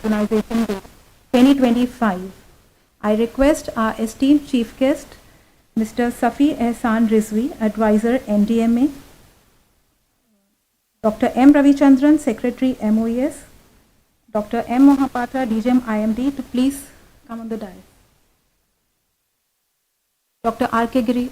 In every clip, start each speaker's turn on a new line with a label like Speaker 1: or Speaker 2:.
Speaker 1: Organization Day 2025. I request our esteemed chief guest, Mr. Safi Ehsan Rizvi, Advisor NDMA, Dr. M. Ravichandran, Secretary MoES, Dr. M. Mohapatra, DGM IMD, to please come on the dais. Dr. R.K. Giri.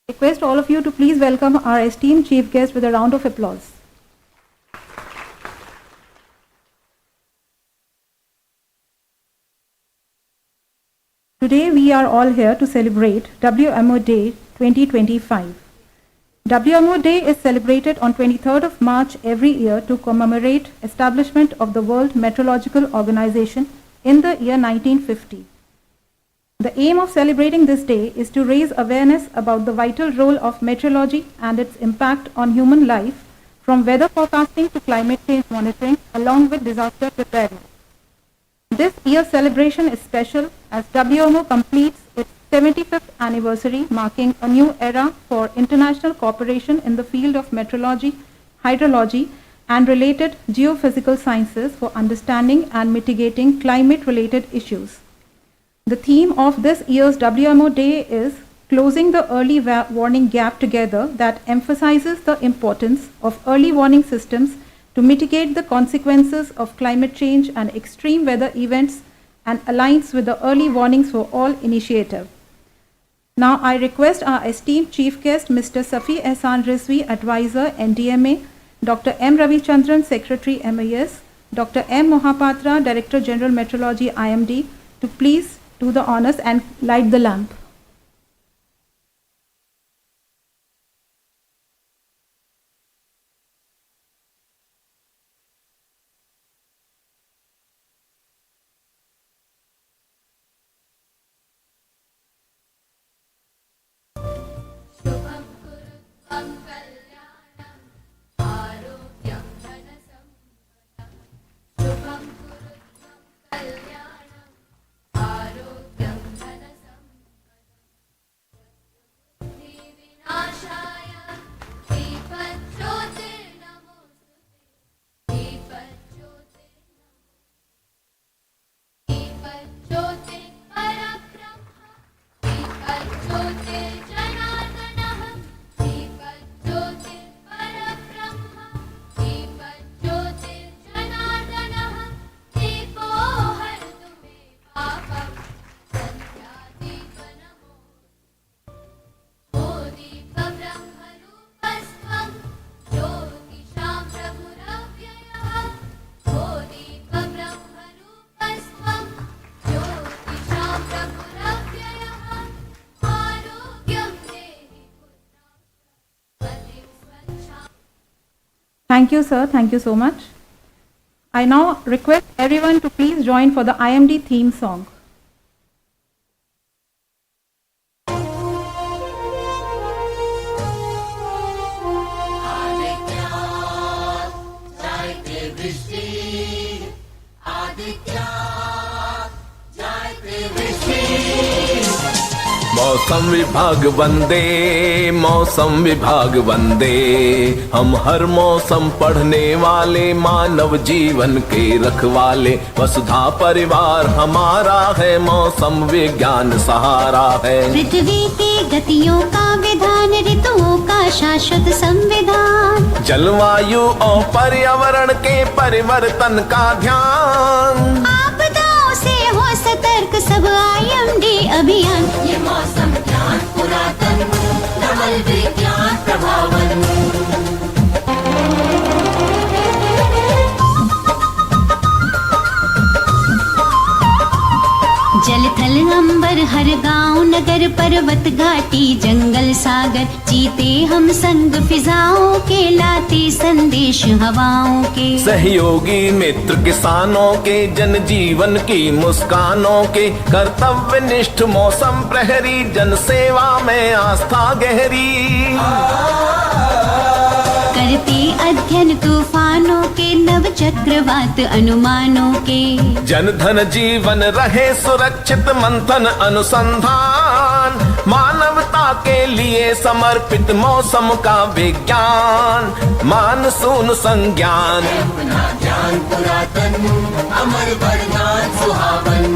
Speaker 1: Request all of you to please welcome our esteemed chief guest with a round of applause. Today we are all here to celebrate WMO Day 2025. WMO Day is celebrated on 23rd of March every year to commemorate establishment of the World Meteorological Organization in the year 1950. The aim of celebrating this day is to raise awareness about the vital role of meteorology and its impact on human life, from weather forecasting to climate change monitoring, along with disaster preparedness. This year's celebration is special as WMO completes its 75th anniversary, marking a new era for international cooperation in the field of meteorology, hydrology, and related geophysical sciences for understanding and mitigating climate-related issues. The theme of this year's WMO Day is Closing the Early Warning Gap Together, that emphasizes the importance of early warning systems to mitigate the consequences of climate change and extreme weather events, and aligns with the Early Warnings for All initiative. Now I request our esteemed chief guest, Mr. Safi Ehsan Rizvi, Advisor NDMA, Dr. M. Ravichandran, Secretary MoES, Dr. M. Mohapatra, Director General Meteorology IMD, to please do the honors and light the lamp. Thank you, sir. Thank you so much. I now request everyone to please join for the IMD theme song.
Speaker 2: मौसम विभाग वंदे, मौसम विभाग वंदे, हम हर मौसम पढ़ने वाले, मानव जीवन के रखवाले। वसुधा परिवार हमारा है, मौसम विज्ञान सहारा है।
Speaker 3: पृथ्वी की गतियों का विधान, ऋतुओं का शाश्वत संविधान,
Speaker 2: जलवायु और पर्यावरण के परिवर्तन का ध्यान,
Speaker 3: आपदाओं से हो सतर्क सब IMD अभियान।
Speaker 4: ये मौसम ज्ञान पुरातन, नवल विज्ञान प्रभावन।
Speaker 3: जल थल अंबर हर गांव नगर पर्वत घाटी जंगल सागर जीते हम संग फिजाओं के लाते संदेश हवाओं के।
Speaker 2: सहयोगी मित्र किसानों के जन जीवन की मुस्कानों के कर्तव्य निष्ठ मौसम प्रहरी जन सेवा में आस्था गहरी।
Speaker 3: करते अध्ययन तूफानों के नव चक्रवात अनुमानों के।
Speaker 2: जन धन जीवन रहे सुरक्षित मंथन अनुसंधान मानवता के लिए समर्पित मौसम का विज्ञान मानसून संज्ञान।
Speaker 4: अपना ज्ञान पुरातन अमर वरदान सुहावन।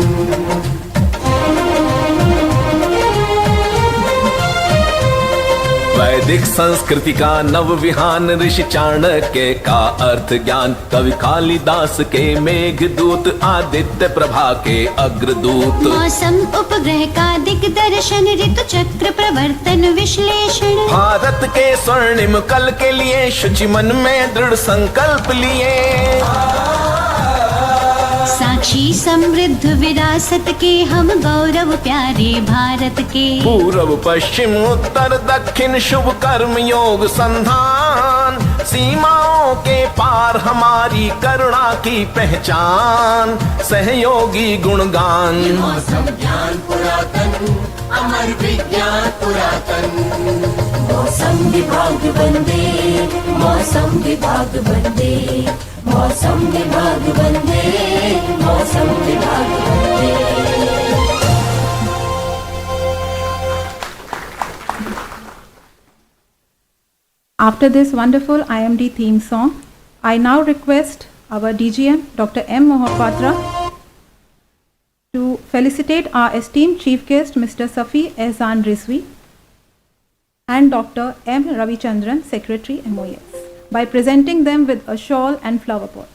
Speaker 2: वैदिक संस्कृति का नव विहान ऋषि चाणक्य का अर्थ ज्ञान कवि कालिदास के मेघदूत आदित्य प्रभा के अग्रदूत।
Speaker 3: मौसम उपग्रह का दिग्दर्शन ऋतु चक्र प्रवर्तन विश्लेषण।
Speaker 2: भारत के स्वर्णिम कल के लिए शुचि मन में दृढ़ संकल्प लिए।
Speaker 3: साक्षी समृद्ध विरासत के हम गौरव प्यारे भारत के।
Speaker 2: पूर्व पश्चिम उत्तर दक्षिण शुभ कर्म योग संधान सीमाओं के पार हमारी करुणा की पहचान सहयोगी गुणगान।
Speaker 4: मौसम ज्ञान पुरातन अमर विज्ञान पुरातन। मौसम विभाग वंदे मौसम विभाग वंदे मौसम विभाग वंदे मौसम विभाग वंदे।
Speaker 1: After this wonderful IMD theme song, I now request our DGM, Dr. M. Mohapatra, to felicitate our esteemed chief guest, Mr. Safi Ehsan Rizvi, and Dr. M. Ravichandran, Secretary, MoES, by presenting them with a shawl and flower pot.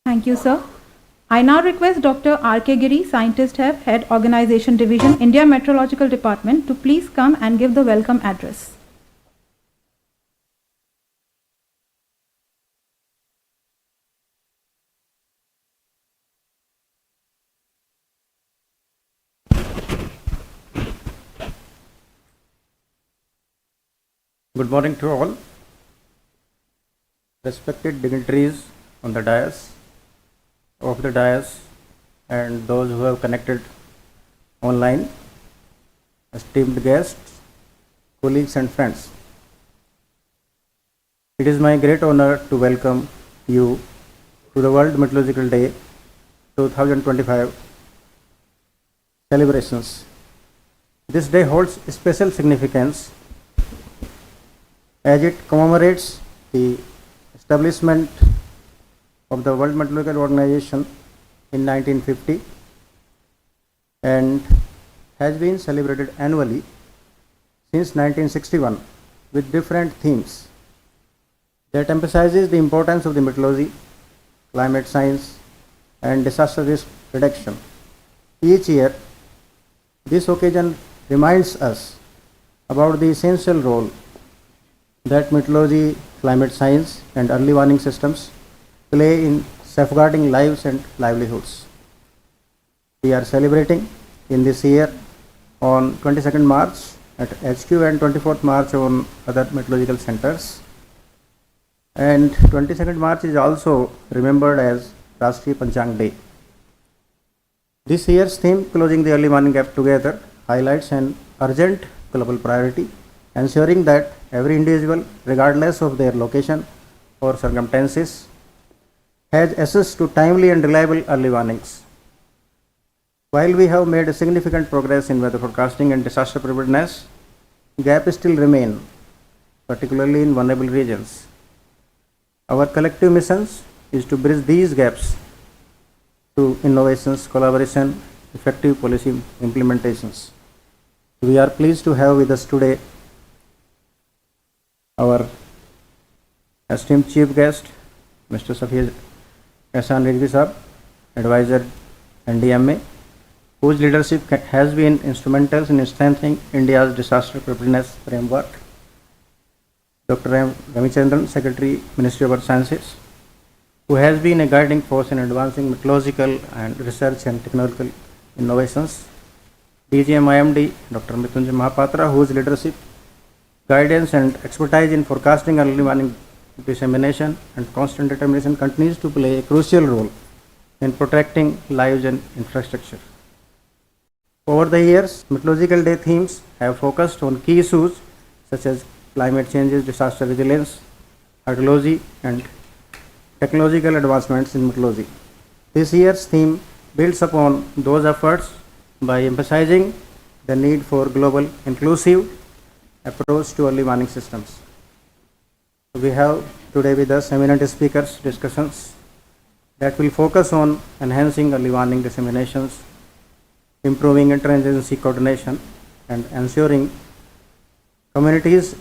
Speaker 1: Thank you, sir. I now request Dr. R.K. Giri, Scientist Head Organization Division, India Meteorological Department, to please come and give the welcome address.
Speaker 5: Good morning to all. Respected dignitaries on the dais, of the dais, and those who have connected online, esteemed guests, colleagues and friends. It is my great honor to welcome you to the World Meteorological Day 2025 celebrations. This day holds special significance as it commemorates the establishment of the World Meteorological Organization in 1950 and has been celebrated annually since 1961 with different themes that emphasizes the importance of the meteorology, climate science and disaster risk reduction. Each year, this occasion reminds us about the essential role that meteorology, climate science and early warning systems play in safeguarding lives and livelihoods. We are celebrating in this year on 22nd March at HQ and 24th March on other meteorological centers. And 22nd March is also remembered as Rashtriya Panchang Day. This year's theme, Closing the Early Warning Gap Together, highlights an urgent global priority, ensuring that every individual, regardless of their location or circumstances, has access to timely and reliable early warnings. While we have made significant progress in weather forecasting and disaster preparedness, gaps still remain, particularly in vulnerable regions. Our collective missions is to bridge these gaps through innovations, collaboration, effective policy implementations. We are pleased to have with us today our esteemed chief guest, Mr. Safiya Ehsan Rizvi Sahab, advisor NDMA, whose leadership has been instrumental in strengthening India's disaster preparedness framework. Dr. M. Ramachandran, Secretary, Ministry of Earth Sciences, who has been a guiding force in advancing meteorological and research and technological innovations. DGM IMD, Dr. Mrityunjay Mahapatra, whose leadership, guidance and expertise in forecasting early warning dissemination and constant determination continues to play a crucial role in protecting lives and infrastructure. Over the years, Meteorological Day themes have focused on key issues such as climate changes, disaster resilience, hydrology, and technological advancements in meteorology. This year's theme builds upon those efforts by emphasizing the need for global inclusive approach to early warning systems. We have today with us eminent speakers discussions that will focus on enhancing early warning disseminations, improving interagency coordination, and ensuring communities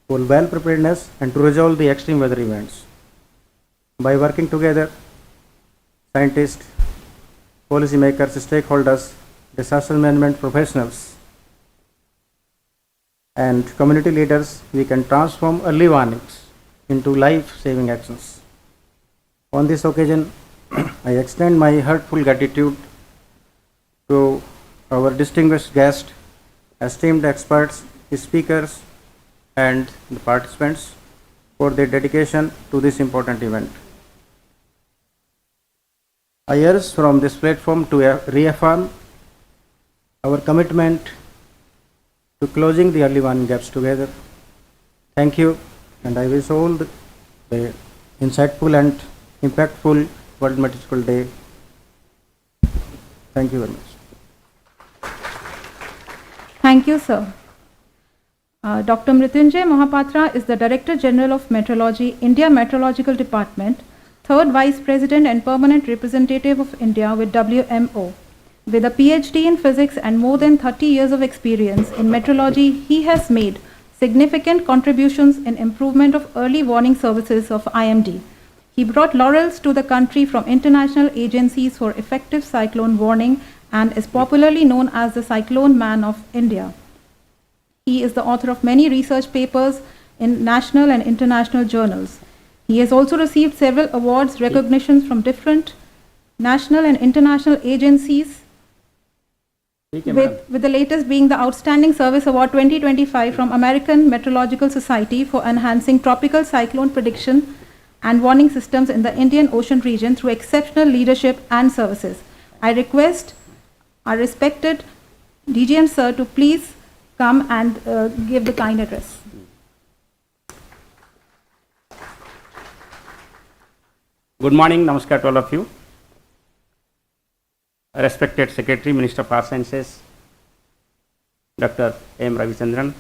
Speaker 5: for well preparedness and to resolve the extreme weather events. By working together, scientists, policymakers, stakeholders, disaster management professionals, and community leaders, we can transform early warnings into life-saving actions. On this occasion, I extend my heartfelt gratitude to our distinguished guests, esteemed experts, speakers, and the participants for their dedication to this important event. I urge from this platform to reaffirm our commitment to closing the early warning gaps together. Thank you, and I wish all the insightful and impactful World Meteorological Day. Thank you very much.
Speaker 1: Thank you, sir. Dr. Mrityunjay Mahapatra is the Director General of Meteorology, India Meteorological Department, Third Vice President and Permanent Representative of India with WMO. With a PhD in physics and more than 30 years of experience in meteorology, he has made significant contributions in improvement of early warning services of IMD. He brought laurels to the country from international agencies for effective cyclone warning and is popularly known as the Cyclone Man of India. He is the author of many research papers in national and international journals. He has also received several awards, recognitions from different national and international agencies, with the latest being the Outstanding Service Award 2025 from American Meteorological Society for enhancing tropical cyclone prediction and warning systems in the Indian Ocean region through exceptional leadership and services. I request our respected DGM sir to please come and give the kind address.
Speaker 6: Good morning, namaskar to all of you. Respected Secretary, Minister of Earth Sciences, Dr. M. Ravichandran,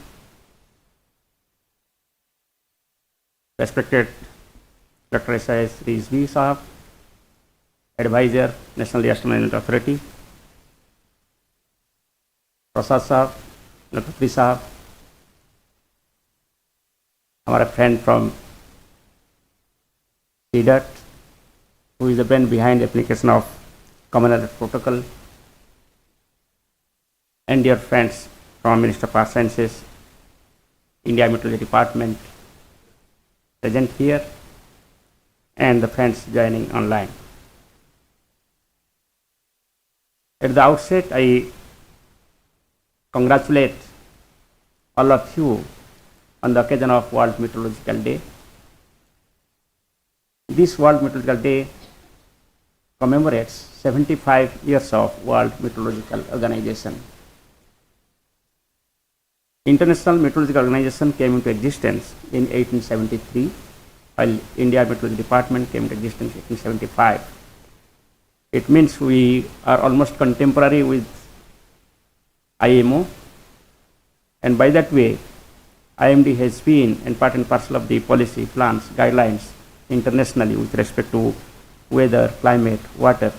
Speaker 6: respected Dr. S.I.S. Rizvi Sahab, Advisor, National Disaster Management Authority, Prasad Sahab, Valedictory Sahab, our friend from CDAT, who is the brain behind the application of Common Alert Protocol, and dear friends from Minister of Earth Sciences, India Meteorological Department, present here, and the friends joining online. At the outset, I congratulate all of you on the occasion of World Meteorological Day. This World Meteorological Day commemorates 75 years of World Meteorological Organization. International Meteorological Organization came into existence in 1873, while India Meteorological Department came into existence in 1875. It means we are almost contemporary with IMO, and by that way, IMD has been and part and parcel of the policy, plans, guidelines internationally with respect to weather, climate, water,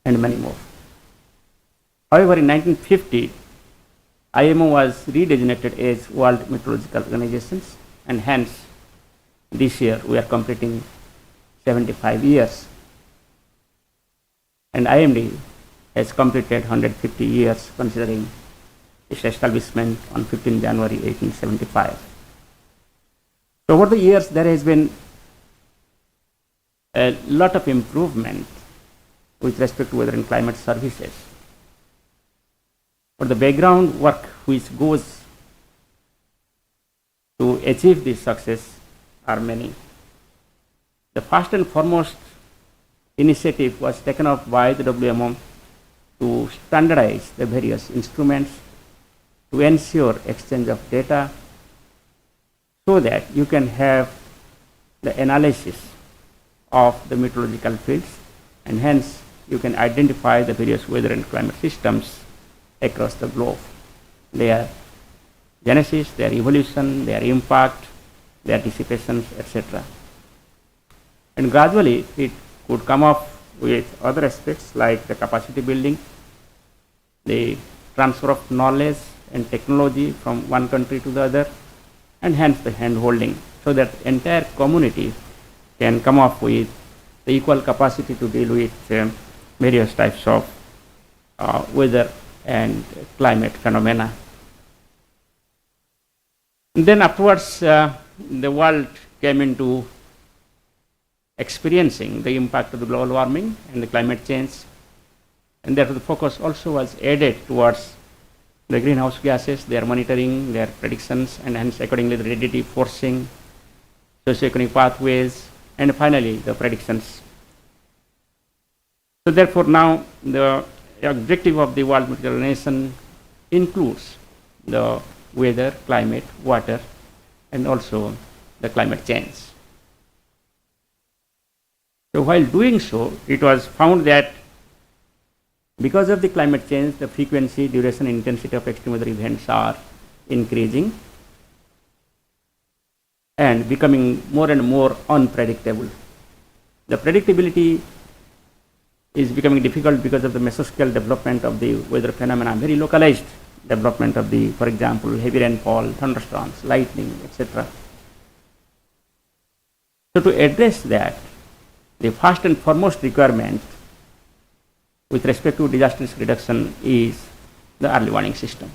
Speaker 6: and many more. However, in 1950, IMO was redesignated as World Meteorological Organization, and hence this year we are completing 75 years. And IMD has completed 150 years considering its establishment on 15 January 1875. So over the years there has been a lot of improvement with respect to weather and climate services. But the background work which goes to achieve this success are many. The first and foremost initiative was taken up by the WMO to standardize the various instruments to ensure exchange of data so that you can have the analysis of the meteorological fields, and hence you can identify the various weather and climate systems across the globe, their genesis, their evolution, their impact, their dissipations, etc. And gradually it could come up with other aspects like the capacity building, the transfer of knowledge and technology from one country to the other, and hence the hand holding, so that entire community can come up with the equal capacity to deal with various types of weather and climate phenomena. And then afterwards, the world came into experiencing the impact of the global warming and the climate change, and therefore the focus also was added towards the greenhouse gases, their monitoring, their predictions, and hence accordingly the heredity forcing, socioeconomic pathways, and finally the predictions. So therefore now the objective of the World Meteorological Organization includes the weather, climate, water, and also the climate change. So while doing so, it was found that because of the climate change, the frequency, duration, and intensity of extreme weather events are increasing and becoming more and more unpredictable. The predictability is becoming difficult because of the mesoscale development of the weather phenomena, very localized development of the, for example, heavy rainfall, thunderstorms, lightning, etc. So to address that, the first and foremost requirement with respect to disaster risk reduction is the early warning system.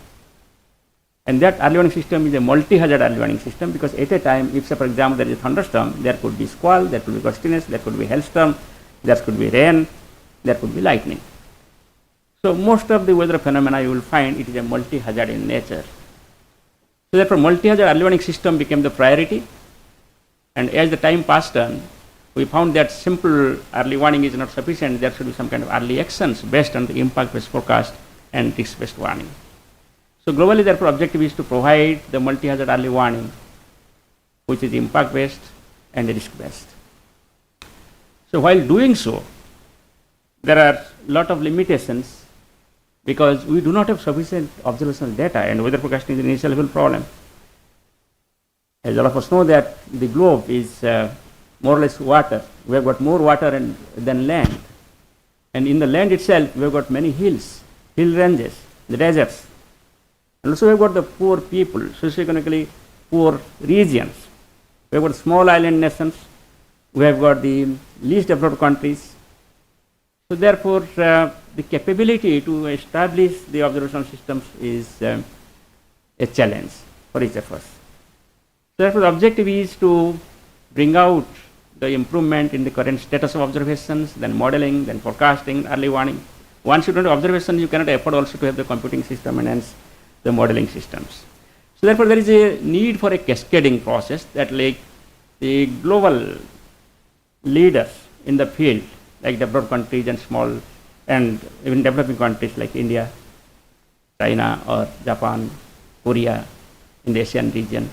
Speaker 6: And that early warning system is a multi-hazard early warning system, because at a time, if say for example there is a thunderstorm, there could be squall, there could be gustiness, there could be hailstorm, there could be rain, there could be lightning. So most of the weather phenomena you will find it is a multi-hazard in nature. So therefore multi-hazard early warning system became the priority, and as the time passed on, we found that simple early warning is not sufficient. There should be some kind of early actions based on the impact-based forecast and risk-based warning. So globally, therefore, objective is to provide the multi-hazard early warning, which is impact-based and risk-based. So while doing so, there are a lot of limitations because we do not have sufficient observational data, and weather forecasting is an initial level problem. As all of us know that the globe is more or less water. We have got more water than land. And in the land itself, we have got many hills, hill ranges, the deserts. And also we have got the poor people, socioeconomically poor regions. We have got small island nations. We have got the least developed countries. So therefore, the capability to establish the observational systems is a challenge for each of us. So therefore, the objective is to bring out the improvement in the current status of observations, then modeling, then forecasting, early warning. Once you do observation, you cannot afford also to have the computing system and hence the modeling systems. So therefore, there is a need for a cascading process that like the global leaders in the field, like developed countries and small and even developing countries like India, China or Japan, Korea in the Asian region,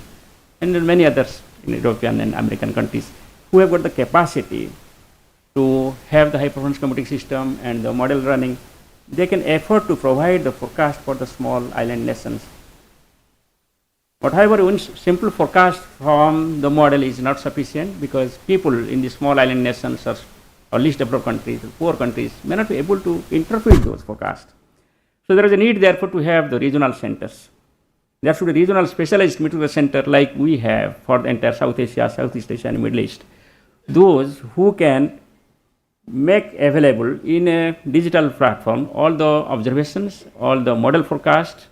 Speaker 6: and many others in European and American countries, who have got the capacity to have the high performance computing system and the model running, they can afford to provide the forecast for the small island nations But however, one simple forecast from the model is not sufficient because people in the small island nations or least developed countries, poor countries, may not be able to interpret those forecasts. So there is a need, therefore, to have the regional centers. There should be regional specialized meteorological center like we have for the entire South Asia, Southeast Asia, and Middle East. Those who can make available in a digital platform all the observations, all the model forecast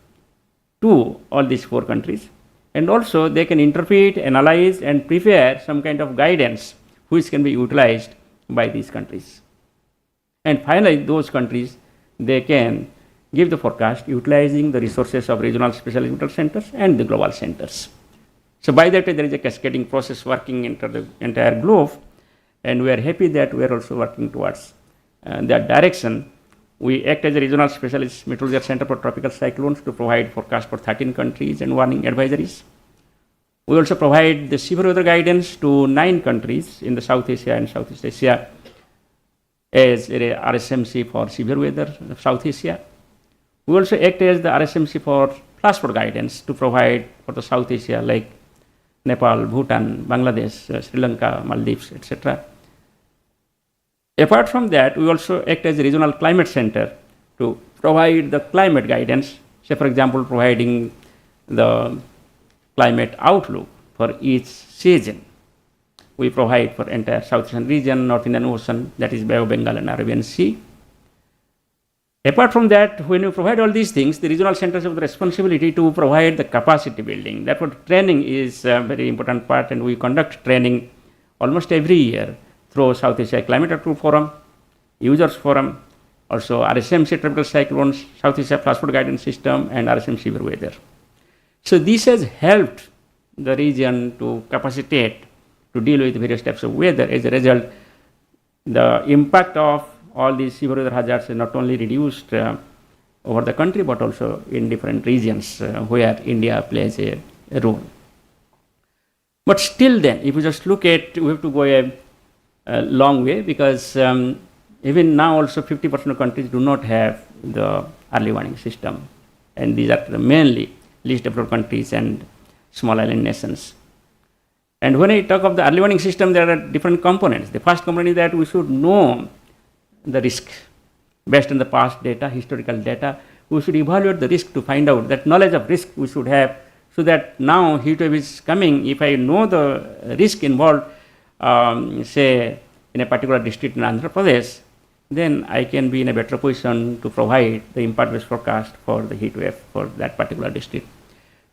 Speaker 6: to all these four countries. And also they can interpret, analyze, and prepare some kind of guidance which can be utilized by these countries. And finally, those countries, they can give the forecast utilizing the resources of regional specialized meteorological centers and the global centers. So by that way, there is a cascading process working into the entire globe, and we are happy that we are also working towards that direction. We act as a regional specialist meteorological center for tropical cyclones to provide forecast for 13 countries and warning advisories. We also provide the severe weather guidance to 9 countries in the South Asia and Southeast Asia as a RSMC for severe weather of South Asia. We also act as the RSMC for flash flood guidance to provide for the South Asia like Nepal, Bhutan, Bangladesh, Sri Lanka, Maldives, etc. Apart from that, we also act as a regional climate center to provide the climate guidance, say for example, providing the climate outlook for each season. We provide for entire South Asian region, North Indian Ocean, that is Bay of Bengal and Arabian Sea. Apart from that, when you provide all these things, the regional centers have the responsibility to provide the capacity building. Therefore, training is a very important part, and we conduct training almost every year through South Asia Climate Outlook Forum, Users Forum, also RSMC Tropical Cyclones, South Asia Flash Flood Guidance System, and RSM Severe Weather. So this has helped the region to capacitate to deal with various types of weather. As a result, the impact of all these severe weather hazards is not only reduced over the country, but also in different regions where India plays a role. But still then, if you just look at, we have to go a long way because even now also 50% of countries do not have the early warning system. And these are mainly least developed countries and small island nations. And when I talk of the early warning system, there are different components. The first component is that we should know the risk based on the past data, historical data. We should evaluate the risk to find out that knowledge of risk we should have, so that now heat wave is coming. If I know the risk involved, say in a particular district in Andhra Pradesh, then I can be in a better position to provide the impact-based forecast for the heat wave for that particular district.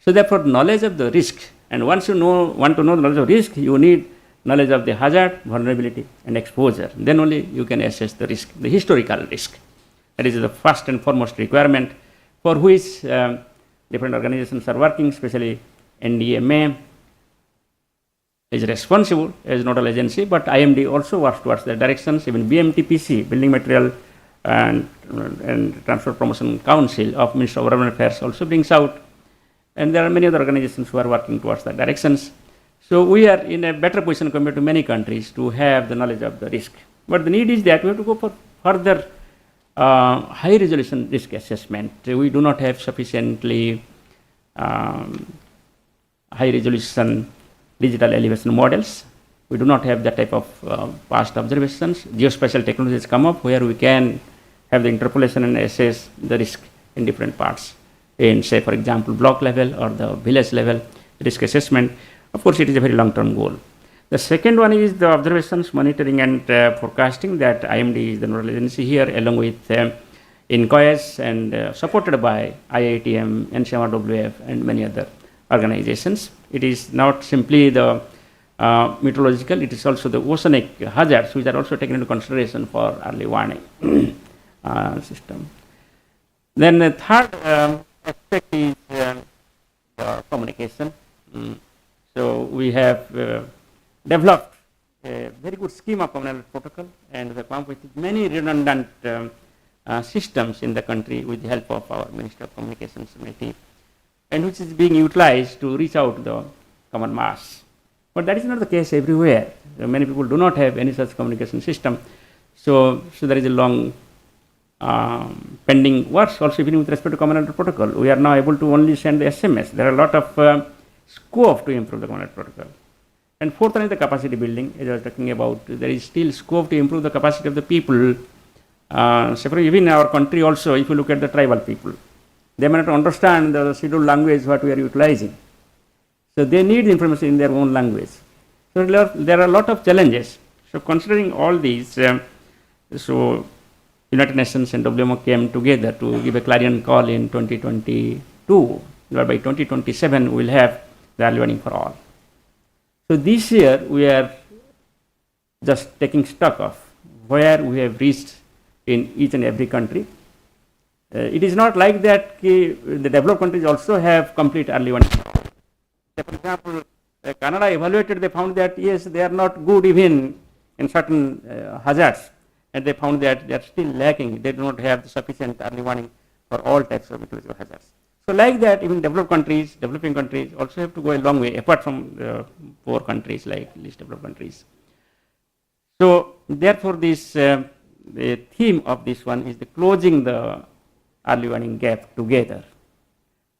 Speaker 6: So therefore, knowledge of the risk, and once you want to know the knowledge of risk, you need knowledge of the hazard, vulnerability, and exposure. Then only you can assess the risk, the historical risk. That is the first and foremost requirement for which different organizations are working, especially NDMA is responsible as nodal agency, but IMD also works towards the directions. Even BMTPC, Building Material and Transport Promotion Council of Ministry of Urban Affairs also brings out, and there are many other organizations who are working towards the directions. So we are in a better position compared to many countries to have the knowledge of the risk. But the need is that we have to go for further high resolution risk assessment. We do not have sufficiently high resolution digital elevation models. We do not have that type of past observations. Geospatial technologies come up where we can have the interpolation and assess the risk in different parts. In, say, for example, block level or the village level risk assessment. Of course, it is a very long-term goal. The second one is the observations, monitoring, and forecasting that IMD is the nodal agency here, along with INCOES and supported by IITM, NCMRWF, and many other organizations. It is not simply the meteorological, it is also the oceanic hazards which are also taken into consideration for early warning system. Then the third aspect is communication. So we have developed a very good scheme of communal protocol, and we have come up with many redundant systems in the country with the help of our Minister of Communications committee, and which is being utilized to reach out to the common mass. But that is not the case everywhere. Many people do not have any such communication system. So there is a long pending works also even with respect to communal protocol. We are now able to only send the SMS. There are a lot of scope to improve the Keynote protocol. And fourth one is the capacity building, as I was talking about. There is still scope to improve the capacity of the people. Even in our country also, if you look at the tribal people, they may not understand the scheduled language what we are utilizing. So they need information in their own language. So there are a lot of challenges. So considering all these, so United Nations and WMO came together to give a clarion call in 2022, where by 2027 we will have the early warning for all. So this year we are just taking stock of where we have reached in each and every country. It is not like that the developed countries also have complete early warning. For example, Canada evaluated, they found that yes, they are not good even in certain hazards, and they found that they are still lacking. They do not have the sufficient early warning for all types of meteorological hazards. So like that, even developed countries, developing countries also have to go a long way, apart from poor countries like least developed countries. So therefore, this the theme of this one is the closing the early warning gap together.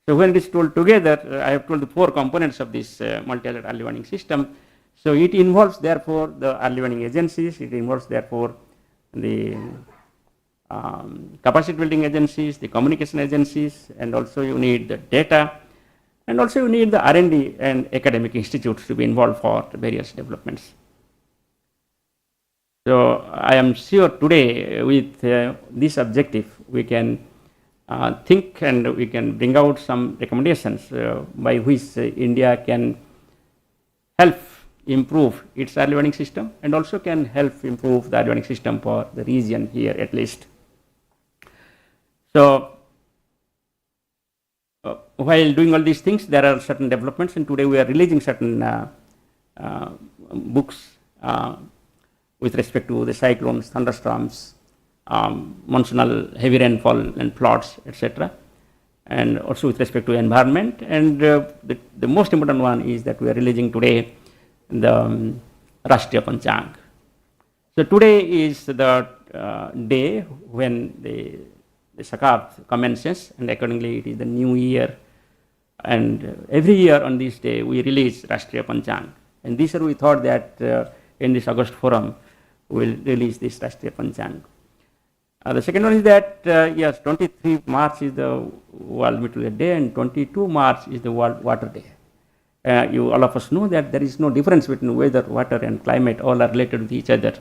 Speaker 6: So when it is told together, I have told the four components of this multi-hazard early warning system. So it involves therefore the early warning agencies, it involves therefore the capacity building agencies, the communication agencies, and also you need the data, and also you need the R&D and academic institutes to be involved for the various developments. So I am sure today with this objective we can think and we can bring out some recommendations by which India can help improve its early warning system and also can help improve the early warning system for the region here at least. So while doing all these things, there are certain developments, and today we are releasing certain books with respect to the cyclones, thunderstorms, monsoonal heavy rainfall and floods, etc., and also with respect to environment. And the most important one is that we are releasing today the Rashtriya Panchang. So today is the day when the Sakab commences, and accordingly it is the new year, and every year on this day we release Rashtriya Panchang. And this year we thought that in this August forum we will release this Rashtriya Panchang. The second one is that yes, 23 March is the World Meteorology Day and 22 March is the World Water Day. You all of us know that there is no difference between weather, water and climate, all are related with each other.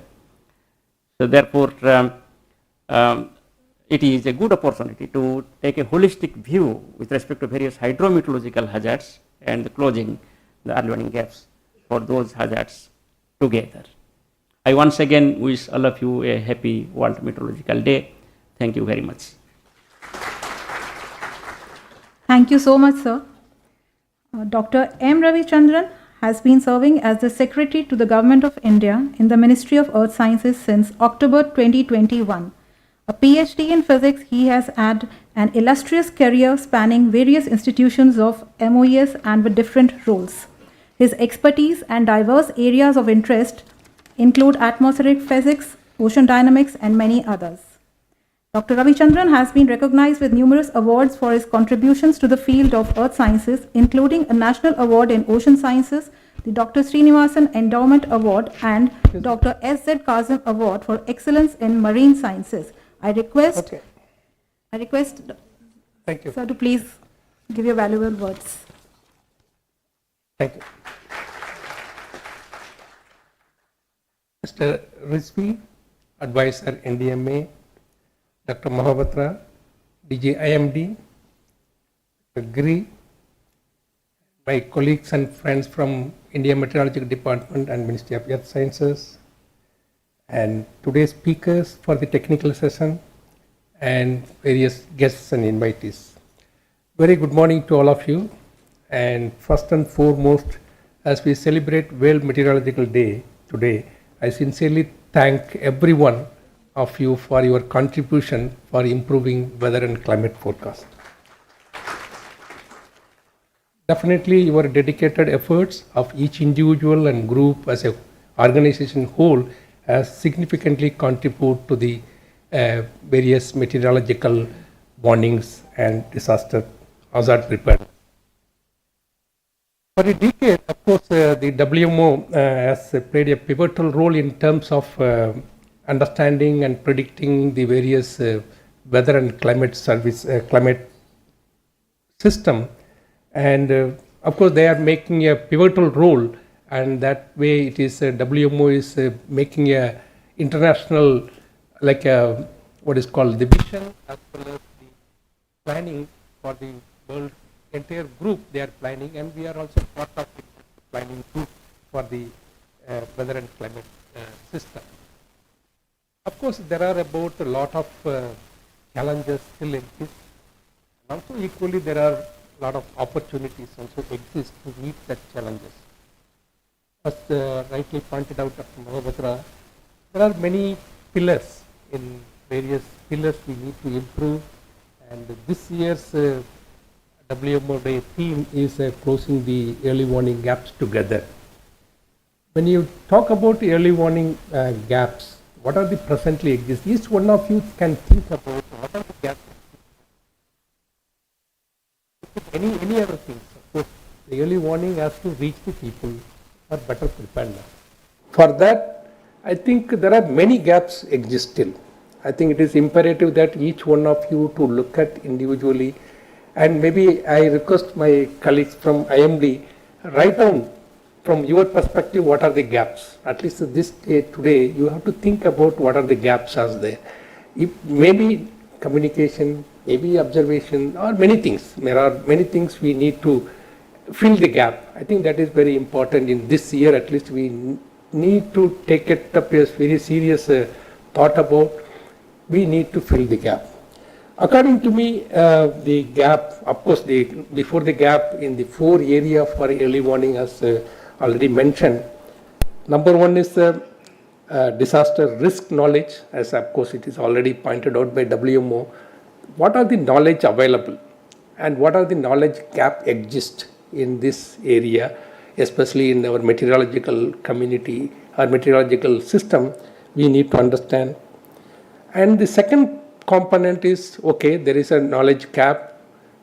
Speaker 6: So therefore it is a good opportunity to take a holistic view with respect to various hydrometeorological hazards and closing the early warning gaps for those hazards together. I once again wish all of you a happy World Meteorological Day. Thank you very much.
Speaker 1: Thank you so much, sir. Dr. M. Ravichandran has been serving as the Secretary to the Government of India in the Ministry of Earth Sciences since October 2021. A PhD in physics, he has had an illustrious career spanning various institutions of MoES and with different roles. His expertise and diverse areas of interest include atmospheric physics, ocean dynamics, and many others. Dr. Ravichandran has been recognized with numerous awards for his contributions to the field of earth sciences, including a National Award in Ocean Sciences, the Dr. Srinivasan Endowment Award, and Dr. S.Z. Kazim Award for Excellence in Marine Sciences. I request
Speaker 7: Thank you.
Speaker 1: sir to please give your valuable words.
Speaker 7: Thank you. Mr. Rizvi, Advisor NDMA, Dr. Mahapatra, DJ IMD, Dr. Giri, my colleagues and friends from India Meteorological Department and Ministry of Earth Sciences, and today's speakers for the technical session, and various guests and invitees. Very good morning to all of you. And first and foremost, as we celebrate World Meteorological Day today, I sincerely thank every one of you for your contribution for improving weather and climate forecast. Definitely your dedicated efforts of each individual and group as an organization whole has significantly contributed to the various meteorological warnings and disaster hazard preparedness. For a decade, of course, the WMO has played a pivotal role in terms of understanding and predicting the various weather and climate system, and of course they are making a pivotal role, and that way it is WMO is making a international, like what is called the vision as well as the planning for the world. Entire group they are planning, and we are also part of the planning group for the weather and climate system. Of course, there are about a lot of challenges still exist. Also, equally, there are a lot of opportunities also exist to meet that challenges. As rightly pointed out Dr. Mahapatra, there are many pillars. In various pillars we need to improve, and this year's WMO Day theme is closing the early warning gaps together. When you talk about early warning gaps, what are the presently exist? Each one of you can think about what are the gaps. Any other things. Of course, the early warning has to reach the people for better preparedness. For that, I think there are many gaps exist still. I think it is imperative that each one of you to look at individually. And maybe I request my colleagues from IMD, write down from your perspective what are the gaps. At least this day, today, you have to think about what are the gaps as there. If maybe communication, maybe observation, or many things. There are many things we need to fill the gap. I think that is very important in this year. At least we need to take it up as very serious thought about. We need to fill the gap. According to me, the gap, of course, before the gap in the 4 area for early warning, as already mentioned. Number one is disaster risk knowledge, as of course it is already pointed out by WMO. What are the knowledge available, and what are the knowledge gap exist in this area, especially in our meteorological community or meteorological system, we need to understand. And the second component is, okay, there is a knowledge gap,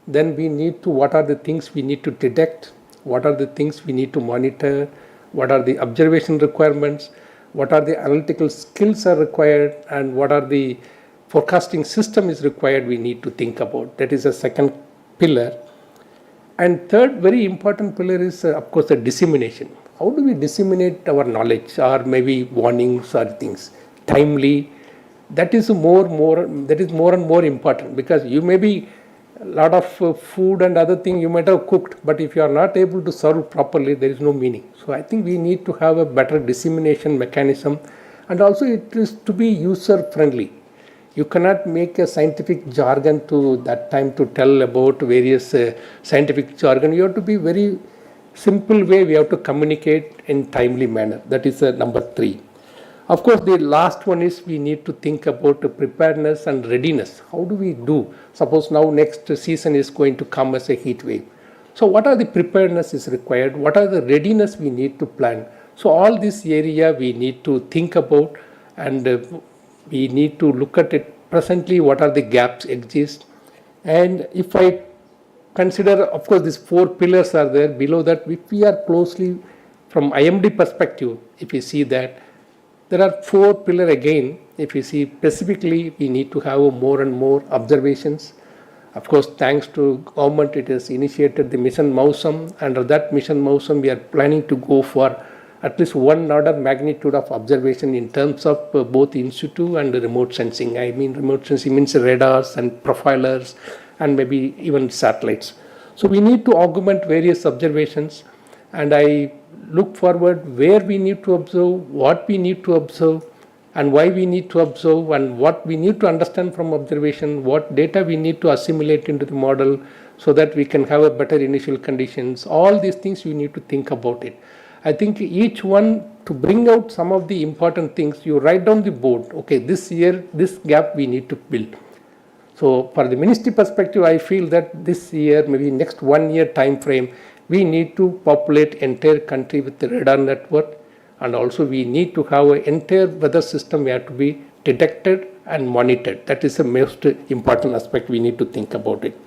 Speaker 7: then we need to, what are the things we need to detect, what are the things we need to monitor, what are the observation requirements, what are the analytical skills are required, and what are the forecasting system is required, we need to think about. That is a second pillar. And third very important pillar is of course the dissemination. How do we disseminate our knowledge, or maybe warnings or things timely? That is more and more important, because you may be a lot of food and other thing you might have cooked, but if you are not able to serve properly, there is no meaning. So I think we need to have a better dissemination mechanism, and also it is to be user friendly. You cannot make a scientific jargon to that time to tell about various scientific jargon. You have to be very simple way, we have to communicate in timely manner. That is number 3. Of course, the last one is we need to think about preparedness and readiness. How do we do? Suppose now next season is going to come as a heat wave. So what are the preparedness is required? What are the readiness we need to plan? So all this area we need to think about, and we need to look at it presently, what are the gaps exist. And if I consider, of course, these 4 pillars are there. Below that, if we are closely from IMD perspective, if we see that, there are 4 pillars again. If you see specifically, we need to have more and more observations. Of course, thanks to government, it has initiated the mission MoES. Under that mission MoES, we are planning to go for at least 1 order magnitude of observation in terms of both in situ and remote sensing. I mean, remote sensing means radars and profilers and maybe even satellites. So we need to augment various observations, and I look forward where we need to observe, what we need to observe, and why we need to observe, and what we need to understand from observation, what data we need to assimilate into the model so that we can have a better initial conditions. All these things you need to think about it. I think each one to bring out some of the important things, you write down the board, okay, this year, this gap we need to build. So for the ministry perspective, I feel that this year, maybe next 1 year time frame, we need to populate entire country with the radar network, and also we need to have an entire weather system we have to be detected and monitored. That is the most important aspect we need to think about it.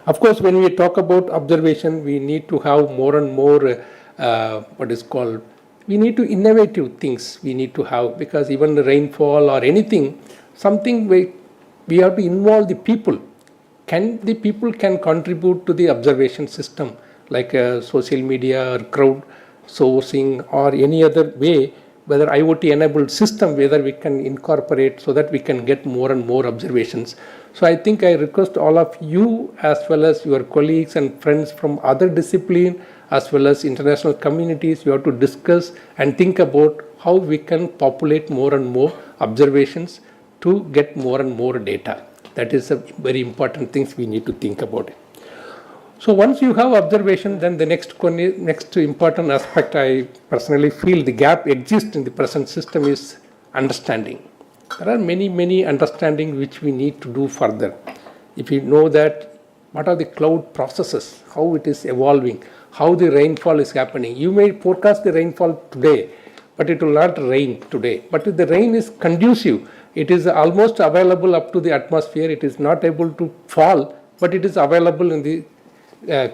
Speaker 7: Of course, when we talk about observation, we need to have more and more what is called, we need to innovative things we need to have, because even the rainfall or anything, something we have to involve the people. The people can contribute to the observation system, like social media or crowd sourcing or any other way, whether IoT enabled system, whether we can incorporate so that we can get more and more observations. So I think I request all of you as well as your colleagues and friends from other discipline as well as international communities, you have to discuss and think about how we can populate more and more observations to get more and more data. That is a very important things we need to think about it. So once you have observation, then the next important aspect I personally feel the gap exists in the present system is understanding. There are many understanding which we need to do further. If you know that what are the cloud processes, how it is evolving, how the rainfall is happening. You may forecast the rainfall today, but it will not rain today. But if the rain is conducive, it is almost available up to the atmosphere. It is not able to fall, but it is available in the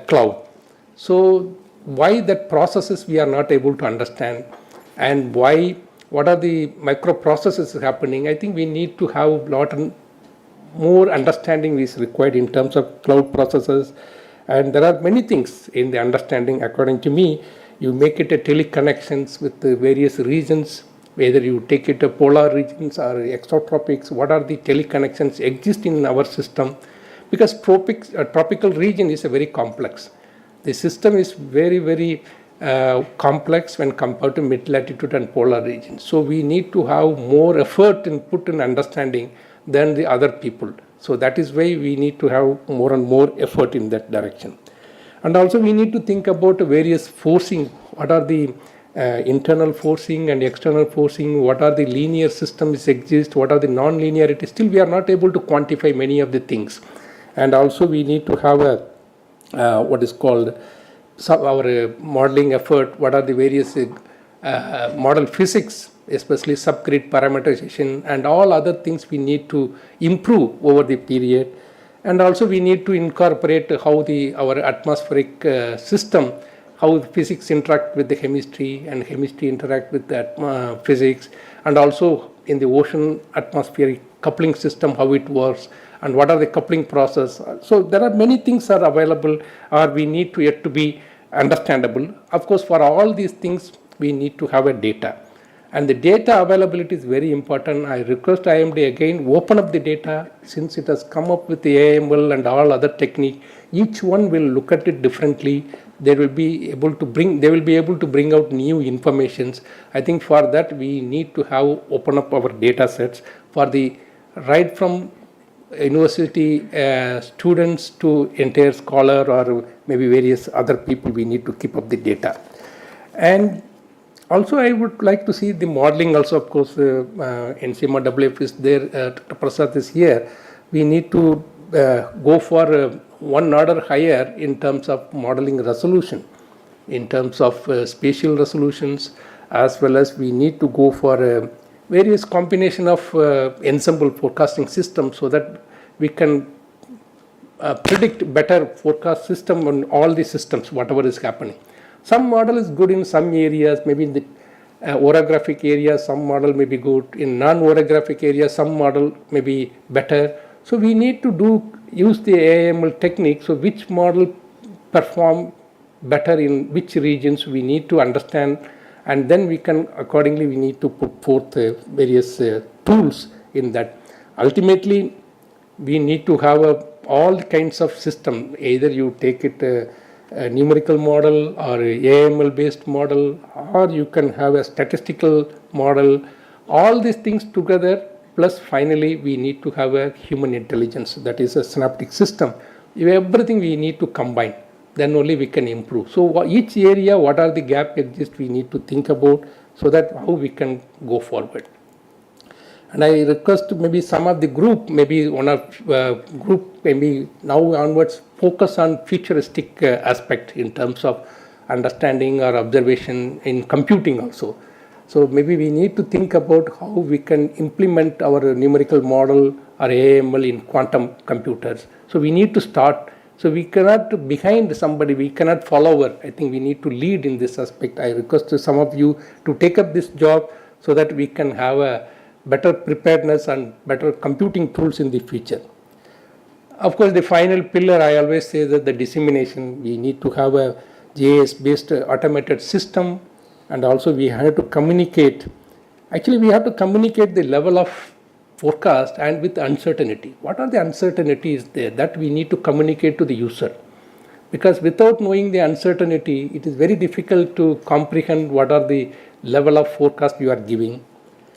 Speaker 7: cloud. So why that processes we are not able to understand, and what are the microprocesses happening? I think we need to have a lot more understanding is required in terms of cloud processes. And there are many things in the understanding. According to me, you make it a teleconnections with the various regions, whether you take it to polar regions or exotropics, what are the teleconnections exist in our system? Because tropical region is a very complex. The system is very complex when compared to mid-latitude and polar regions. So we need to have more effort and put in understanding than the other people. So that is why we need to have more and more effort in that direction. And also we need to think about various forcing. What are the internal forcing and external forcing? What are the linear systems exist? What are the non-linearity? Still we are not able to quantify many of the things. And also we need to have a what is called our modeling effort. What are the various model physics, especially subgrid parameterization and all other things we need to improve over the period. And also we need to incorporate how our atmospheric system, how physics interact with the chemistry and chemistry interact with the physics, and also in the ocean atmospheric coupling system, how it works, and what are the coupling process. So there are many things are available or we need to yet to be understandable. Of course, for all these things, we need to have a data. And the data availability is very important. I request IMD again, open up the data since it has come up with the AML and all other technique. Each one will look at it differently. They will be able to bring out new informations. I think for that we need to have open up our data sets for the right from university students to entire scholar or maybe various other people. We need to keep up the data. And also I would like to see the modeling also. Of course NCMR WF is there, Dr. Prasad is here. We need to go for one order higher in terms of modeling resolution, in terms of spatial resolutions, as well as we need to go for various combination of ensemble forecasting systems so that we can predict better forecast system on all the systems, whatever is happening. Some model is good in some areas, maybe in the orographic area, some model may be good. In non-orographic areas, some model may be better. So we need to use the AML technique. So which model perform better in which regions we need to understand, and then we can accordingly we need to put forth various tools in that. Ultimately, we need to have all kinds of system. Either you take it a numerical model or AML based model, or you can have a statistical model. All these things together, plus finally we need to have a human intelligence, that is a synaptic system. Everything we need to combine, then only we can improve. So each area, what are the gap exist, we need to think about so that how we can go forward. And I request maybe some of the group, maybe one of group, maybe now onwards, focus on futuristic aspect in terms of understanding or observation in computing also. So maybe we need to think about how we can implement our numerical model or AML in quantum computers. So we need to start So we cannot behind somebody, we cannot follow. I think we need to lead in this aspect. I request to some of you to take up this job so that we can have a better preparedness and better computing tools in the future. Of course, the final pillar, I always say that the dissemination, we need to have a GIS-based automated system, and also we have to communicate. Actually, we have to communicate the level of forecast and with uncertainty. What are the uncertainties there that we need to communicate to the user? Because without knowing the uncertainty, it is very difficult to comprehend what are the level of forecast you are giving.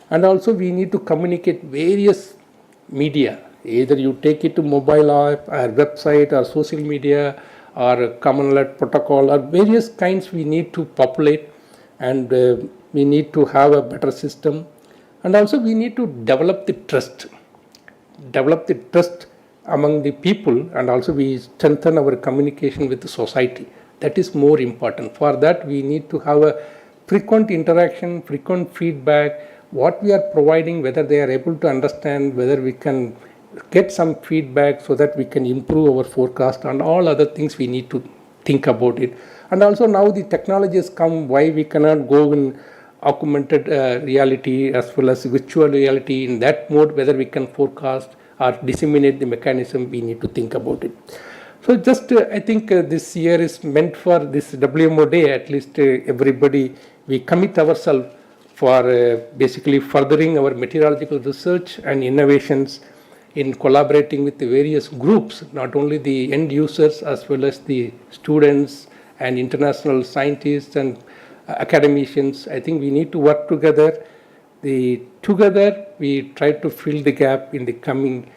Speaker 7: And also we need to communicate various media. Either you take it to mobile app or website or social media or common alert protocol or various kinds we need to populate, and we need to have a better system. And also we need to develop the trust among the people, and also we strengthen our communication with the society. That is more important. For that we need to have a frequent interaction, frequent feedback, what we are providing, whether they are able to understand, whether we can get some feedback so that we can improve our forecast, and all other things we need to think about it. And also now the technology has come, why we cannot go in augmented reality as well as virtual reality, in that mode whether we can forecast or disseminate the mechanism, we need to think about it. So just I think this year is meant for this WMO day, at least everybody, we commit ourselves for basically furthering our meteorological research and innovations in collaborating with the various groups, not only the end users as well as the students and international scientists and academicians. I think we need to work together. Together we try to fill the gap in the coming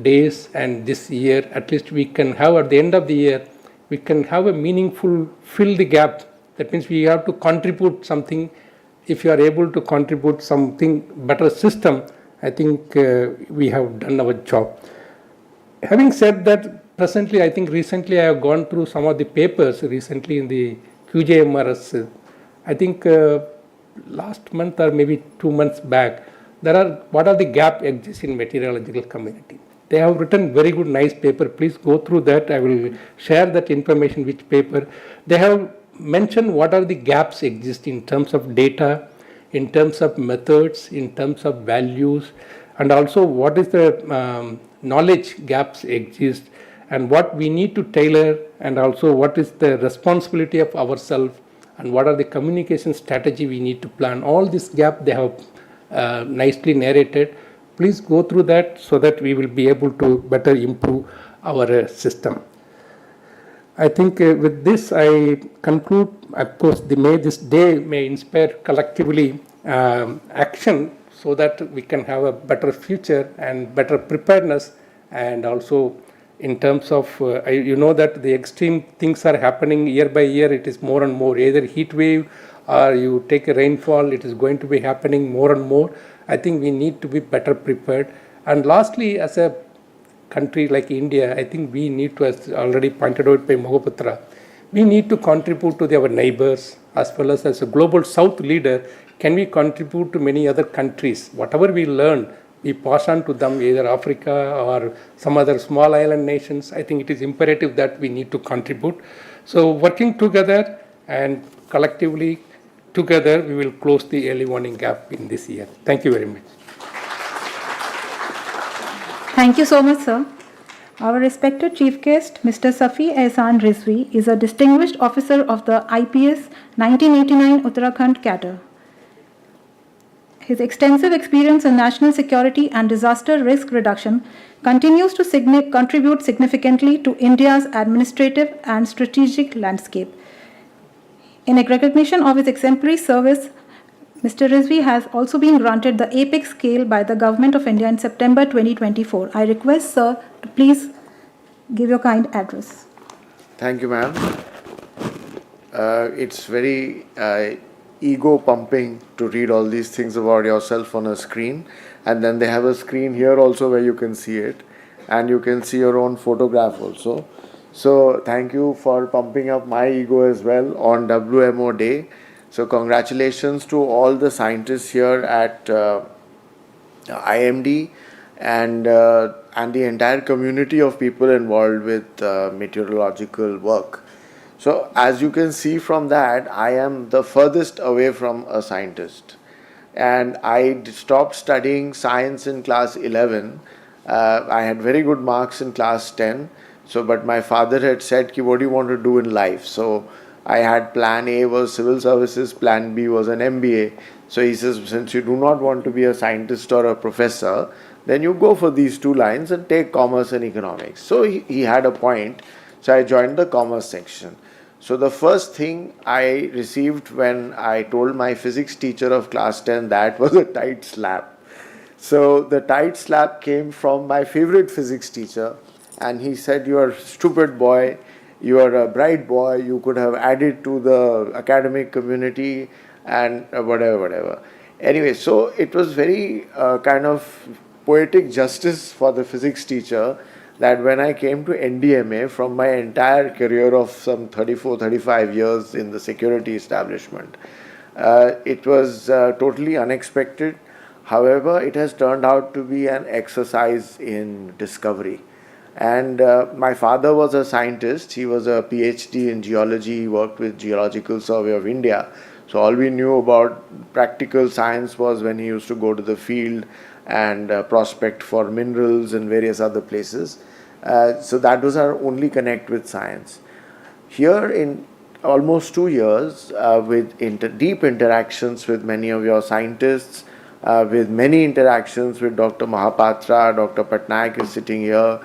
Speaker 7: days, and this year at least we can have, at the end of the year, we can have a meaningful fill the gap. That means we have to contribute something. If you are able to contribute something better system, I think we have done our job. Having said that, presently I think recently I have gone through some of the papers recently in the QJMRS. I think last month or maybe 2 months back, what are the gap exists in meteorological community. They have written very good, nice paper. Please go through that. I will share that information, which paper. They have mentioned what are the gaps exist in terms of data, in terms of methods, in terms of values, and also what is the knowledge gaps exist, and what we need to tailor, and also what is the responsibility of ourselves, and what are the communication strategy we need to plan. All this gap they have nicely narrated. Please go through that so that we will be able to better improve our system. I think with this I conclude. Of course, this day may inspire collectively action so that we can have a better future and better preparedness. And also in terms of, you know that the extreme things are happening year by year. It is more and more, either heat wave or you take a rainfall, it is going to be happening more and more. I think we need to be better prepared. And lastly, as a country like India, I think we need to, as already pointed out by Mohapatra, we need to contribute to our neighbors as well as a global South leader. Can we contribute to many other countries? Whatever we learn, we pass on to them, either Africa or some other small island nations. I think it is imperative that we need to contribute. So working together and collectively together, we will close the early warning gap in this year. Thank you very much.
Speaker 1: Thank you so much, sir. Our respected chief guest, Mr. Safi Ehsan Rizvi, is a distinguished officer of the IPS 1989 Uttarakhand cadre. His extensive experience in national security and disaster risk reduction continues to contribute significantly to India's administrative and strategic landscape. In recognition of his exemplary service, Mr. Rizvi has also been granted the Apex Scale by the Government of India in September 2024. I request, sir, to please give your kind address.
Speaker 8: Thank you, ma'am. It's very ego pumping to read all these things about yourself on a screen, and then they have a screen here also where you can see it, and you can see your own photograph also. So thank you for pumping up my ego as well on WMO Day. So congratulations to all the scientists here at IMD, and and the entire community of people involved with meteorological work. So as you can see from that, I am the furthest away from a scientist. And I stopped studying science in class 11. I had very good marks in class 10. So, but my father had said, "Ki, what do you want to do in life?" So I had plan A was civil services, plan B was an MBA. So he says, since you do not want to be a scientist or a professor, then you go for these two lines and take commerce and economics. So he had a point. So I joined the commerce section. So the first thing I received when I told my physics teacher of class 10 that was a tight slap. So the tight slap came from my favorite physics teacher, and he said, "You are a stupid boy, you are a bright boy, you could have added to the academic community and whatever. Anyway, so it was very kind of poetic justice for the physics teacher that when I came to NDMA from my entire career of some 34-35 years in the security establishment, it was totally unexpected. However, it has turned out to be an exercise in discovery. And my father was a scientist. He was a PhD in geology. He worked with Geological Survey of India. So all we knew about practical science was when he used to go to the field and prospect for minerals and various other places. So that was our only connect with science. Here in almost 2 years, with deep interactions with many of your scientists, with many interactions with Dr. Mahapatra, Dr. Patnaik is sitting here.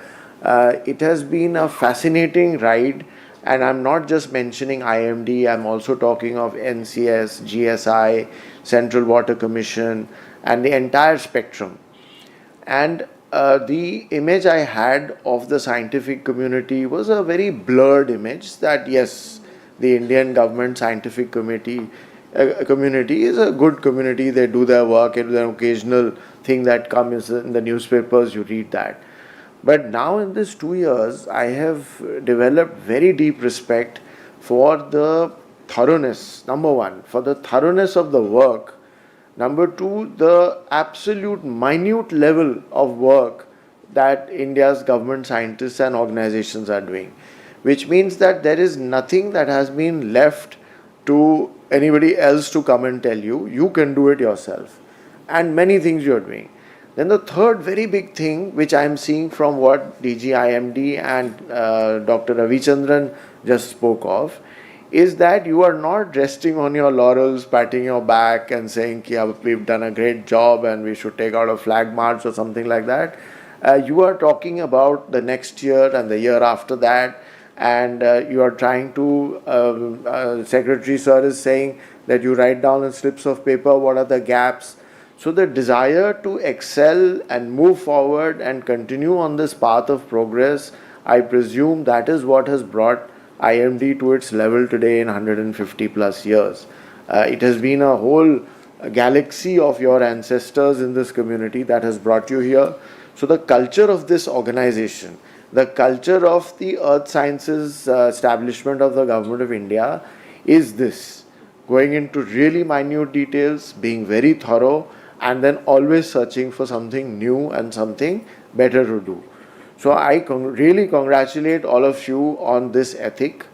Speaker 8: It has been a fascinating ride, and I'm not just mentioning IMD, I'm also talking of NCS, GSI, Central Water Commission, and the entire spectrum. And the image I had of the scientific community was a very blurred image that yes, the Indian government scientific community is a good community, they do their work, and an occasional thing that comes in the newspapers, you read that. But now in these 2 years, I have developed very deep respect for the thoroughness, number one, for the thoroughness of the work, number two, the absolute minute level of work that India's government scientists and organizations are doing, which means that there is nothing that has been left to anybody else to come and tell you. You can do it yourself, and many things you are doing. Then the third very big thing which I am seeing from what DG IMD and Dr. Ravichandran just spoke of is that you are not resting on your laurels, patting your back and saying, we've done a great job and we should take out a flag march or something like that. You are talking about the next year and the year after that, and you are trying to, Secretary Sir is saying that you write down in slips of paper what are the gaps. So the desire to excel and move forward and continue on this path of progress, I presume that is what has brought IMD to its level today in 150 plus years. It has been a whole galaxy of your ancestors in this community that has brought you here. So the culture of this organization, the culture of the earth sciences establishment of the government of India is this: going into really minute details, being very thorough, and then always searching for something new and something better to do. So I really congratulate all of you on this ethic.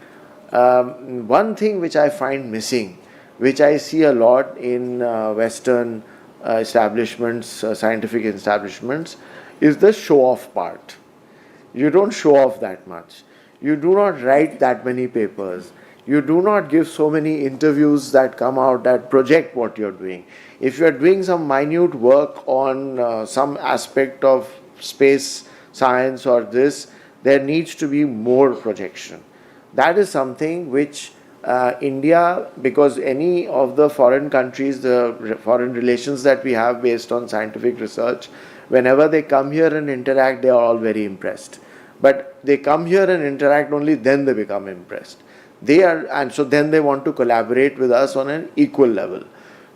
Speaker 8: One thing which I find missing, which I see a lot in Western establishments, scientific establishments, is the show-off part. You don't show off that much. You do not write that many papers. You do not give so many interviews that come out that project what you're doing. If you're doing some minute work on some aspect of space science or this, there needs to be more projection. That is something which India, because any of the foreign countries, the foreign relations that we have based on scientific research, whenever they come here and interact, they are all very impressed. But they come here and interact only, then they become impressed. And so then they want to collaborate with us on an equal level.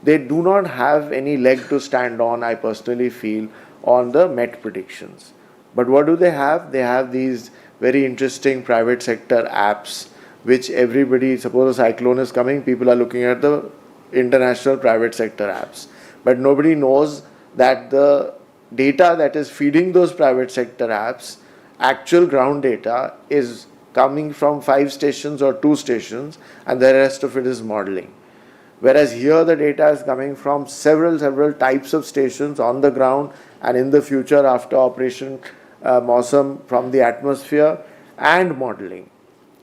Speaker 8: They do not have any leg to stand on, I personally feel, on the Met predictions. But what do they have? They have these very interesting private sector apps, which everybody, suppose a cyclone is coming, people are looking at the international private sector apps. But nobody knows that the data that is feeding those private sector apps, actual ground data, is coming from 5 stations or 2 stations, and the rest of it is modeling. Whereas here the data is coming from several types of stations on the ground, and in the future after Operation Mausam from the atmosphere and modeling.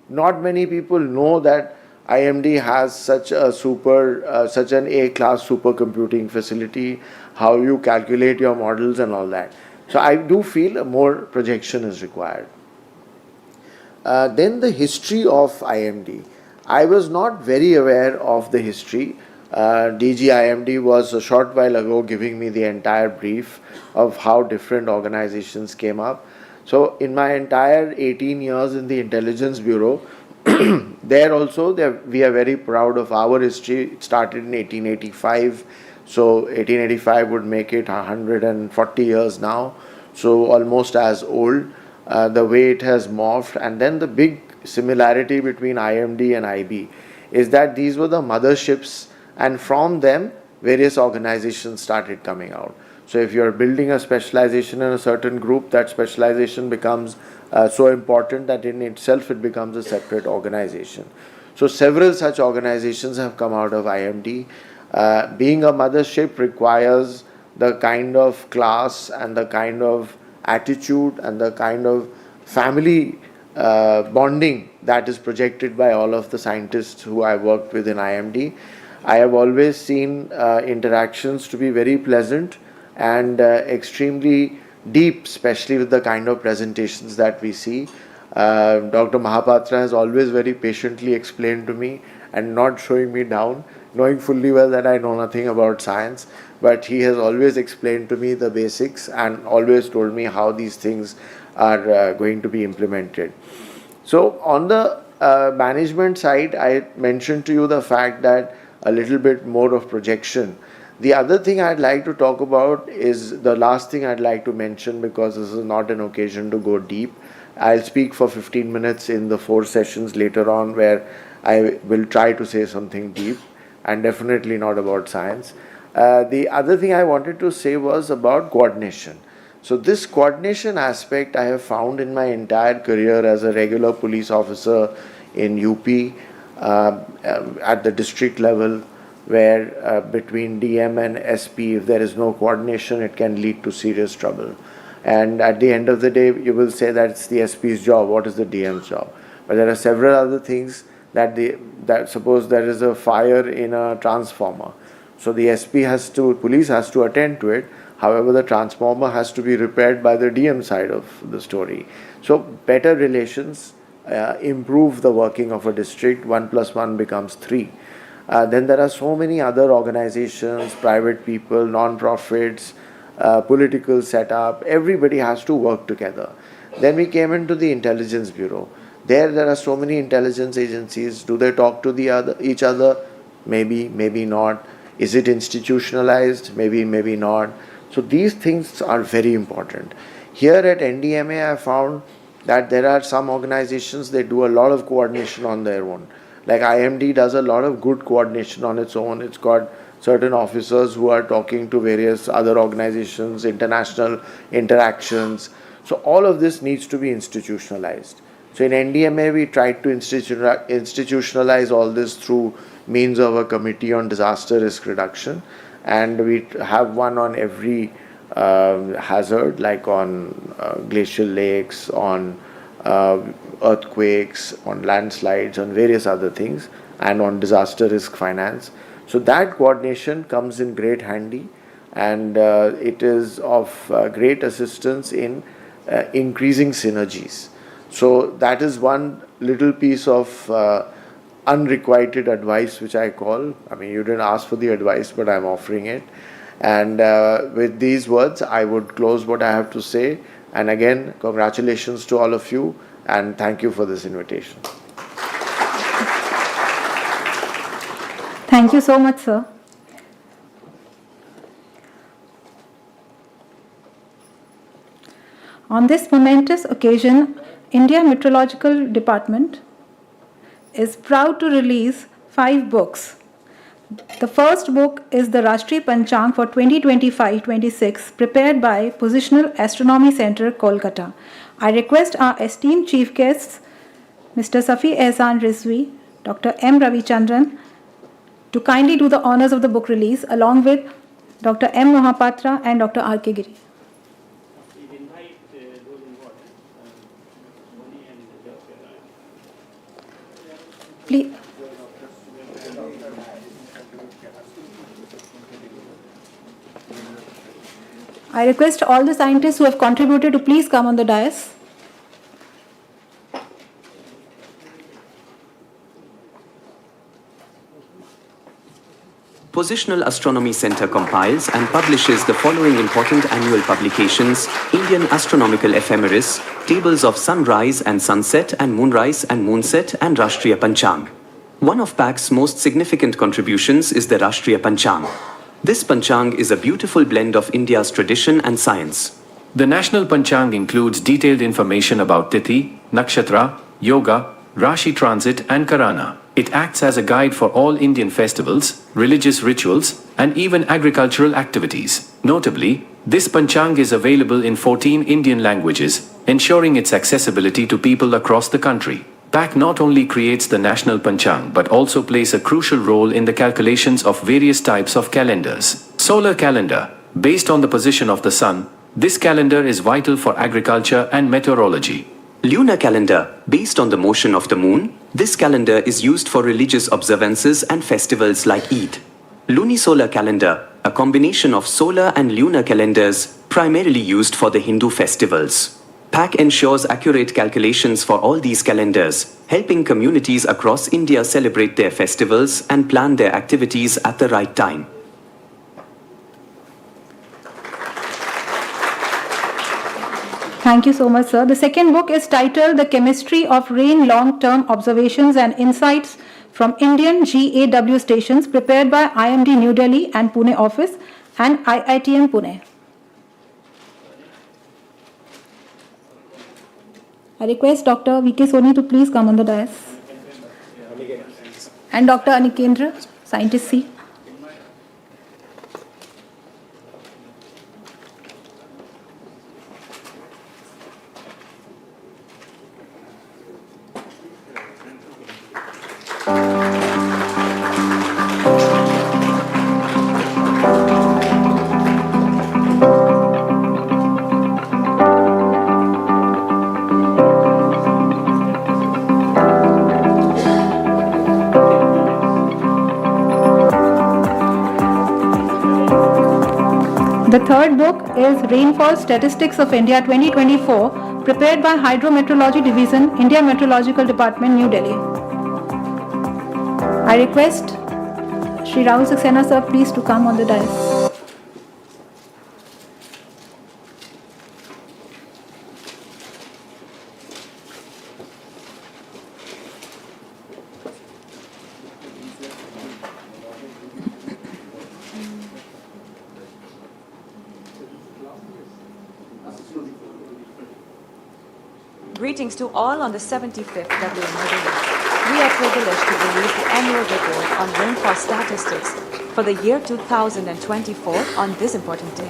Speaker 8: Not many people know that IMD has such an A-class supercomputing facility, how you calculate your models and all that. So I do feel more projection is required. Then the history of IMD. I was not very aware of the history. DG IMD was a short while ago giving me the entire brief of how different organizations came up. So in my entire 18 years in the Intelligence Bureau, we are very proud of our history. It started in 1885. So 1885 would make it 140 years now. So almost as old. The way it has morphed, and then the big similarity between IMD and IB is that these were the motherships, and from them various organizations started coming out. So if you're building a specialization in a certain group, that specialization becomes so important that in itself it becomes a separate organization. So several such organizations have come out of IMD. Being a mothership requires the kind of class and the kind of attitude and the kind of family bonding that is projected by all of the scientists who I worked with in IMD. I have always seen interactions to be very pleasant and extremely deep, especially with the kind of presentations that we see. Dr. Mahapatra has always very patiently explained to me and not showing me down, knowing fully well that I know nothing about science, but he has always explained to me the basics and always told me how these things are going to be implemented. So on the management side, I mentioned to you the fact that a little bit more of projection. The other thing I'd like to talk about is the last thing I'd like to mention, because this is not an occasion to go deep. I'll speak for 15 minutes in the 4 sessions later on where I will try to say something deep and definitely not about science. The other thing I wanted to say was about coordination. So this coordination aspect I have found in my entire career as a regular police officer in UP at the district level, where between DM and SP, if there is no coordination, it can lead to serious trouble. And at the end of the day, you will say that it's the SP's job. What is the DM's job? But there are several other things that suppose there is a fire in a transformer. So the police has to attend to it. However, the transformer has to be repaired by the DM side of the story. So better relations improve the working of a district. 1 + 1 becomes 3. Then there are so many other organizations, private people, non-profits, political setup. Everybody has to work together. Then we came into the Intelligence Bureau. There are so many intelligence agencies. Do they talk to each other? Maybe, maybe not. Is it institutionalized? Maybe, maybe not. So these things are very important. Here at NDMA, I found that there are some organizations, they do a lot of coordination on their own. Like IMD does a lot of good coordination on its own. It's got certain officers who are talking to various other organizations, international interactions. So all of this needs to be institutionalized. So in NDMA, we tried to institutionalize all this through means of a committee on disaster risk reduction. And we have one on every hazard, like on glacial lakes, on earthquakes, on landslides, on various other things, and on disaster risk finance. So that coordination comes in great handy, and it is of great assistance in increasing synergies. So that is one little piece of unrequited advice which I call. I mean, you didn't ask for the advice, but I'm offering it. And with these words, I would close what I have to say. And again, congratulations to all of you, and thank you for this invitation.
Speaker 1: Thank you so much, sir. On this momentous occasion, India Meteorological Department is proud to release 5 books The first book is the Rashtriya Panchang for 2025-26, prepared by Positional Astronomy Center, Kolkata. I request our esteemed chief guests, Mr. Safi Ehsan Rizvi, Dr. M. Ravichandran, to kindly do the honors of the book release, along with Dr. M. Mohapatra and Dr. R. K. Giri. Please. I request all the scientists who have contributed to please come on the dais.
Speaker 9: Positional Astronomy Center compiles and publishes the following important annual publications: Indian Astronomical Ephemeris, Tables of Sunrise and Sunset and Moonrise and Moonset, and Rashtriya Panchang. One of PAC's most significant contributions is the Rashtriya Panchang. This Panchang is a beautiful blend of India's tradition and science.
Speaker 10: The National Panchang includes detailed information about Tithi, Nakshatra, Yoga, Rashi Transit and Karana. It acts as a guide for all Indian festivals, religious rituals, and even agricultural activities. Notably, this Panchang is available in 14 Indian languages, ensuring its accessibility to people across the country. PAC not only creates the National Panchang but also plays a crucial role in the calculations of various types of calendars. Solar calendar, based on the position of the sun, this calendar is vital for agriculture and meteorology.
Speaker 9: Lunar calendar, based on the motion of the moon, this calendar is used for religious observances and festivals like Eid. Lunisolar calendar, a combination of solar and lunar calendars, primarily used for the Hindu festivals. PAC ensures accurate calculations for all these calendars, helping communities across India celebrate their festivals and plan their activities at the right time.
Speaker 1: Thank you so much, sir. The second book is titled The Chemistry of Rain Long-Term Observations and Insights from Indian GAW Stations, prepared by IMD New Delhi and Pune office and IITM Pune. I request Dr. V.K. Soni to please come on the dais. And Dr. Anikendra, Scientist C. The third book is Rainfall Statistics of India 2024, prepared by Hydrometeorology Division, India Meteorological Department, New Delhi. I request Shri Rahul Saxena sir please to come on the dais.
Speaker 11: Greetings to all on the 75th WMO Day. We are privileged to release the annual report on rainfall statistics for the year 2024 on this important day.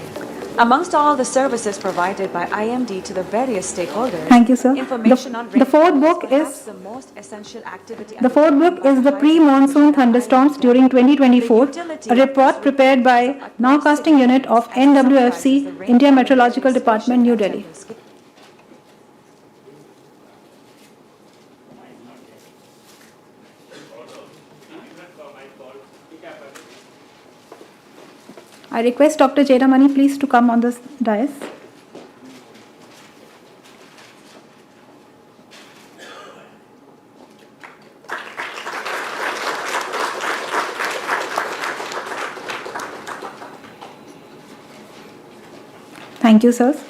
Speaker 11: Amongst all the services provided by IMD to the various stakeholders,
Speaker 1: Thank you, sir.
Speaker 11: information on
Speaker 1: The fourth book
Speaker 11: perhaps
Speaker 1: is
Speaker 11: the most essential activity.
Speaker 1: The fourth book is The Pre-Monsoon Thunderstorms During 2024, a report prepared by Nowcasting Unit of NWFC, India Meteorological Department, New Delhi. I request Dr. Jairamani please to come on this dais. Thank you, sirs.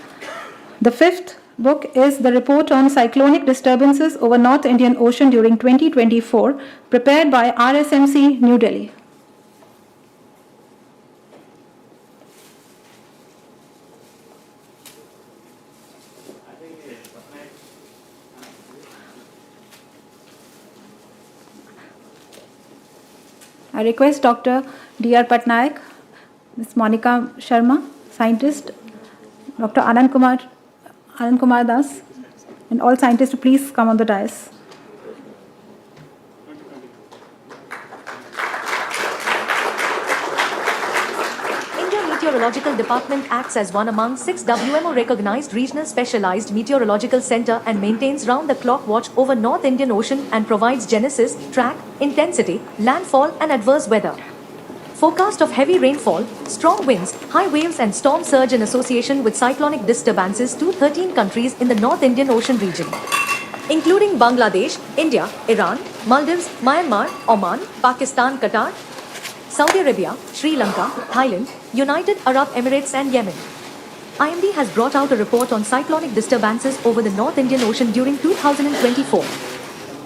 Speaker 1: The fifth book is the report on cyclonic disturbances over North Indian Ocean during 2024, prepared by RSMC, New Delhi. I request Dr. D.R. Patnaik, Ms. Monica Sharma, scientist, Dr. Anand Kumar Das, and all scientists to please come on the dais.
Speaker 12: India Meteorological Department acts as one among 6 WMO recognized regional specialized meteorological center and maintains round-the-clock watch over North Indian Ocean and provides genesis, track, intensity, landfall and adverse weather. Forecast of heavy rainfall, strong winds, high waves and storm surge in association with cyclonic disturbances to 13 countries in the North Indian Ocean region, including Bangladesh, India, Iran, Maldives, Myanmar, Oman, Pakistan, Qatar, Saudi Arabia, Sri Lanka, Thailand, United Arab Emirates and Yemen. IMD has brought out a report on cyclonic disturbances over the North Indian Ocean during 2024.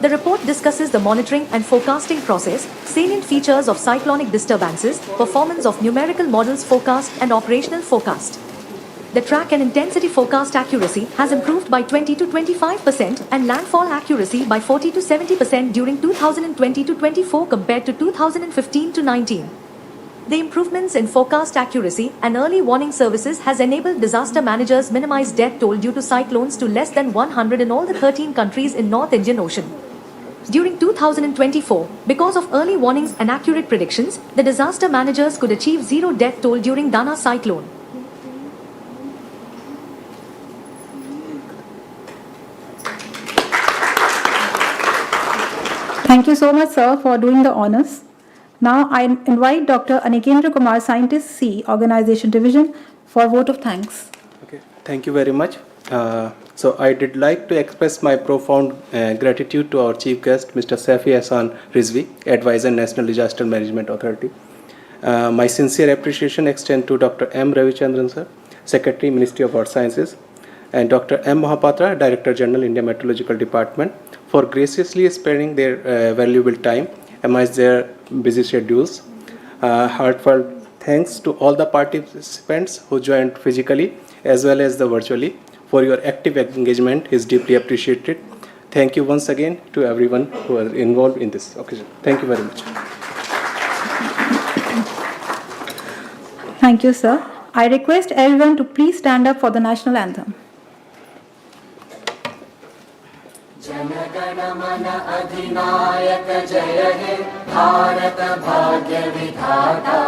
Speaker 12: The report discusses the monitoring and forecasting process, salient features of cyclonic disturbances, performance of numerical models forecast and operational forecast. The track and intensity forecast accuracy has improved by 20 to 25% and landfall accuracy by 40 to 70% during 2020 to 24 compared to 2015 to 19. The improvements in forecast accuracy and early warning services has enabled disaster managers minimize death toll due to cyclones to less than 100 in all the 13 countries in North Indian Ocean. During 2024, because of early warnings and accurate predictions, the disaster managers could achieve zero death toll during Dana cyclone.
Speaker 1: Thank you so much, sir, for doing the honors. Now I invite Dr. Anikendra Kumar, Scientist C, Organization Division, for a vote of thanks.
Speaker 13: Okay, thank you very much. So I did like to express my profound gratitude to our chief guest, Mr. Safi Hassan Rizvi, Advisor, National Disaster Management Authority. My sincere appreciation extends to Dr. M. Ravichandran, sir, Secretary, Ministry of Earth Sciences, and Dr. M. Mohapatra, Director General, India Meteorological Department, for graciously sparing their valuable time amidst their busy schedules. Heartfelt thanks to all the participants who joined physically as well as the virtually. For your active engagement is deeply appreciated. Thank you once again to everyone who are involved in this occasion. Thank you very much.
Speaker 1: Thank you, sir. I request everyone to please stand up for the national anthem.
Speaker 4: जनगण मन अधिनायक जय हे भारत भाग्य विधाता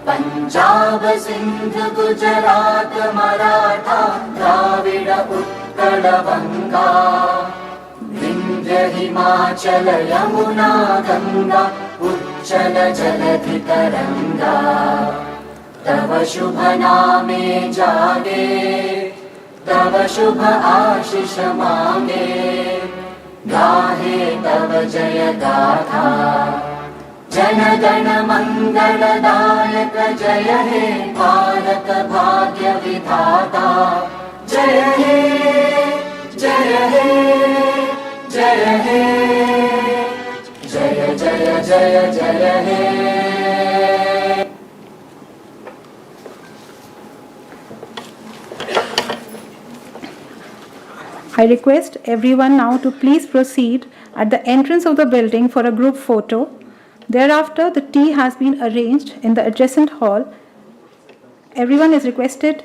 Speaker 4: पंजाब सिंध गुजरात मराठा द्राविड उत्कल बंगा विंध्य हिमाचल यमुना गंगा उच्चल जलधि तरंगा तव शुभ नामे जागे तव शुभ आशीष मांगे गाहे तव जय गाथा जन गण मंगलदायक जय हे भारत भाग्य विधाता जय हे जय हे जय हे जय जय जय जय हे।
Speaker 1: I request everyone now to please proceed at the entrance of the building for a group photo. Thereafter, the tea has been arranged in the adjacent hall. Everyone is requested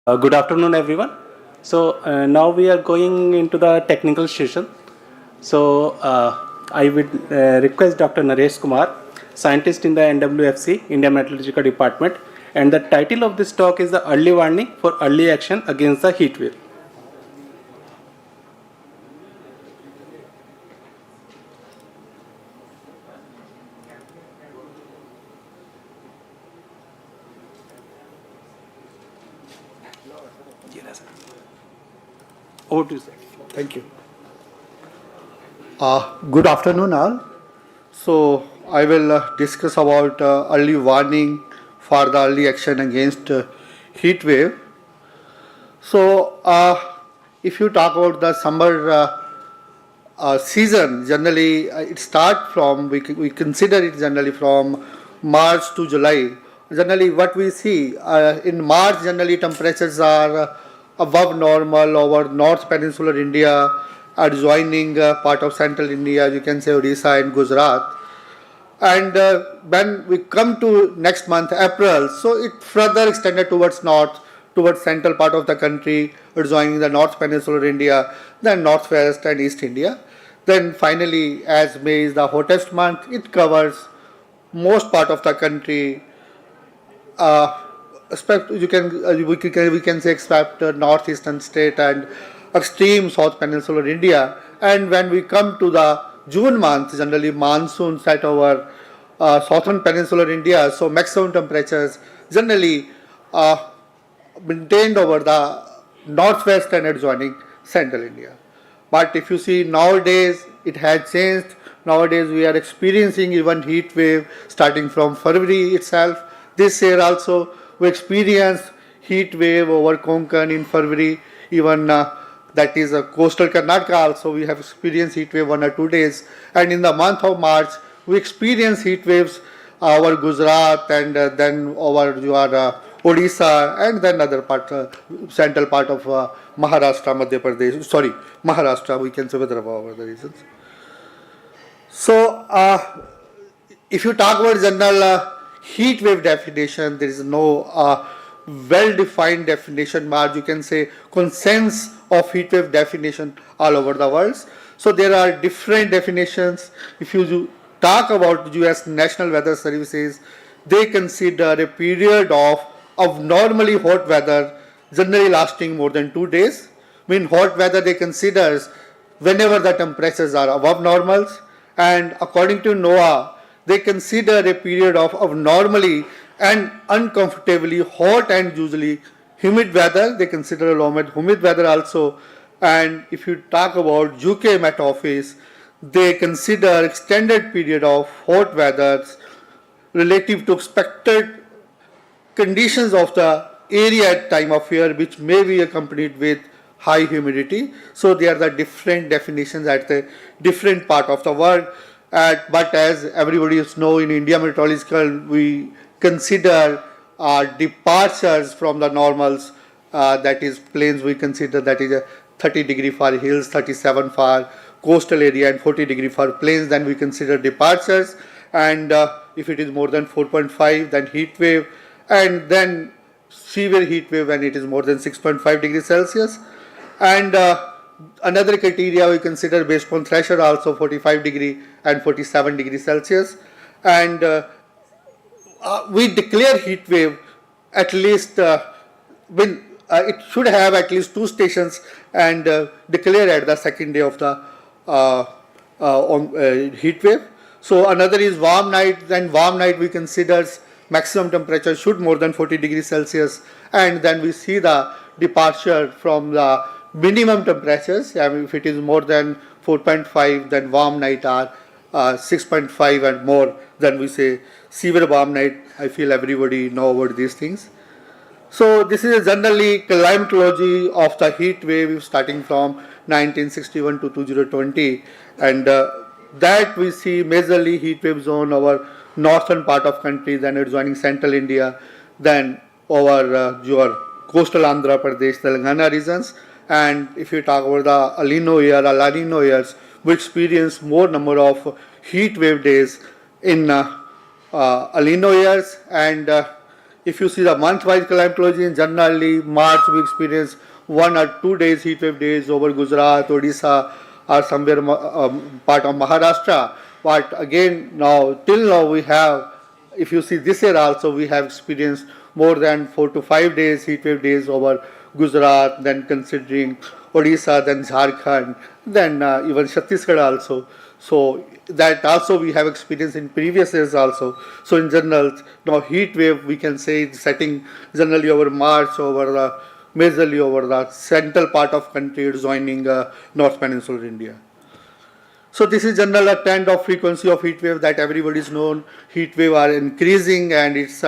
Speaker 13: Good afternoon, everyone. So now we are going into the technical session. So I would request Dr. Naresh Kumar, scientist in the NWFC, India Meteorological Department, and the title of this talk is the Early Warning for Early Action Against the Heat Wave. Over to you, sir.
Speaker 14: Thank you. Good afternoon, all. So I will discuss about early warning for the early action against heat wave. So if you talk about the summer season, generally it starts from, we consider it generally from March to July. Generally what we see in March, generally temperatures are above normal over North Peninsular India, adjoining part of Central India, you can say Odisha and Gujarat. And when we come to next month, April, so it further extended towards north, towards central part of the country, adjoining the North Peninsular India, then Northwest and East India. Then finally, as May is the hottest month, it covers most part of the country. We can say except northeastern state and extreme South Peninsular India. And when we come to the June month, generally monsoon set over southern peninsular India, so maximum temperatures generally maintained over the northwest and adjoining central India. But if you see nowadays, it has changed. Nowadays we are experiencing even heat wave starting from February itself. This year also we experienced heat wave over Konkan in February, even that is coastal Karnataka also we have experienced heat wave 1 or 2 days. And in the month of March, we experienced heat waves over Gujarat and then over your Odisha and then other part, central part of Maharashtra, Madhya Pradesh, sorry, Maharashtra, we can say whether about other reasons. So, if you talk about general heat wave definition, there is no well-defined definition, but you can say consensus of heat wave definition all over the world. So there are different definitions. If you talk about US National Weather Services, they consider a period of abnormally hot weather generally lasting more than 2 days. Hot weather they consider whenever the temperatures are above normals, and according to NOAA, they consider a period of abnormally and uncomfortably hot and usually humid weather. They consider along with humid weather also. And if you talk about UK Met Office, they consider extended period of hot weather relative to expected conditions of the area at time of year, which may be accompanied with high humidity. So there are the different definitions at the different part of the world. But as everybody knows, in India Meteorological, we consider departures from the normals, that is plains we consider that is a 30 degree for hills, 37 for coastal area and 40 degree for plains, then we consider departures. And if it is more than 4.5, then heat wave, and then severe heat wave when it is more than 6.5 degrees Celsius. And another criteria we consider based on threshold also 45 degree and 47 degrees Celsius. And we declare heat wave at least when it should have at least 2 stations and declare at the second day of the heat wave. So another is warm night. Then warm night we consider maximum temperature should more than 40 degrees Celsius, and then we see the departure from the minimum temperatures. If it is more than 4.5, then warm night are 6.5 and more, then we say severe warm night. I feel everybody know about these things. So this is generally climatology of the heat wave starting from 1961 to 2020, and that we see majorly heat wave zone over northern part of country, then adjoining central India, then over your coastal Andhra Pradesh, Telangana regions. And if you talk about the El Nino year or La Nino years, we experience more number of heat wave days in El Nino years. And if you see the month-wise climatology, in generally March we experience 1 or 2 days heat wave days over Gujarat, Odisha, or somewhere part of Maharashtra. But again, now till now we have, if you see this year also, we have experienced more than 4 to 5 days heat wave days over Gujarat, then considering Odisha, then Jharkhand, then even Chhattisgarh also. So that also we have experienced in previous years also. So in general, now heat wave we can say is setting generally over March, over the majorly over the central part of country joining North Peninsular India. So this is general a trend of frequency of heat wave that everybody is known. Heat wave are increasing and its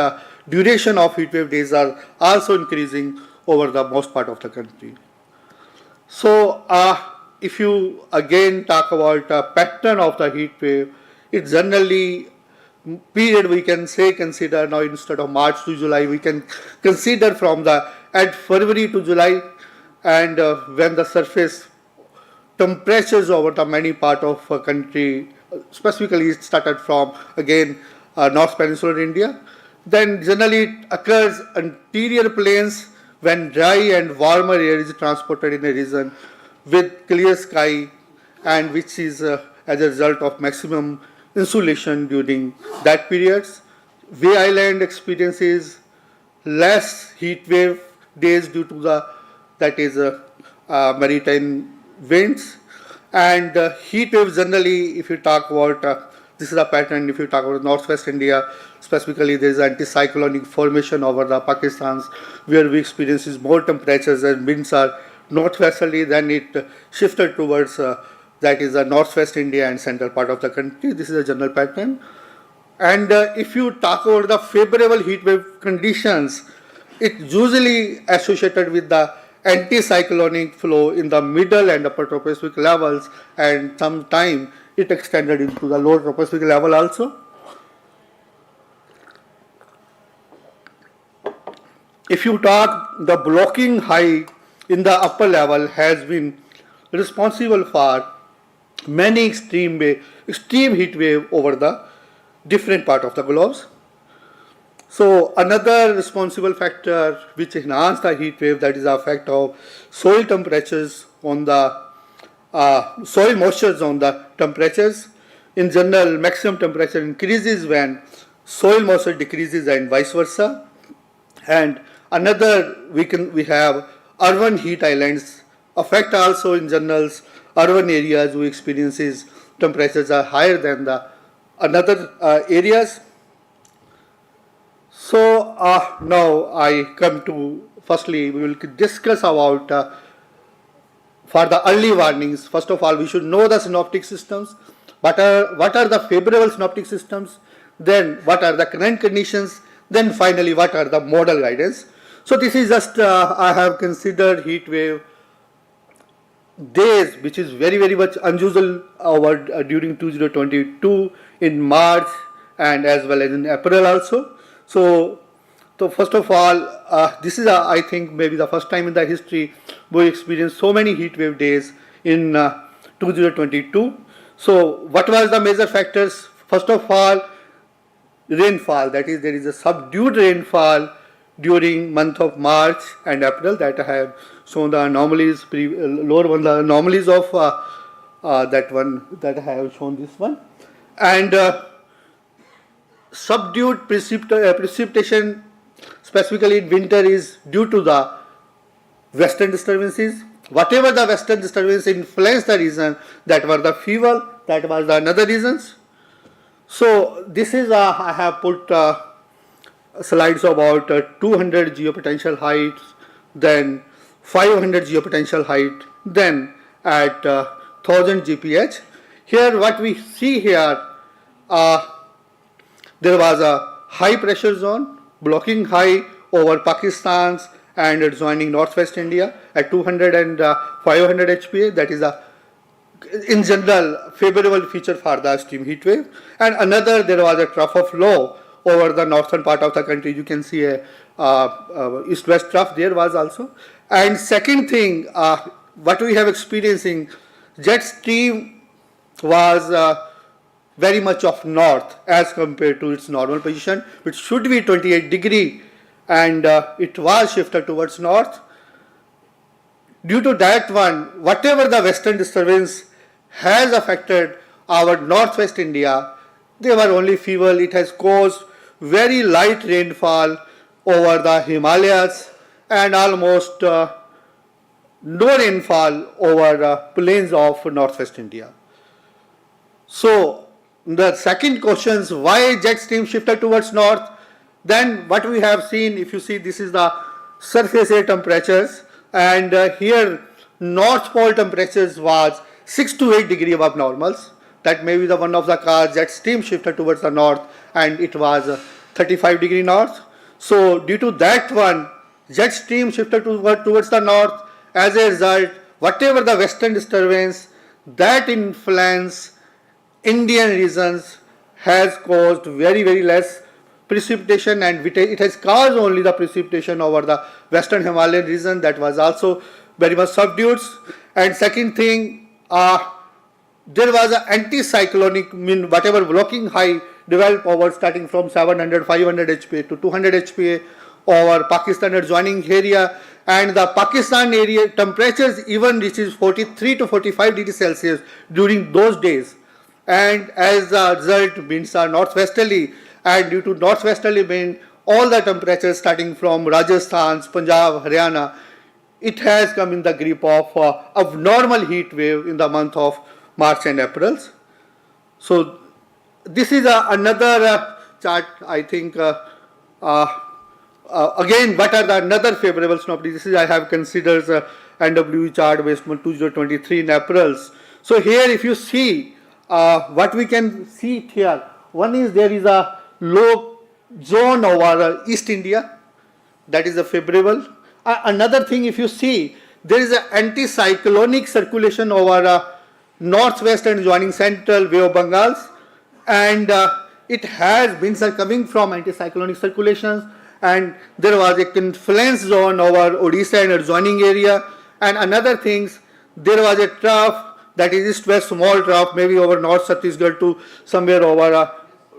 Speaker 14: duration of heat wave days are also increasing over the most part of the country. So if you again talk about pattern of the heat wave, it's generally period we can say consider now instead of March to July, we can consider from the at February to July, and when the surface temperatures over the many part of country, specifically it started from again North Peninsular India, then generally it occurs interior plains when dry and warmer air is transported in a region with clear sky, and which is as a result of maximum insulation during that periods. Way Island experiences less heat wave days due to the that is maritime winds, and heat waves generally, if you talk about this is a pattern. If you talk about northwest India, specifically there is anticyclonic formation over the Pakistans, where we experiences more temperatures and winds are northwesterly, then it shifted towards that is northwest India and central part of the country. This is a general pattern. And if you talk about the favorable heat wave conditions, it's usually associated with the anticyclonic flow in the middle and upper tropospheric levels, and sometime it extended into the lower tropospheric level also. If you talk, the blocking high in the upper level has been responsible for many extreme heat wave over the different part of the globes. So another responsible factor which enhance the heat wave, that is the effect of soil temperatures on the soil moistures on the temperatures. In general, maximum temperature increases when soil moisture decreases and vice versa. And another we have urban heat islands affect also. In general, urban areas we experiences temperatures are higher than the another areas. So now I come to, firstly we will discuss about for the early warnings. First of all, we should know the synoptic systems. What are the favorable synoptic systems? Then what are the current conditions? Then finally what are the model guidance? So this is just I have considered heat wave days, which is very much unusual over during 2022 in March and as well as in April also. So first of all, this is I think maybe the first time in the history we experienced so many heat wave days in 2022. So what was the major factors? First of all, rainfall, that is there is a subdued rainfall during month of March and April, that I have shown the anomalies, lower one the anomalies of that one that I have shown this one. And subdued precipitation specifically in winter is due to the western disturbances. Whatever the western disturbance influenced the region, that were the fever, that was the another reasons. So this is I have put slides about 200 geopotential heights, then 500 geopotential height, then at 1000 GPH. Here what we see here, there was a high pressure zone blocking high over Pakistan's and joining northwest India at 200 and 500 HPA. That is a in general favorable feature for the extreme heat wave. And another, there was a trough of low over the northern part of the country. You can see a east-west trough there was also. And second thing, what we have experiencing, jet stream was very much of north as compared to its normal position, which should be 28 degree and it was shifted towards north. Due to that one, whatever the western disturbance has affected our northwest India, they were only feeble. It has caused very light rainfall over the Himalayas and almost no rainfall over plains of northwest India. So the second question is why jet stream shifted towards north. Then what we have seen, if you see, this is the surface air temperatures, and here north pole temperatures was 6 to 8 degree above normals. That may be the one of the cause jet stream shifted towards the north, and it was 35 degree north. So due to that one, jet stream shifted towards the north. As a result, whatever the western disturbance that influence Indian regions has caused very less precipitation, and it has caused only the precipitation over the western Himalayan region, that was also very much subdued. And second thing, there was an anticyclonic, whatever blocking high developed over starting from 700, 500 HPA to 200 HPA over Pakistan adjoining area, and the Pakistan area temperatures even reaches 43 to 45 degrees Celsius during those days. And as a result, winds are northwesterly, and due to northwesterly wind, all the temperatures starting from Rajasthan, Punjab, Haryana, it has come in the grip of abnormal heat wave in the month of March and April. So this is another chart, I think. Again, what are the another favorable synoptic? This is I have considered NWE chart based on 2023 in April. So here, if you see what we can see here, one is there is a low zone over East India, that is a favorable. Another thing, if you see, there is an anticyclonic circulation over northwest and joining central Bay of Bengals, and it has winds are coming from anticyclonic circulations, and there was a confluence zone over Odisha and adjoining area. And another things, there was a trough, that is east-west small trough, maybe over North Chhattisgarh to somewhere over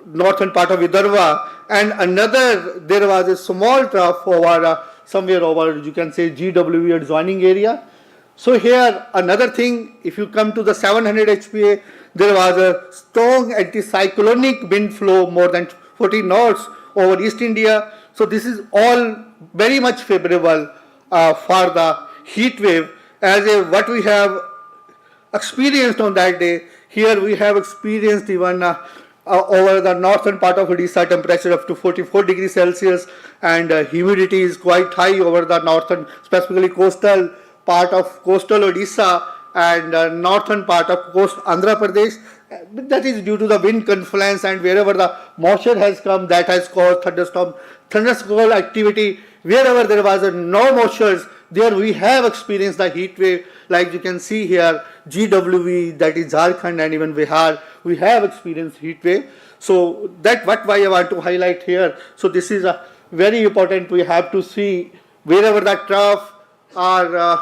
Speaker 14: northern part of Vidarbha, and another, there was a small trough over somewhere over, you can say, GWE adjoining area. So here, another thing, if you come to the 700 HPA, there was a strong anticyclonic wind flow more than 40 knots over East India. So this is all very much favorable for the heat wave, as what we have experienced on that day. Here we have experienced even over the northern part of Odisha temperature up to 44 degrees Celsius, and humidity is quite high over the northern, specifically coastal part of coastal Odisha and northern part of coast Andhra Pradesh. That is due to the wind confluence, and wherever the moisture has come, that has caused thunderstorm activity. Wherever there was no moisture, there we have experienced the heat wave, like you can see here, GWE, that is Jharkhand and even Bihar, we have experienced heat wave. So that why I want to highlight here. So this is a very important. We have to see wherever the trough or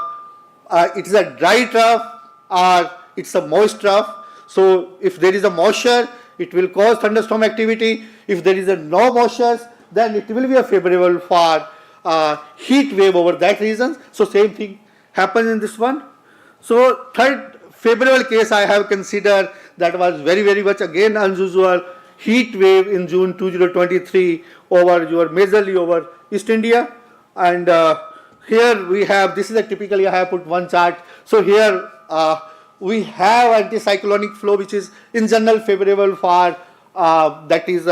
Speaker 14: it is a dry trough or it's a moist trough. So if there is a moisture, it will cause thunderstorm activity. If there is no moisture, then it will be a favorable for heat wave over that region. So same thing happens in this one. So third favorable case I have considered, that was very much again unusual heat wave in June 2023 over your majorly over East India. And here we have, this is a typically I have put one chart. So here we have anticyclonic flow which is in general favorable for that is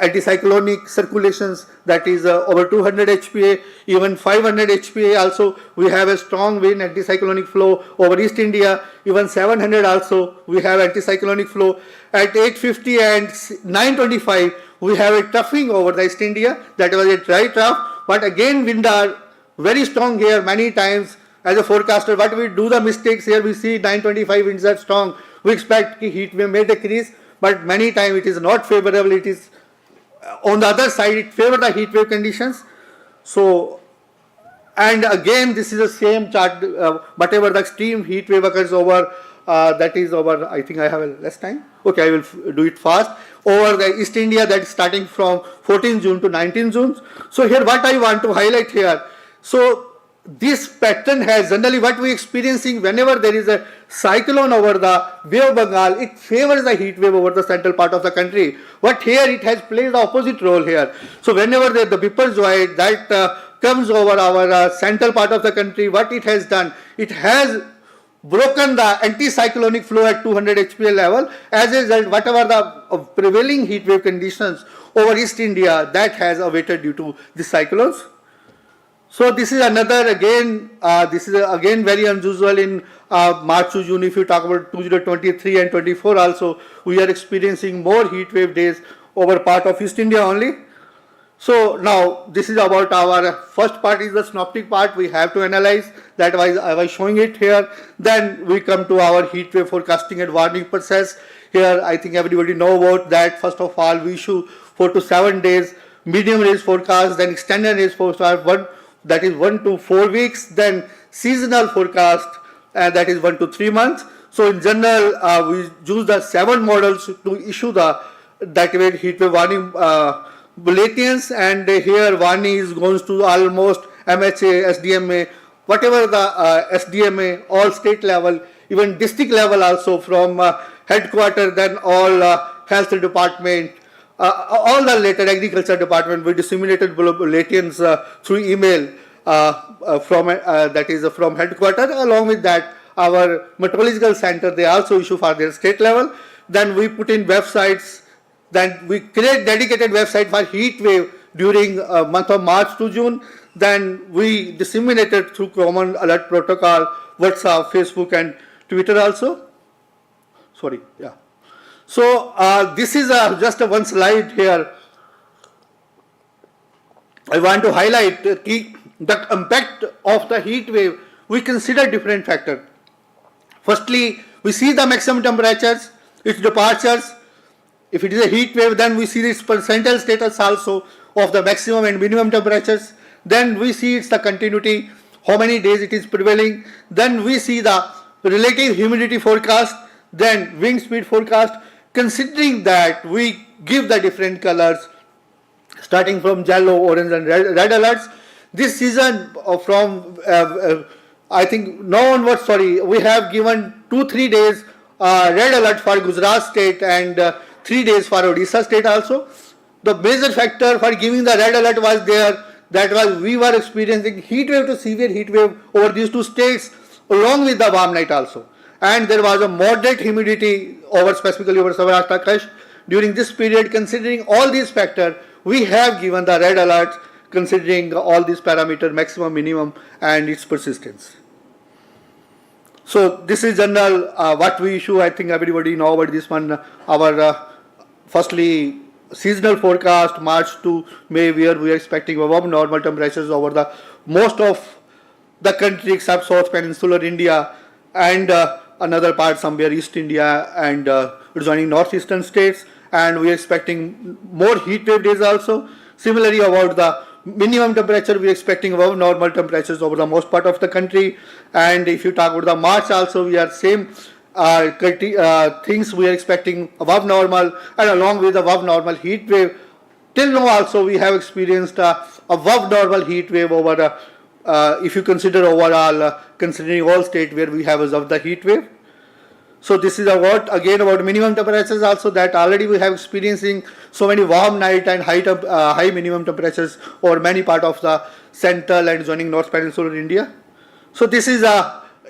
Speaker 14: anticyclonic circulations, that is over 200 HPA, even 500 HPA also. We have a strong wind anticyclonic flow over East India, even 700 also we have anticyclonic flow. At 850 and 925 we have a troughing over the East India, that was a dry trough, but again wind are very strong here. Many times as a forecaster, what we do the mistakes here, we see 925 winds are strong, we expect heat wave may decrease, but many times it is not favorable. It is on the other side, it favors the heat wave conditions. So, and again this is the same chart, whatever the extreme heat wave occurs over, that is over, I think I have less time, okay, I will do it fast. over the East India, that is starting from 14 June to 19 June. So here what I want to highlight here, so this pattern has generally what we experiencing whenever there is a cyclone over the Bay of Bengal, it favors the heat wave over the central part of the country. But here it has played the opposite role here. So whenever the Biparjoy that comes over our central part of the country, what it has done, it has broken the anticyclonic flow at 200 HPA level. As a result, whatever the prevailing heat wave conditions over East India, that has abated due to the cyclones. So this is another again, this is again very unusual in March to June. If you talk about 2023 and 24 also, we are experiencing more heat wave days over part of East India only. So now this is about our first part is the synoptic part. We have to analyze that I was showing it here. Then we come to our heat wave forecasting and warning process. Here I think everybody know about that. First of all, we issue 4 to 7 days medium range forecast, then extended range forecast, that is 1 to 4 weeks, then seasonal forecast, that is 1 to 3 months. So in general, we use the 7 models to issue the activated heat wave warning bulletins, and here warning is goes to almost MHA, SDMA, whatever the SDMA, all state level, even district level also from headquarters, then all health department, all the later agriculture department, we disseminated bulletins through email from that is from headquarters. Along with that, our meteorological center, they also issue for their state level. Then we put in websites. Then we create dedicated website for heat wave during month of March to June. Then we disseminated through common alert protocol, WhatsApp, Facebook, and Twitter also. Sorry, yeah. So this is just one slide here. I want to highlight the impact of the heat wave. We consider different factors. Firstly, we see the maximum temperatures, its departures. If it is a heat wave, then we see its percentile status also of the maximum and minimum temperatures. Then we see its the continuity, how many days it is prevailing. Then we see the relative humidity forecast, then wind speed forecast. Considering that, we give the different colors starting from yellow, orange, and red alerts. This season from I think now onwards, sorry, we have given 2-3 days red alert for Gujarat state and 3 days for Odisha state also. The major factor for giving the red alert was there, that was we were experiencing heat wave to severe heat wave over these 2 states along with the warm night also. And there was a moderate humidity over specifically over Saurashtra Kutch. During this period, considering all these factors, we have given the red alert considering all these parameters, maximum, minimum, and its persistence. So this is general what we issue. I think everybody know about this one. Our firstly seasonal forecast March to May, where we are expecting above normal temperatures over the most of the country except South Peninsular India and another part somewhere East India and joining northeastern states, and we are expecting more heat wave days also. Similarly, about the minimum temperature, we are expecting above normal temperatures over the most part of the country. And if you talk about the March also, we are same things we are expecting above normal, and along with above normal heat wave. Till now also we have experienced above normal heat wave over if you consider overall considering all state where we have observed the heat wave. So this is about again about minimum temperatures also, that already we have experiencing so many warm night and high minimum temperatures over many part of the central and joining North Peninsular India. So this is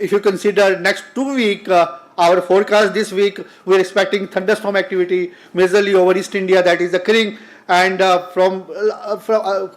Speaker 14: if you consider next 2 weeks, our forecast this week, we are expecting thunderstorm activity majorly over East India that is occurring, and from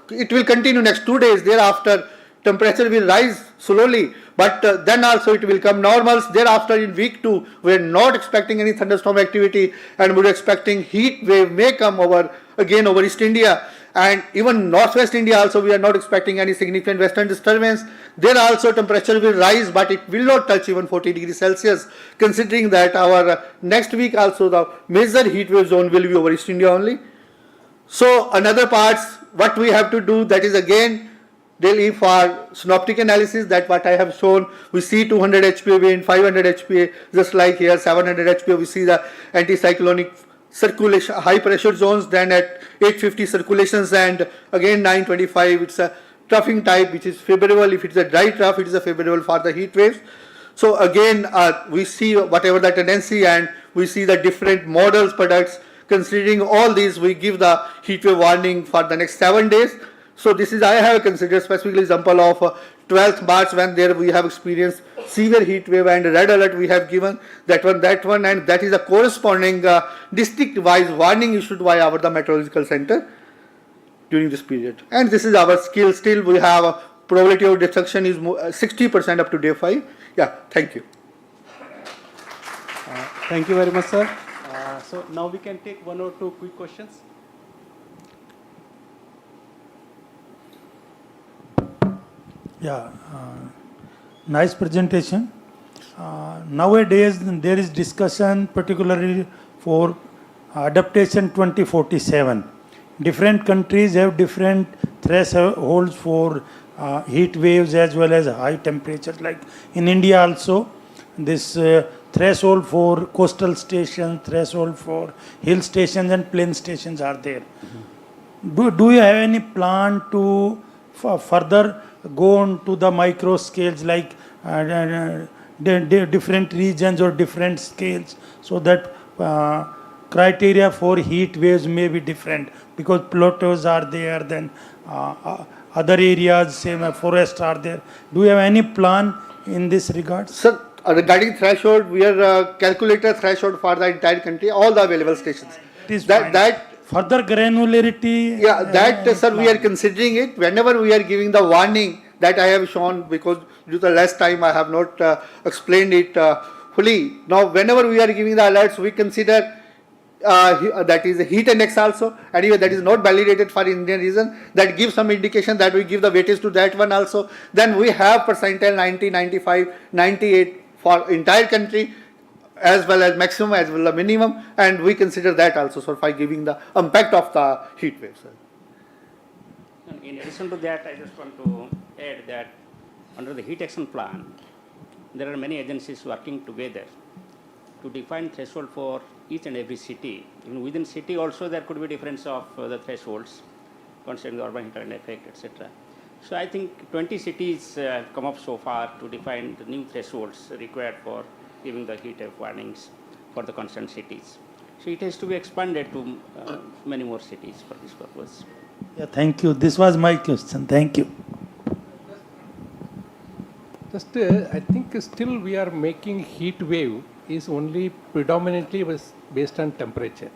Speaker 14: it will continue next 2 days. Thereafter temperature will rise slowly, but then also it will come normals. Thereafter in week 2, we are not expecting any thunderstorm activity, and we are expecting heat wave may come over again over East India, and even Northwest India also we are not expecting any significant western disturbance. There also temperature will rise, but it will not touch even 40 degrees Celsius, considering that our next week also the major heat wave zone will be over East India only. So another parts what we have to do, that is again daily for synoptic analysis, that what I have shown. We see 200 HPA wind, 500 HPA, just like here 700 HPA, we see the anticyclonic circulation, high pressure zones, then at 850 circulations, and again 925, it's a troughing type, which is favorable. If it's a dry trough, it is a favorable for the heat waves. So again, we see whatever the tendency, and we see the different models, products. Considering all these, we give the heat wave warning for the next 7 days. So this is, I have considered specifically example of 12th March, when there we have experienced severe heat wave, and red alert we have given that one, and that is a corresponding district wise warning issued by our the meteorological center during this period. And this is our skill. Still we have a probability of destruction is 60% up to day 5. Yeah, thank you.
Speaker 13: Thank you very much, sir. So now we can take 1 or 2 quick questions.
Speaker 15: Yeah, nice presentation. Nowadays there is discussion particularly for adaptation 2047. Different countries have different thresholds for heat waves as well as high temperatures. Like in India also, this threshold for coastal stations, threshold for hill stations and plain stations are there. Do you have any plan to further go on to the micro scales, like different regions or different scales, so that criteria for heat waves may be different, because plateaus are there, then other areas, same forests are there. Do you have any plan in this regard?
Speaker 14: Sir, regarding threshold, we are calculated threshold for the entire country, all the available stations.
Speaker 15: That further granularity.
Speaker 14: Yeah, that sir, we are considering it whenever we are giving the warning that I have shown, because due to the last time I have not explained it fully. Now, whenever we are giving the alerts, we consider that is a heat index also. Anyway, that is not validated for Indian region. That gives some indication that we give the weightage to that one also. Then we have percentile 90, 95, 98 for entire country, as well as maximum as well as minimum, and we consider that also, so by giving the impact of the heat waves.
Speaker 6: In addition to that, I just want to add that under the heat action plan, there are many agencies working together to define threshold for each and every city. Even within city also there could be difference of the thresholds considering the urban hinterland effect, etc. So I think 20 cities come up so far to define the new thresholds required for giving the heat wave warnings for the concerned cities. So it has to be expanded to many more cities for this purpose.
Speaker 15: Yeah, thank you. This was my question. Thank you.
Speaker 7: Just, I think still we are making heat wave is only predominantly based on temperature.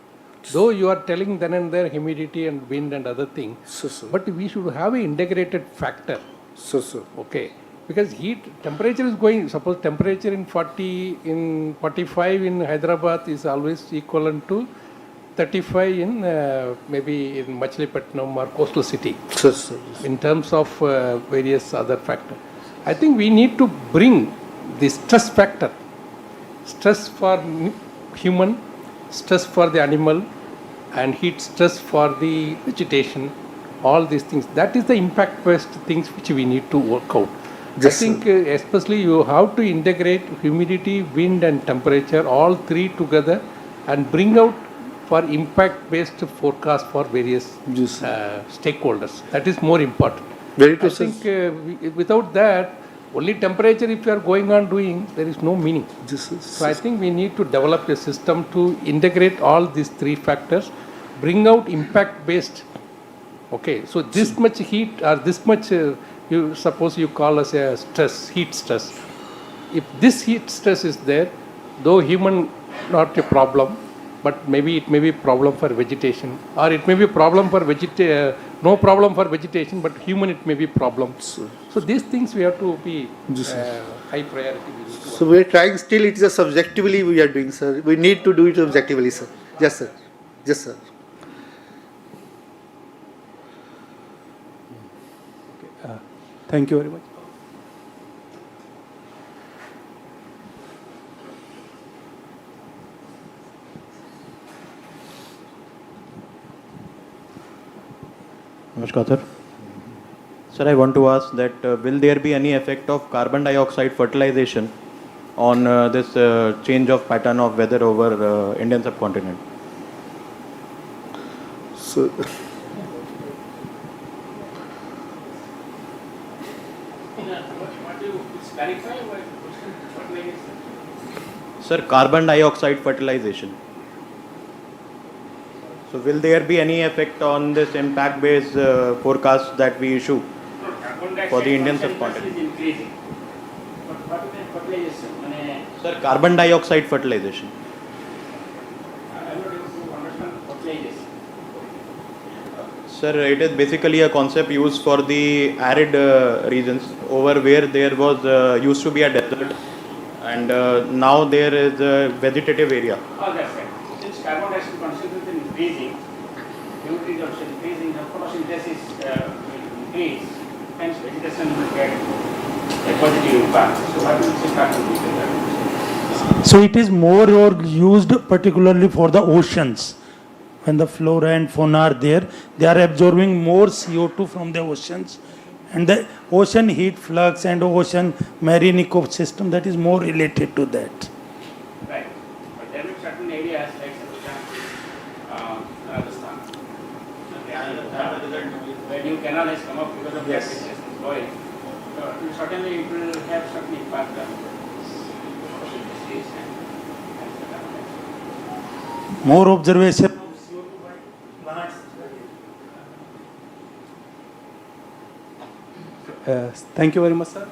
Speaker 7: Though you are telling then and there humidity and wind and other things, but we should have an integrated factor. Okay. Because temperature is going, suppose temperature in 45 in Hyderabad is always equivalent to 35 in maybe in Machilipatnam or coastal city. In terms of various other factors. I think we need to bring the stress factor. Stress for human, stress for the animal, and heat stress for the vegetation, all these things. That is the impact-based things which we need to work out.
Speaker 14: Yes,
Speaker 7: I think especially you have to integrate humidity, wind and temperature, all three together, and bring out for impact-based forecast for various stakeholders. That is more important.
Speaker 14: Very true.
Speaker 7: I think without that, only temperature if you are going on doing, there is no meaning. So I think we need to develop a system to integrate all these three factors, bring out impact-based. Okay, so this much heat or this much, you suppose you call as a stress, heat stress. If this heat stress is there, though human not a problem, but maybe it may be problem for vegetation, or it may be problem for no problem for vegetation, but human it may be problems. So these things we have to be high priority.
Speaker 14: So we are trying still, it is a subjectively we are doing, sir. We need to do it objectively, sir. Yes, sir. Yes, sir.
Speaker 13: Thank you very much.
Speaker 16: Namaskar, sir. Sir, I want to ask that will there be any effect of carbon dioxide fertilization on this change of pattern of weather over Indian subcontinent?
Speaker 8: So,
Speaker 16: Sir, carbon dioxide fertilization. So will there be any effect on this impact-based forecast that we issue for the Indian subcontinent? Sir, carbon dioxide fertilization. Sir, it is basically a concept used for the arid regions over where there was used to be a desert, and now there is a vegetative area.
Speaker 6: Oh, that's right. Since carbon dioxide concentration is increasing, humidity is also increasing, the photosynthesis will increase, hence vegetation will get a positive impact. So what will start to be?
Speaker 15: So it is more or used particularly for the oceans. When the flora and fauna are there, they are absorbing more CO2 from the oceans, and the ocean heat flux and ocean marine ecosystem, that is more related to that.
Speaker 6: Right. But there are certain areas like Rajasthan, where new canal has come up because of that business is going. So certainly it will have certain impact on photosynthesis and
Speaker 15: More observation.
Speaker 13: Thank you very much, sir.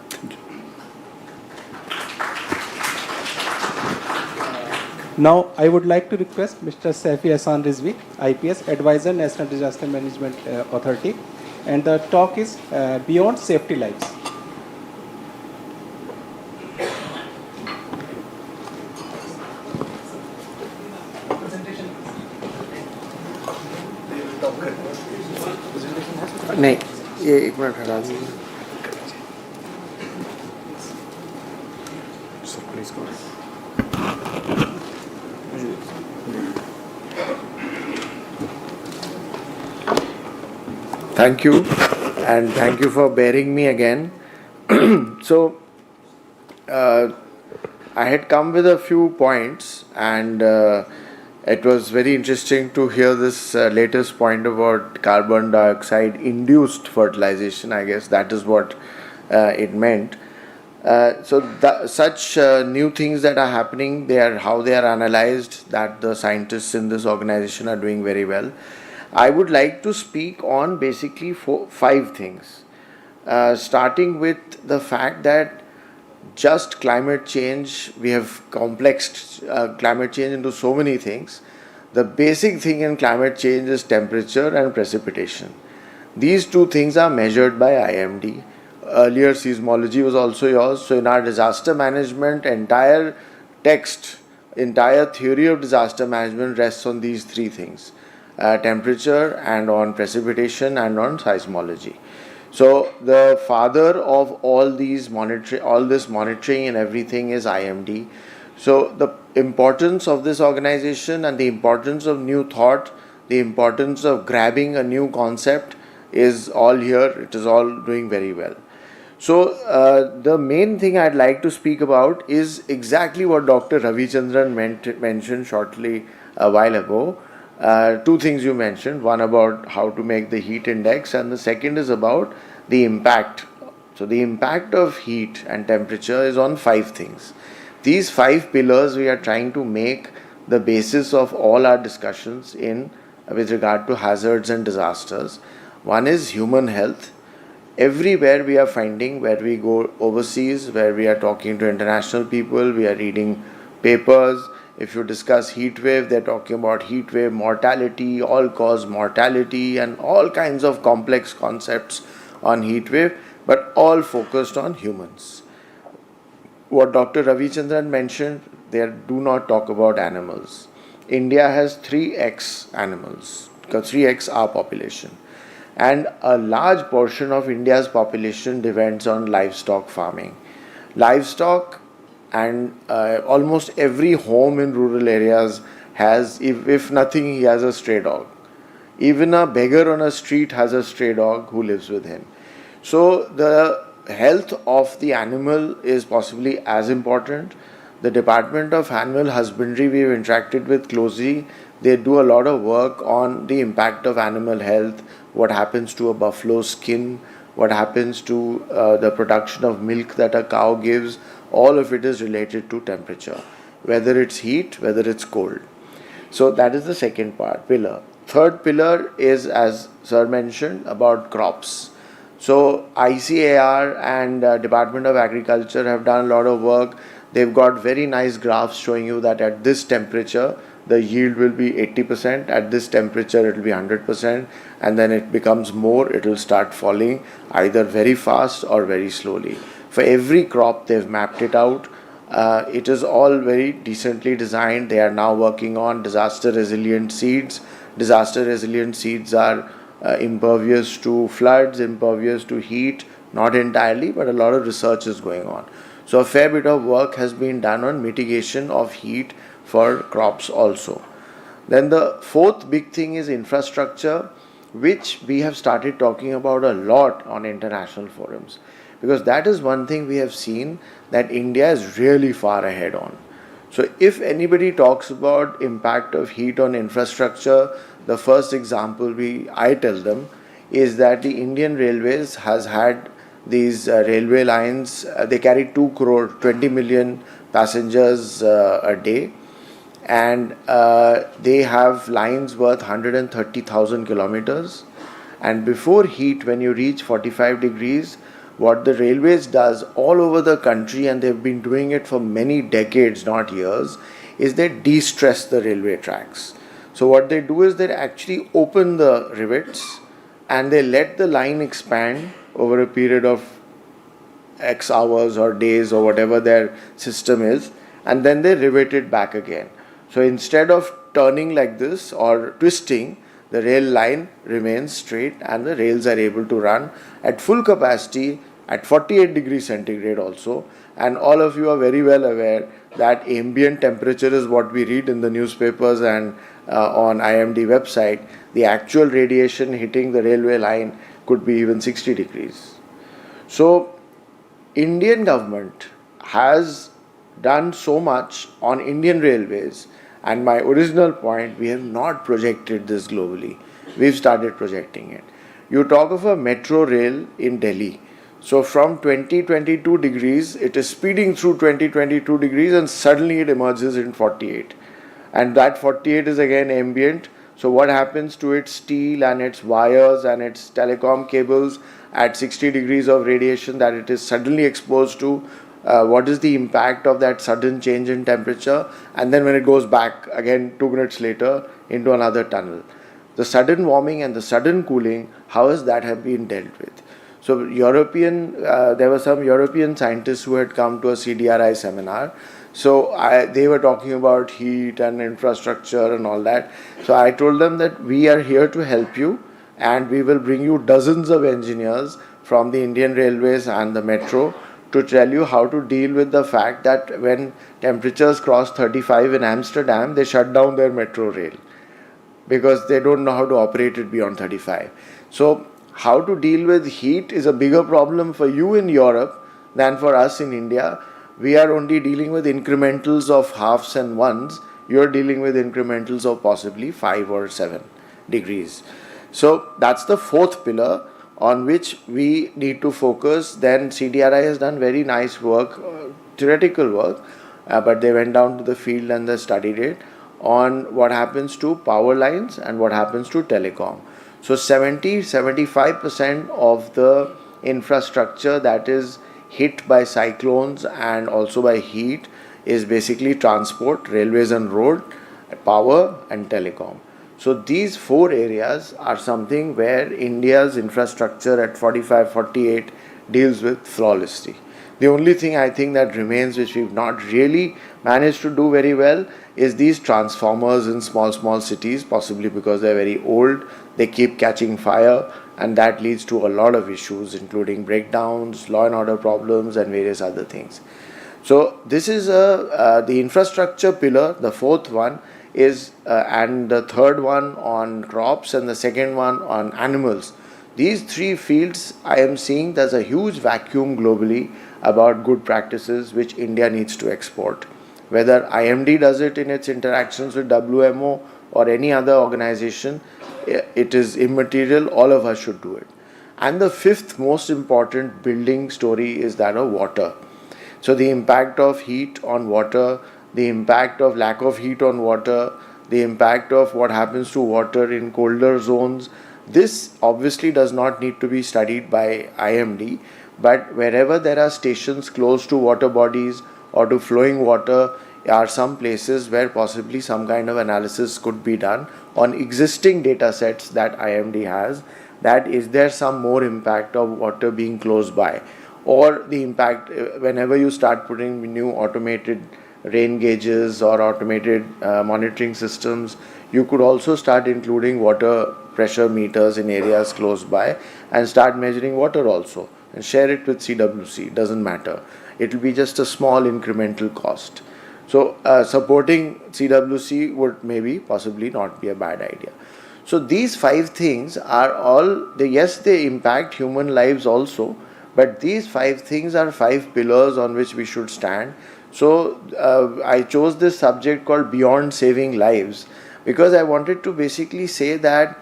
Speaker 13: Now, I would like to request Mr. Safi Hassan Rizvi, IPS, Advisor, National Disaster Management Authority, and the talk is Beyond Safety Lives.
Speaker 8: नहीं ये एक minute हटा दीजिए sir please go Thank you, and thank you for bearing me again. So, I had come with a few points, and it was very interesting to hear this latest point about carbon dioxide induced fertilization. I guess that is what it meant. Such new things that are happening, how they are analyzed, that the scientists in this organization are doing very well. I would like to speak on basically 5 things, starting with the fact that just climate change, we have complexed climate change into so many things. The basic thing in climate change is temperature and precipitation. These 2 things are measured by IMD. Earlier seismology was also yours. So in our disaster management, entire text, entire theory of disaster management rests on these 3 things. Temperature and on precipitation and on seismology. So the father of all this monitoring and everything is IMD. So the importance of this organization and the importance of new thought, the importance of grabbing a new concept is all here. It is all doing very well. So the main thing I'd like to speak about is exactly what Dr. Ravichandran mentioned shortly a while ago. 2 things you mentioned, one about how to make the heat index, and the second is about the impact. So the impact of heat and temperature is on 5 things. These 5 pillars we are trying to make the basis of all our discussions with regard to hazards and disasters. One is human health. Everywhere we are finding, where we go overseas, where we are talking to international people, we are reading papers. If you discuss heat wave, they're talking about heat wave mortality, all-cause mortality, and all kinds of complex concepts on heat wave, but all focused on humans. What Dr. Ravichandran mentioned, they do not talk about animals. India has 3x animals, 3x our population. And a large portion of India's population depends on livestock farming. Livestock, and almost every home in rural areas has, if nothing, he has a stray dog. Even a beggar on a street has a stray dog who lives with him. So the health of the animal is possibly as important. The Department of Animal Husbandry, we've interacted with closely. They do a lot of work on the impact of animal health, what happens to a buffalo's skin, what happens to the production of milk that a cow gives. All of it is related to temperature, whether it's heat, whether it's cold. So that is the second pillar. Third pillar is, as sir mentioned, about crops. So ICAR and Department of Agriculture have done a lot of work. They've got very nice graphs showing you that at this temperature the yield will be 80%, at this temperature it will be 100%, and then it becomes more, it will start falling either very fast or very slowly. For every crop they've mapped it out. It is all very decently designed. They are now working on disaster resilient seeds. Disaster resilient seeds are impervious to floods, impervious to heat, not entirely, but a lot of research is going on. So a fair bit of work has been done on mitigation of heat for crops also. Then the fourth big thing is infrastructure, which we have started talking about a lot on international forums, because that is one thing we have seen that India is really far ahead on. So if anybody talks about impact of heat on infrastructure, the first example I tell them is that the Indian Railways has had these railway lines. They carry 20 million passengers a day, and they have lines worth 130,000 kilometers. And before heat, when you reach 45 degrees, what the railways does all over the country, and they've been doing it for many decades, not years, is they de-stress the railway tracks. So what they do is they actually open the rivets and they let the line expand over a period of X hours or days or whatever their system is, and then they rivet it back again. So instead of turning like this or twisting, the rail line remains straight and the rails are able to run at full capacity at 48 degrees centigrade also. And all of you are very well aware that ambient temperature is what we read in the newspapers and on IMD website. The actual radiation hitting the railway line could be even 60 degrees. So Indian government has done so much on Indian railways, and my original point, we have not projected this globally. We've started projecting it. You talk of a metro rail in Delhi. So from 2022 degrees, it is speeding through 2022 degrees and suddenly it emerges in 48. And that 48 is again ambient. So what happens to its steel and its wires and its telecom cables at 60 degrees of radiation that it is suddenly exposed to? What is the impact of that sudden change in temperature? And then when it goes back again 2 minutes later into another tunnel. The sudden warming and the sudden cooling, how has that have been dealt with? So there were some European scientists who had come to a CDRI seminar. So they were talking about heat and infrastructure and all that. So I told them that we are here to help you, and we will bring you dozens of engineers from the Indian Railways and the metro to tell you how to deal with the fact that when temperatures cross 35 in Amsterdam, they shut down their metro rail because they don't know how to operate it beyond 35. So how to deal with heat is a bigger problem for you in Europe than for us in India. We are only dealing with incrementals of halves and ones. You are dealing with incrementals of possibly 5 or 7 degrees. So that's the fourth pillar on which we need to focus. Then CDRI has done very nice work, theoretical work, but they went down to the field and they studied it on what happens to power lines and what happens to telecom. So 70-75% of the infrastructure that is hit by cyclones and also by heat is basically transport, railways and road, power and telecom. So these four areas are something where India's infrastructure at 45-48 deals with flawlessly. The only thing I think that remains, which we've not really managed to do very well, is these transformers in small cities, possibly because they're very old, they keep catching fire, and that leads to a lot of issues, including breakdowns, law and order problems, and various other things. So this is the infrastructure pillar. The fourth one is, and the third one on crops, and the second one on animals. These three fields, I am seeing there's a huge vacuum globally about good practices which India needs to export. Whether IMD does it in its interactions with WMO or any other organization, it is immaterial. All of us should do it. And the fifth most important building story is that of water. So the impact of heat on water, the impact of lack of heat on water, the impact of what happens to water in colder zones, this obviously does not need to be studied by IMD, but wherever there are stations close to water bodies or to flowing water, are some places where possibly some kind of analysis could be done on existing data sets that IMD has, that is there some more impact of water being close by, or the impact whenever you start putting new automated rain gauges or automated monitoring systems, you could also start including water pressure meters in areas close by and start measuring water also and share it with CWC. Doesn't matter. It will be just a small incremental cost. So supporting CWC would maybe possibly not be a bad idea. So these 5 things are all, yes, they impact human lives also, but these 5 things are 5 pillars on which we should stand. So I chose this subject called Beyond Saving Lives because I wanted to basically say that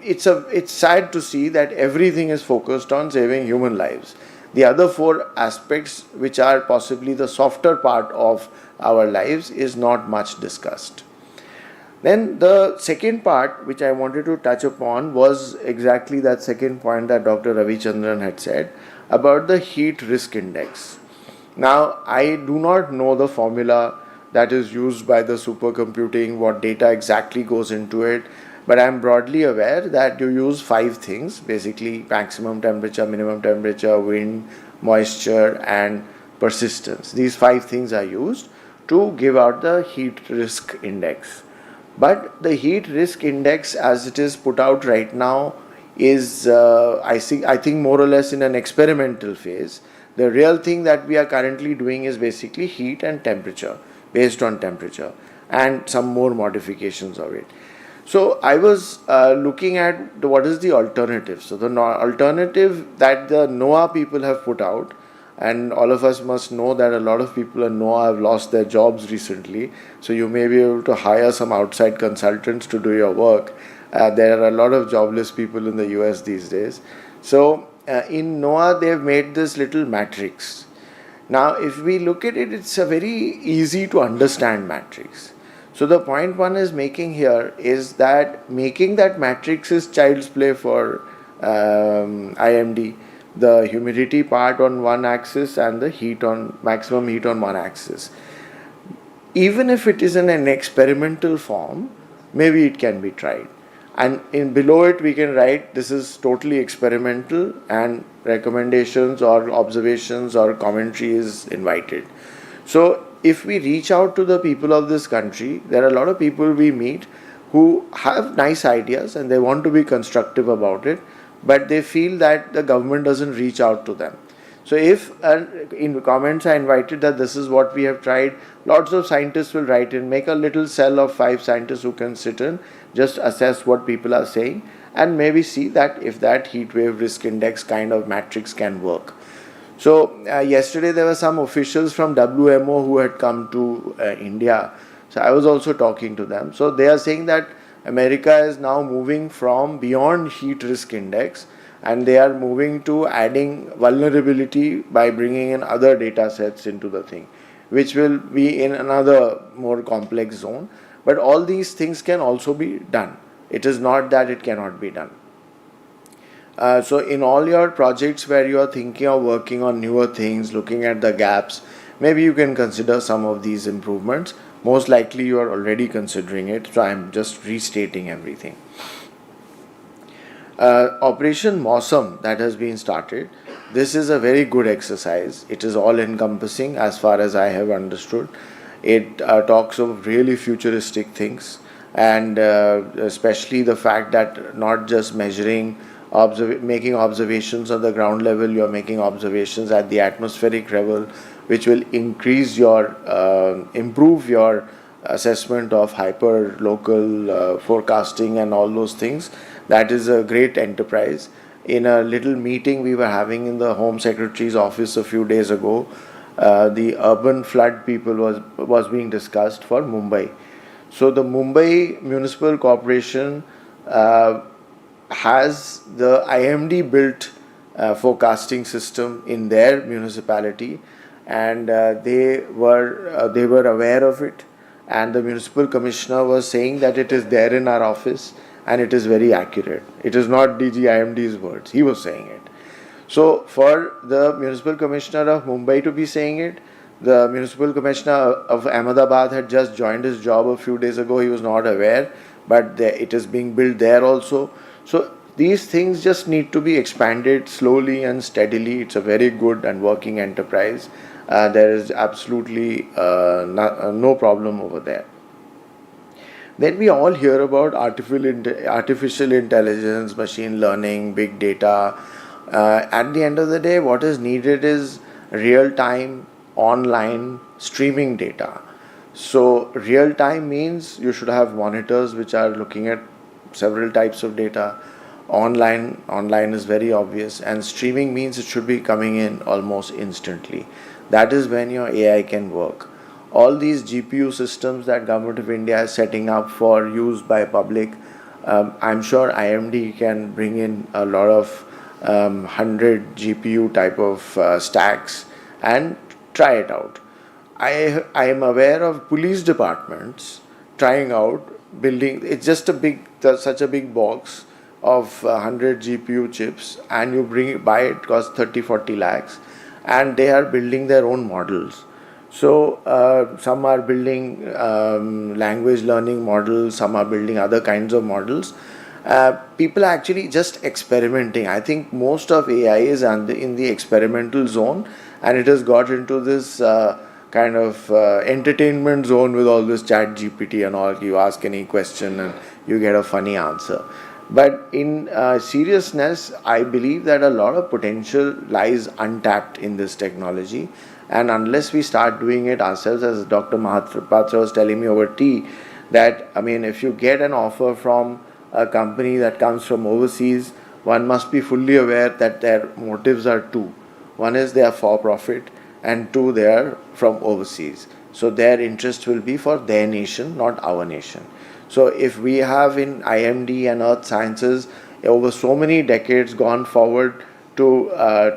Speaker 8: it's sad to see that everything is focused on saving human lives. The other 4 aspects, which are possibly the softer part of our lives, is not much discussed. Then the second part which I wanted to touch upon was exactly that second point that Dr. Ravichandran had said about the heat risk index. Now, I do not know the formula that is used by the supercomputing, what data exactly goes into it, but I am broadly aware that you use 5 things, basically maximum temperature, minimum temperature, wind, moisture and persistence. These 5 things are used to give out the heat risk index. But the heat risk index as it is put out right now is I think more or less in an experimental phase. The real thing that we are currently doing is basically heat and temperature, based on temperature and some more modifications of it. So I was looking at what is the alternative. So the alternative that the NOAA people have put out, and all of us must know that a lot of people in NOAA have lost their jobs recently. So you may be able to hire some outside consultants to do your work. There are a lot of jobless people in the US these days. So in NOAA they have made this little matrix. Now if we look at it, it's a very easy to understand matrix. So the point one is making here is that making that matrix is child's play for IMD. The humidity part on one axis and the heat on maximum heat on one axis. Even if it is in an experimental form, maybe it can be tried. And in below it we can write this is totally experimental and recommendations or observations or commentary is invited. So if we reach out to the people of this country, there are a lot of people we meet who have nice ideas and they want to be constructive about it, but they feel that the government doesn't reach out to them. So if in comments I invited that this is what we have tried, lots of scientists will write in, make a little cell of 5 scientists who can sit in, just assess what people are saying and maybe see that if that heat wave risk index kind of matrix can work. So yesterday there were some officials from WMO who had come to India. So I was also talking to them. So they are saying that America is now moving from beyond heat risk index and they are moving to adding vulnerability by bringing in other data sets into the thing, which will be in another more complex zone. But all these things can also be done. It is not that it cannot be done. So in all your projects where you are thinking of working on newer things, looking at the gaps, maybe you can consider some of these improvements. Most likely you are already considering it, so I am just restating everything. Operation MoSum that has been started, this is a very good exercise. It is all encompassing as far as I have understood. It talks of really futuristic things and especially the fact that not just measuring, making observations on the ground level, you are making observations at the atmospheric level, which will increase your, improve your assessment of hyper local forecasting and all those things. That is a great enterprise. In a little meeting we were having in the Home Secretary's office a few days ago, the urban flood people was being discussed for Mumbai. So the Mumbai Municipal Corporation has the IMD built forecasting system in their municipality, and they were aware of it, and the municipal commissioner was saying that it is there in our office and it is very accurate. It is not DG IMD's words, he was saying it. So for the municipal commissioner of Mumbai to be saying it, the municipal commissioner of Ahmedabad had just joined his job a few days ago. He was not aware, but it is being built there also. So these things just need to be expanded slowly and steadily. It's a very good and working enterprise. There is absolutely no problem over there. Then we all hear about artificial intelligence, machine learning, big data. At the end of the day, what is needed is real-time, online streaming data. So real-time means you should have monitors which are looking at several types of data. Online is very obvious, and streaming means it should be coming in almost instantly. That is when your AI can work. All these GPU systems that Government of India is setting up for use by public, I'm sure IMD can bring in a lot of 100 GPU type of stacks and try it out. I am aware of police departments trying out building. It's just such a big box of 100 GPU chips, and you buy it, costs 30-40 lakhs, and they are building their own models. So some are building language learning models, some are building other kinds of models. People are actually just experimenting. I think most of AI is in the experimental zone, and it has got into this kind of entertainment zone with all this chat GPT and all. You ask any question and you get a funny answer. But in seriousness, I believe that a lot of potential lies untapped in this technology. And unless we start doing it ourselves, as Dr. Mahapatra was telling me over tea, that, I mean, if you get an offer from a company that comes from overseas, one must be fully aware that their motives are two. One is they are for profit, and two, they are from overseas. So their interest will be for their nation, not our nation. So if we have in IMD and earth sciences over so many decades gone forward to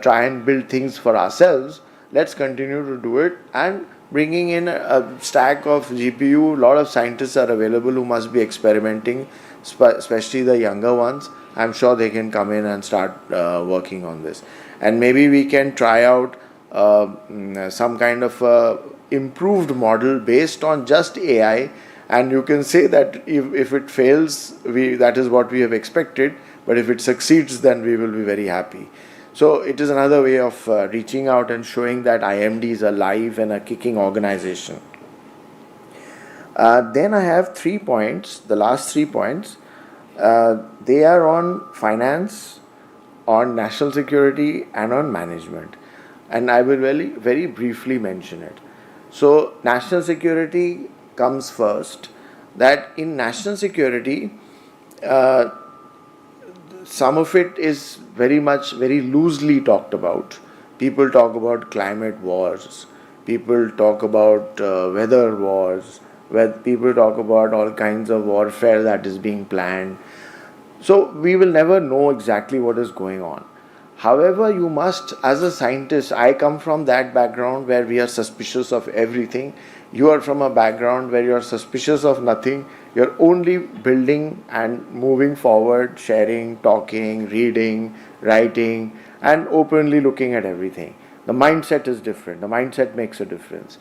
Speaker 8: try and build things for ourselves, let's continue to do it, and bringing in a stack of GPU. A lot of scientists are available who must be experimenting, especially the younger ones. I'm sure they can come in and start working on this. And maybe we can try out some kind of improved model based on just AI, and you can say that if it fails, that is what we have expected, but if it succeeds, then we will be very happy. So it is another way of reaching out and showing that IMD is alive and a kicking organization. Then I have 3 points, the last 3 points. They are on finance, on national security, and on management. And I will very briefly mention it. So national security comes first. That in national security, some of it is very loosely talked about. People talk about climate wars. People talk about weather wars. Where people talk about all kinds of warfare that is being planned. So we will never know exactly what is going on. However, you must, as a scientist, I come from that background where we are suspicious of everything. You are from a background where you are suspicious of nothing. You're only building and moving forward, sharing, talking, reading, writing, and openly looking at everything. The mindset is different. The mindset makes a difference.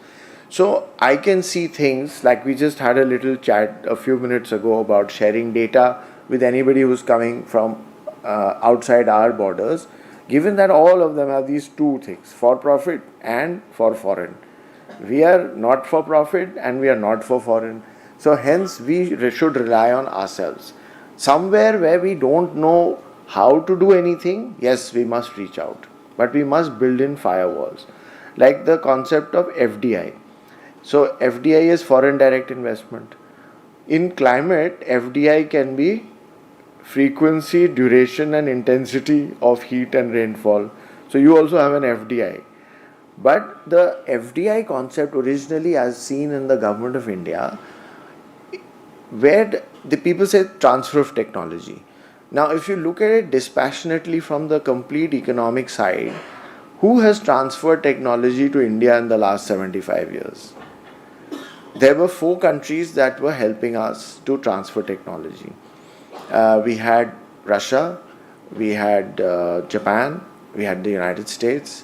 Speaker 8: So I can see things like we just had a little chat a few minutes ago about sharing data with anybody who's coming from outside our borders, given that all of them have these two things, for profit and for foreign. We are not for profit and we are not for foreign. So hence we should rely on ourselves. Somewhere where we don't know how to do anything, yes, we must reach out. But we must build in firewalls. Like the concept of FDI. So FDI is foreign direct investment. In climate, FDI can be frequency, duration and intensity of heat and rainfall. So you also have an FDI. But the FDI concept originally as seen in the government of India, where the people say transfer of technology. Now, if you look at it dispassionately from the complete economic side, who has transferred technology to India in the last 75 years? There were 4 countries that were helping us to transfer technology. We had Russia, we had Japan, we had the United States,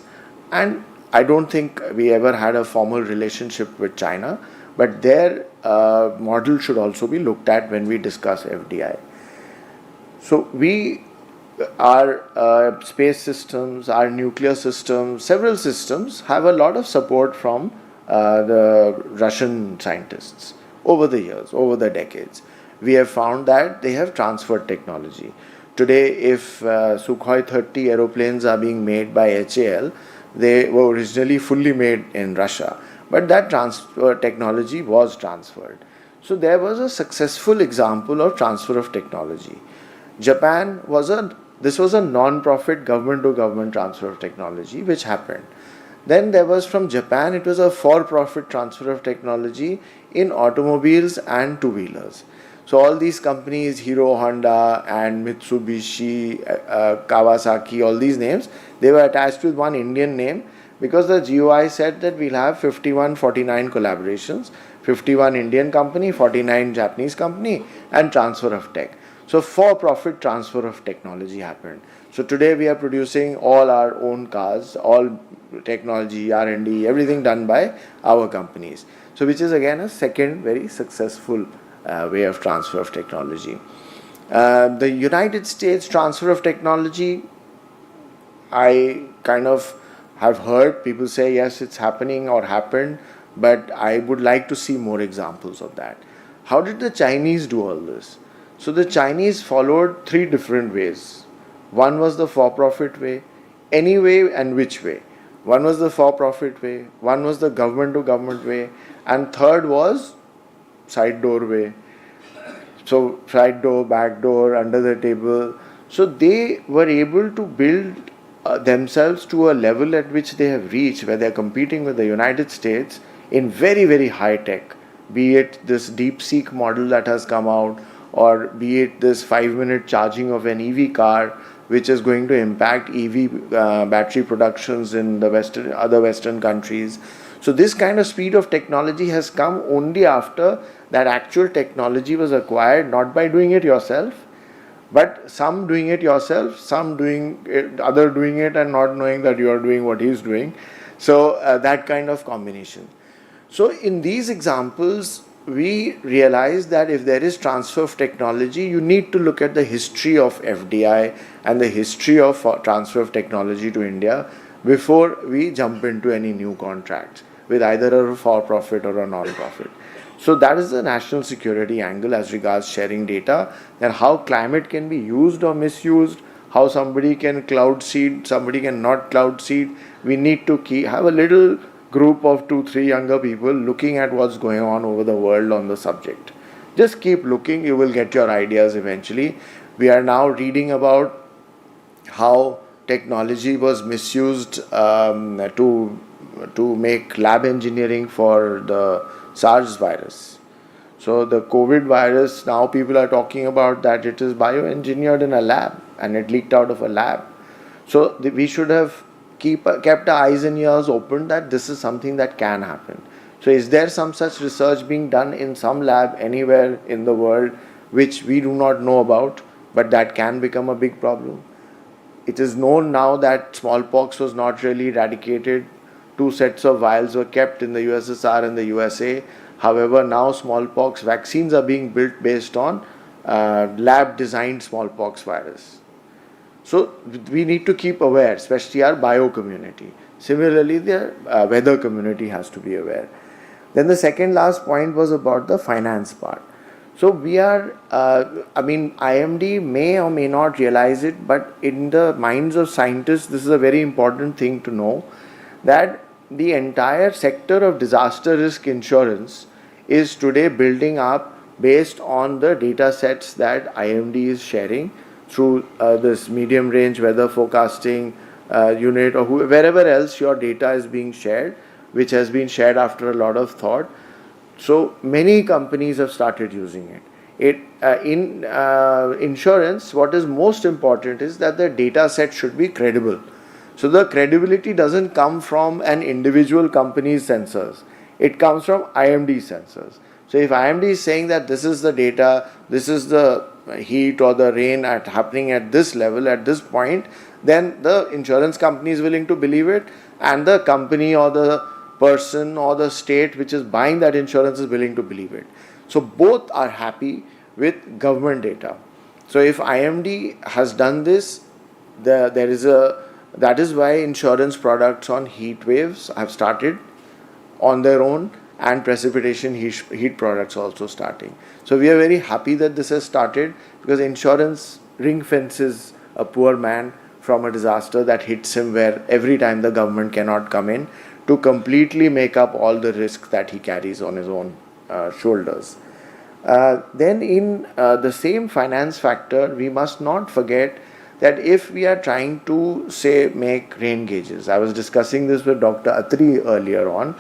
Speaker 8: and I don't think we ever had a formal relationship with China, but their model should also be looked at when we discuss FDI. So our space systems, our nuclear systems, several systems have a lot of support from the Russian scientists over the years, over the decades. We have found that they have transferred technology. Today, if Sukhoi 30 aeroplanes are being made by HAL, they were originally fully made in Russia, but that transfer technology was transferred. So there was a successful example of transfer of technology. Japan this was a non-profit government-to-government transfer of technology which happened. Then there was from Japan, it was a for-profit transfer of technology in automobiles and two-wheelers. So all these companies, Hero, Honda and Mitsubishi, Kawasaki, all these names, they were attached with one Indian name because the GOI said that we'll have 51-49 collaborations, 51 Indian company, 49 Japanese company, and transfer of tech. So for-profit transfer of technology happened. So today we are producing all our own cars, all technology, R&D, everything done by our companies. So which is again a second very successful way of transfer of technology. The United States transfer of technology, I kind of have heard people say yes, it's happening or happened, but I would like to see more examples of that. How did the Chinese do all this? So the Chinese followed 3 different ways. One was the for-profit way, any way and which way. One was the for-profit way, one was the government-to-government way, and third was side door way. So side door, back door, under the table. So they were able to build themselves to a level at which they have reached, where they are competing with the United States in very, very high tech. Be it this DeepSeek model that has come out, or be it this 5-minute charging of an EV car, which is going to impact EV battery productions in the other Western countries. So this kind of speed of technology has come only after that actual technology was acquired, not by doing it yourself, but some doing it yourself, some doing it, other doing it and not knowing that you are doing what he's doing. So that kind of combination. So in these examples, we realize that if there is transfer of technology, you need to look at the history of FDI and the history of transfer of technology to India before we jump into any new contracts with either a for-profit or a non-profit. So that is the national security angle as regards sharing data, and how climate can be used or misused, how somebody can cloud seed, somebody can not cloud seed. We need to have a little group of 2-3 younger people looking at what's going on over the world on the subject. Just keep looking, you will get your ideas eventually. We are now reading about how technology was misused to make lab engineering for the SARS virus. So the COVID virus, now people are talking about that it is bioengineered in a lab and it leaked out of a lab. So we should have kept our eyes and ears open that this is something that can happen. So is there some such research being done in some lab anywhere in the world which we do not know about, but that can become a big problem? It is known now that smallpox was not really eradicated. 2 sets of vials were kept in the USSR and the USA. However, now smallpox vaccines are being built based on lab designed smallpox virus. So we need to keep aware, especially our bio community. Similarly, the weather community has to be aware. Then the second last point was about the finance part. So we are, IMD may or may not realize it, but in the minds of scientists, this is a very important thing to know, that the entire sector of disaster risk insurance is today building up based on the data sets that IMD is sharing through this medium range weather forecasting, unit or wherever else your data is being shared, which has been shared after a lot of thought. So many companies have started using it. In insurance, what is most important is that the data set should be credible. So the credibility doesn't come from an individual company's sensors. It comes from IMD sensors. So if IMD is saying that this is the data, this is the heat or the rain happening at this level, at this point, then the insurance company is willing to believe it, and the company or the person or the state which is buying that insurance is willing to believe it. So both are happy with government data. So if IMD has done this, that is why insurance products on heat waves have started on their own, and precipitation heat products also starting. So we are very happy that this has started, because insurance ring fences a poor man from a disaster that hits him, where every time the government cannot come in to completely make up all the risk that he carries on his own shoulders. Then in the same finance factor, we must not forget that if we are trying to, say, make rain gauges, I was discussing this with Dr. Atri earlier on,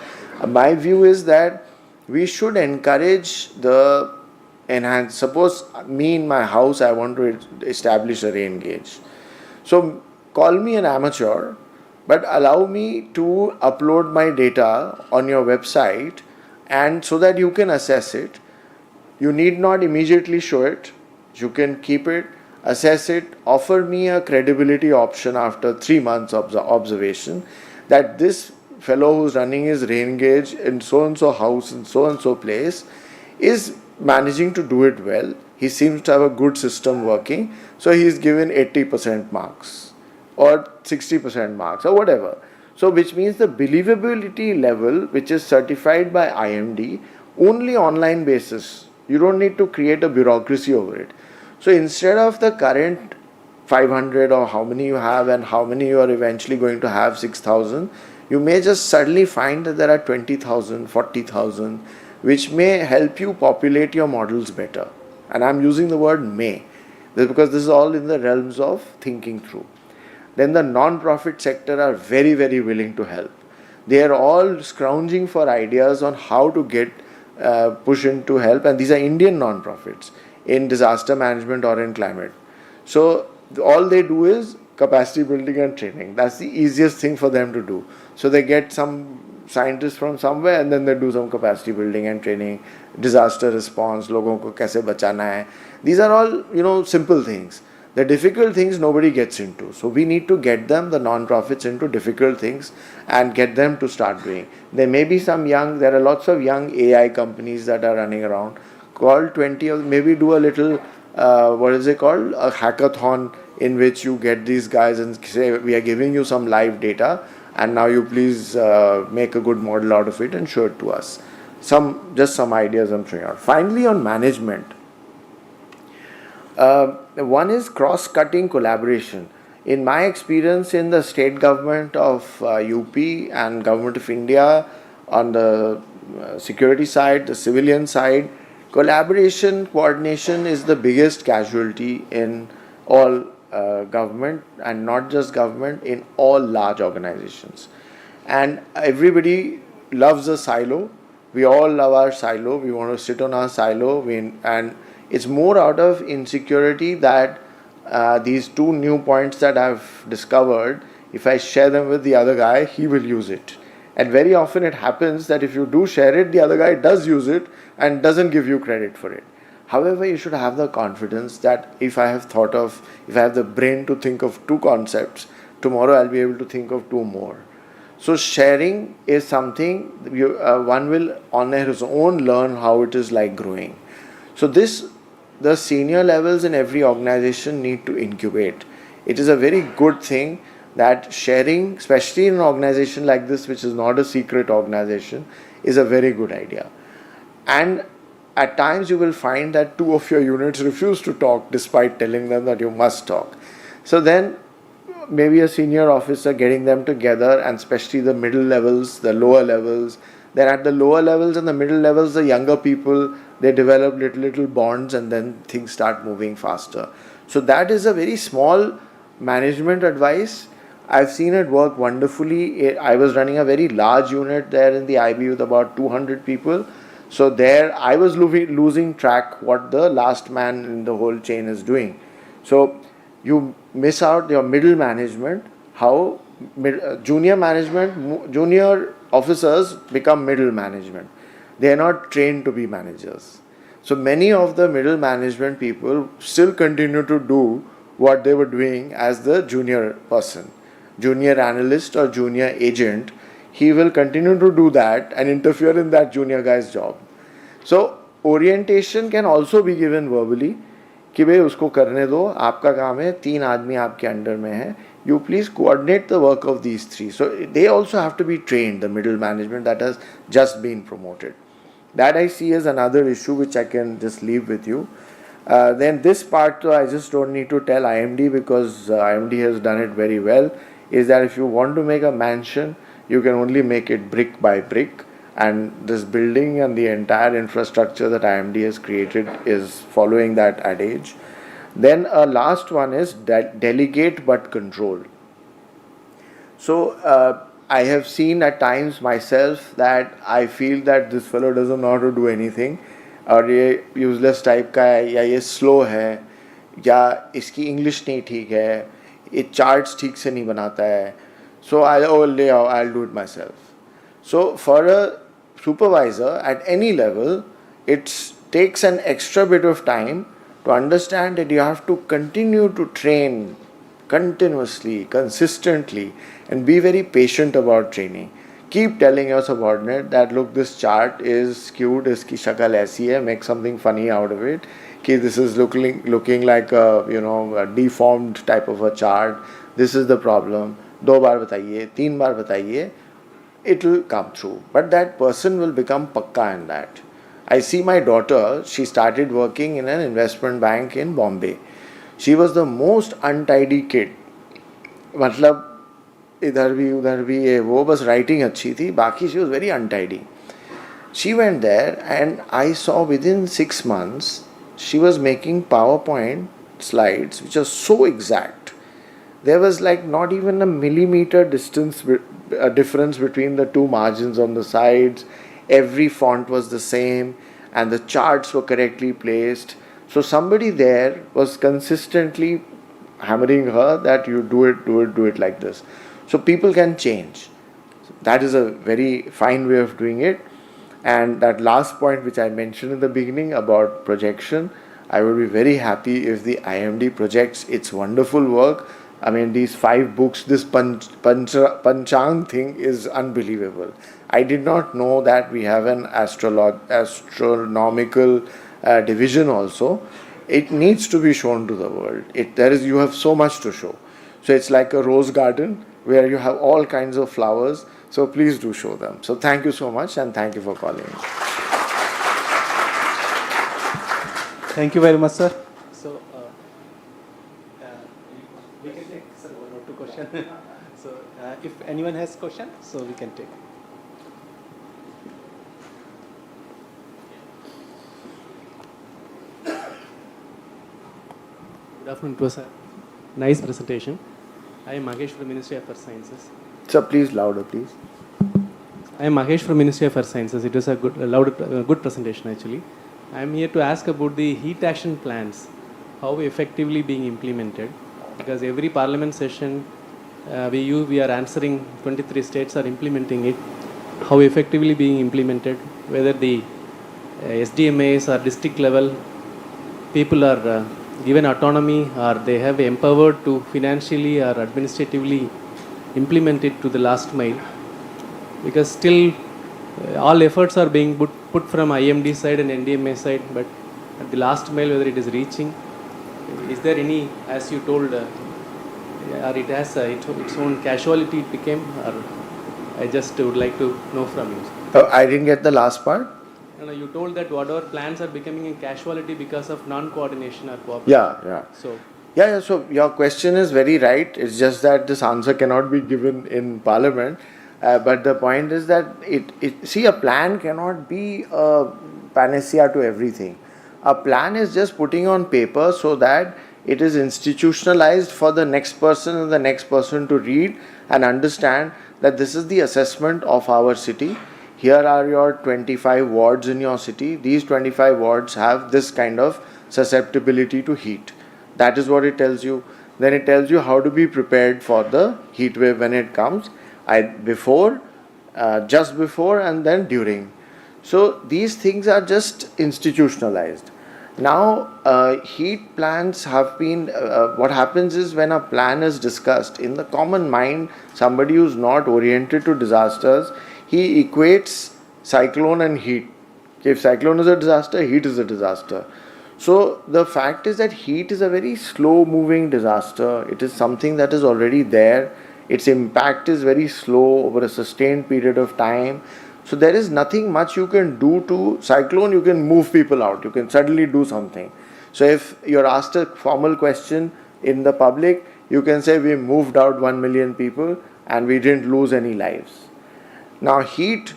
Speaker 8: my view is that we should encourage the enhance. Suppose me in my house, I want to establish a rain gauge. So call me an amateur, but allow me to upload my data on your website, and so that you can assess it. You need not immediately show it. You can keep it, assess it, offer me a credibility option after 3 months of the observation that this fellow who's running his rain gauge in so and so house in so and so place is managing to do it well. He seems to have a good system working, so he is given 80% marks or 60% marks or whatever. So which means the believability level, which is certified by IMD, only online basis. You don't need to create a bureaucracy over it. So instead of the current 500 or how many you have and how many you are eventually going to have, 6,000, you may just suddenly find that there are 20,000, 40,000, which may help you populate your models better. And I'm using the word may, because this is all in the realms of thinking through. Then the non-profit sector are very, very willing to help. They are all scrounging for ideas on how to get push into help, and these are Indian non-profits in disaster management or in climate. So all they do is capacity building and training. That's the easiest thing for them to do. So they get some scientists from somewhere, and then they do some capacity building and training, disaster response, logon ko kaise bachana hai. These are all, simple things. The difficult things nobody gets into. So we need to get them, the non-profits, into difficult things and get them to start doing. There may be there are lots of young AI companies that are running around. Call 20 of them, maybe do a little, what is it called? A hackathon, in which you get these guys and say, we are giving you some live data, and now you please make a good model out of it and show it to us. Just some ideas I'm throwing out. Finally, on management. One is cross-cutting collaboration. In my experience in the state government of UP and government of India, on the security side, the civilian side, collaboration, coordination is the biggest casualty in all government, and not just government, in all large organizations. And everybody loves a silo. We all love our silo. We want to sit on our silo, and it's more out of insecurity that these two new points that I've discovered, if I share them with the other guy, he will use it. And very often it happens that if you do share it, the other guy does use it and doesn't give you credit for it. However, you should have the confidence that if I have the brain to think of 2 concepts, tomorrow I'll be able to think of 2 more. So sharing is something one will on his own learn how it is like growing. So the senior levels in every organization need to incubate. It is a very good thing that sharing, especially in an organization like this, which is not a secret organization, is a very good idea. And at times you will find that 2 of your units refuse to talk despite telling them that you must talk. So then maybe a senior officer getting them together, and especially the middle levels, the lower levels. Then at the lower levels and the middle levels, the younger people, they develop little bonds, and then things start moving faster. So that is a very small management advice. I've seen it work wonderfully. I was running a very large unit there in the IB with about 200 people. So there I was losing track what the last man in the whole chain is doing. So you miss out your middle management, how junior management, junior officers become middle management. They are not trained to be managers. So many of the middle management people still continue to do what they were doing as the junior person, junior analyst or junior agent. He will continue to do that and interfere in that junior guy's job. So orientation can also be given verbally कि भाई उसको करने दो, आपका काम है, 3 आदमी आपके अंडर में है, you please coordinate the work of these 3. So they also have to be trained, the middle management that has just been promoted. That I see as another issue which I can just leave with you. Then this part I just don't need to tell IMD because IMD has done it very well, is that if you want to make a mansion, you can only make it brick by brick, and this building and the entire infrastructure that IMD has created is following that adage. Then a last one is delegate but control. So I have seen at times myself that I feel that this fellow doesn't know how to do anything, और ये useless type का है, या ये slow है, या इसकी English नहीं ठीक है, ये charts ठीक से नहीं बनाता है. So I'll do it myself. So for a supervisor at any level, it takes an extra bit of time to understand that you have to continue to train continuously, consistently, and be very patient about training. Keep telling your subordinate that look, this chart is skewed, iski shakal aisi hai, make something funny out of it. Ki this is looking like a deformed type of a chart. This is the problem. 2 बार बताइए, 3 बार बताइए. It will come through, but that person will become pakka in that. I see my daughter, she started working in an investment bank in Bombay. She was the most untidy kid. मतलब इधर भी उधर भी ये वो, बस writing अच्छी थी, बाकी she was very untidy. She went there and I saw within 6 months she was making PowerPoint slides which are so exact. There was like not even a millimeter difference between the 2 margins on the sides. Every font was the same and the charts were correctly placed. So somebody there was consistently hammering her that you do it like this. So people can change. That is a very fine way of doing it. And that last point which I mentioned in the beginning about projection, I would be very happy if the IMD projects its wonderful work. I mean, these 5 books, this Panchang thing is unbelievable. I did not know that we have an astronomical division also. It needs to be shown to the world. You have so much to show. So it's like a rose garden where you have all kinds of flowers. So please do show them. So thank you so much and thank you for calling me.
Speaker 13: Thank you very much, sir. So we can take sir, 1 or 2 questions. So if anyone has question, so we can take.
Speaker 17: Good afternoon. It was a nice presentation. I am Mahesh from Ministry of Earth Sciences.
Speaker 8: Sir, please louder, please.
Speaker 17: I am Mahesh from Ministry of Earth Sciences. It was a good presentation actually. I am here to ask about the heat action plans, how effectively being implemented. Because every parliament session we are answering 23 states are implementing it, how effectively being implemented, whether the SDMAs or district level people are given autonomy or they have empowered to financially or administratively implement it to the last mile, because still all efforts are being put from IMD side and NDMA side, but at the last mile whether it is reaching, is there any, as you told, or it has its own casualty it became, or I just would like to know from you.
Speaker 8: I didn't get the last part.
Speaker 17: No, you told that whatever plans are becoming a casualty because of non-coordination or cooperation.
Speaker 8: Yeah.
Speaker 17: So
Speaker 8: So your question is very right. It's just that this answer cannot be given in Parliament. But the point is that a plan cannot be a panacea to everything. A plan is just putting on paper so that it is institutionalized for the next person and the next person to read and understand that this is the assessment of our city. Here are your 25 wards in your city. These 25 wards have this kind of susceptibility to heat. That is what it tells you. Then it tells you how to be prepared for the heat wave when it comes, before, just before, and then during. So these things are just institutionalized. Now, heat plans have been, what happens is when a plan is discussed, in the common mind, somebody who's not oriented to disasters, he equates cyclone and heat. If cyclone is a disaster, heat is a disaster. So the fact is that heat is a very slow moving disaster. It is something that is already there. Its impact is very slow over a sustained period of time. So there is nothing much you can do to cyclone. You can move people out. You can suddenly do something. So if you're asked a formal question in the public, you can say we moved out 1 million people and we didn't lose any lives. Now heat,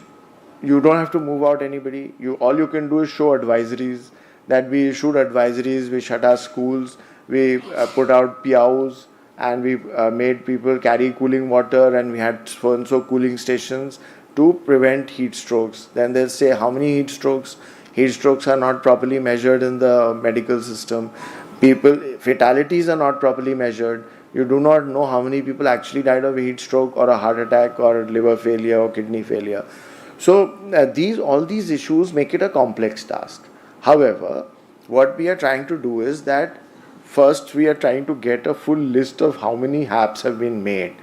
Speaker 8: you don't have to move out anybody. All you can do is show advisories, that we issued advisories, we shut our schools, we put out PIAOs, and we made people carry cooling water, and we had so and so cooling stations to prevent heat strokes. Then they'll say how many heat strokes? Heat strokes are not properly measured in the medical system. Fatalities are not properly measured. You do not know how many people actually died of a heat stroke or a heart attack or liver failure or kidney failure. So all these issues make it a complex task. However, what we are trying to do is that first we are trying to get a full list of how many HAPs have been made.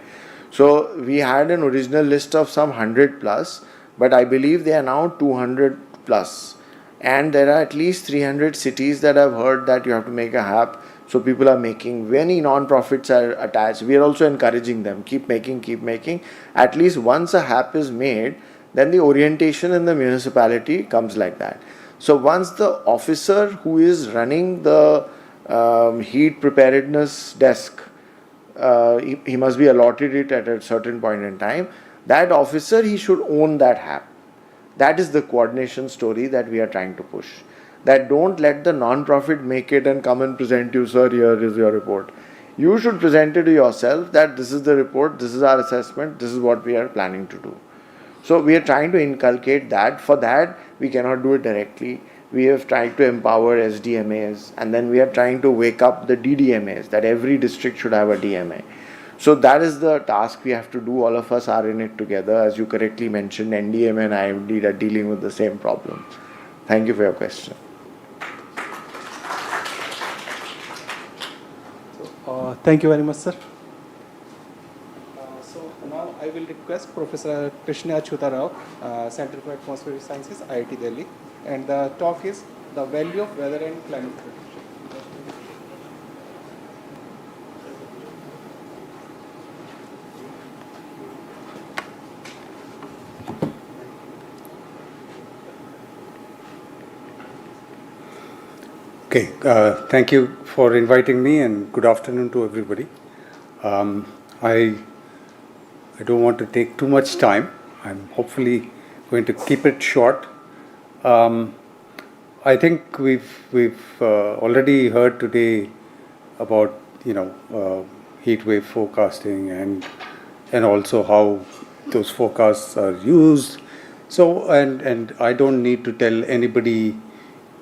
Speaker 8: So we had an original list of some 100 plus, but I believe they are now 200 plus. And there are at least 300 cities that have heard that you have to make a HAP. So people are making, many non-profits are attached. We are also encouraging them, keep making. At least once a HAP is made, then the orientation in the municipality comes like that. So once the officer who is running the heat preparedness desk, he must be allotted it at a certain point in time, that officer, he should own that HAP. That is the coordination story that we are trying to push. That don't let the non-profit make it and come and present you, sir, here is your report. You should present it to yourself that this is the report, this is our assessment, this is what we are planning to do. So we are trying to inculcate that. For that, we cannot do it directly. We have tried to empower SDMAs, and then we are trying to wake up the DDMAs, that every district should have a DMA. So that is the task we have to do. All of us are in it together. As you correctly mentioned, NDMA and IMD are dealing with the same problem. Thank you for your question.
Speaker 13: Thank you very much, sir. So now I will request Professor Krishna Achyuta Rao, Center for Atmospheric Sciences, IIT Delhi, and the talk is the value of weather and climate prediction.
Speaker 18: Okay, thank you for inviting me, and good afternoon to everybody. I don't want to take too much time. I'm hopefully going to keep it short. I think we've already heard today about heat wave forecasting and also how those forecasts are used. So and I don't need to tell anybody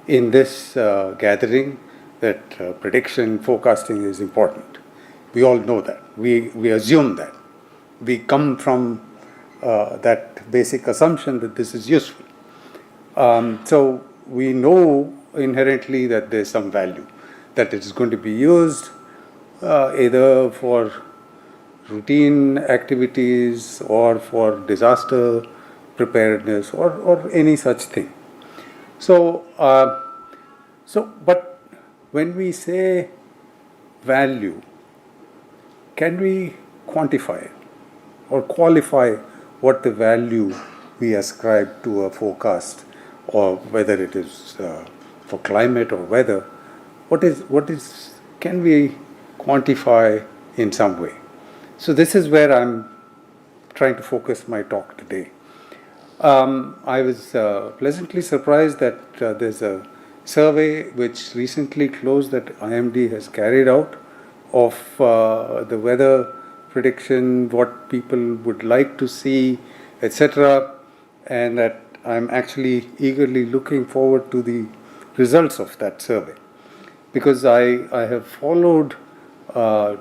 Speaker 18: in this gathering that prediction forecasting is important. We all know that. We assume that. We come from that basic assumption that this is useful. So we know inherently that there's some value, that it is going to be used either for routine activities or for disaster preparedness or any such thing. So, but when we say value, can we quantify it or qualify what the value we ascribe to a forecast, or whether it is for climate or weather? Can we quantify in some way? So this is where I'm trying to focus my talk today. I was pleasantly surprised that there's a survey which recently closed that IMD has carried out of the weather prediction, what people would like to see, etc. And that I'm actually eagerly looking forward to the results of that survey, because I have followed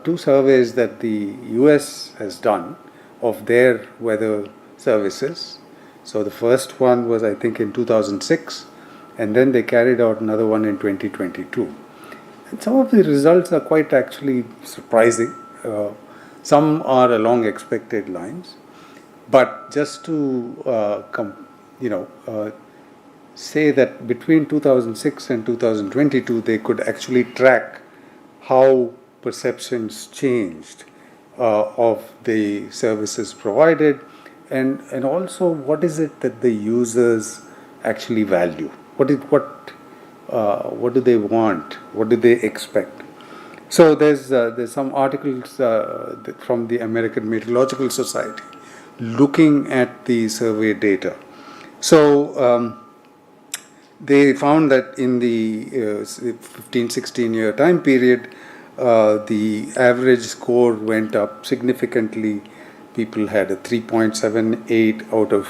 Speaker 18: two surveys that the US has done of their weather services. So the first one was, I think, in 2006, and then they carried out another one in 2022. And some of the results are quite actually surprising. Some are along expected lines, but just to say that between 2006 and 2022, they could actually track how perceptions changed of the services provided, and also what is it that the users actually value. What do they want? What do they expect? So there's some articles from the American Meteorological Society looking at the survey data. So they found that in the 15-16 year time period, the average score went up significantly. People had a 3.78 out of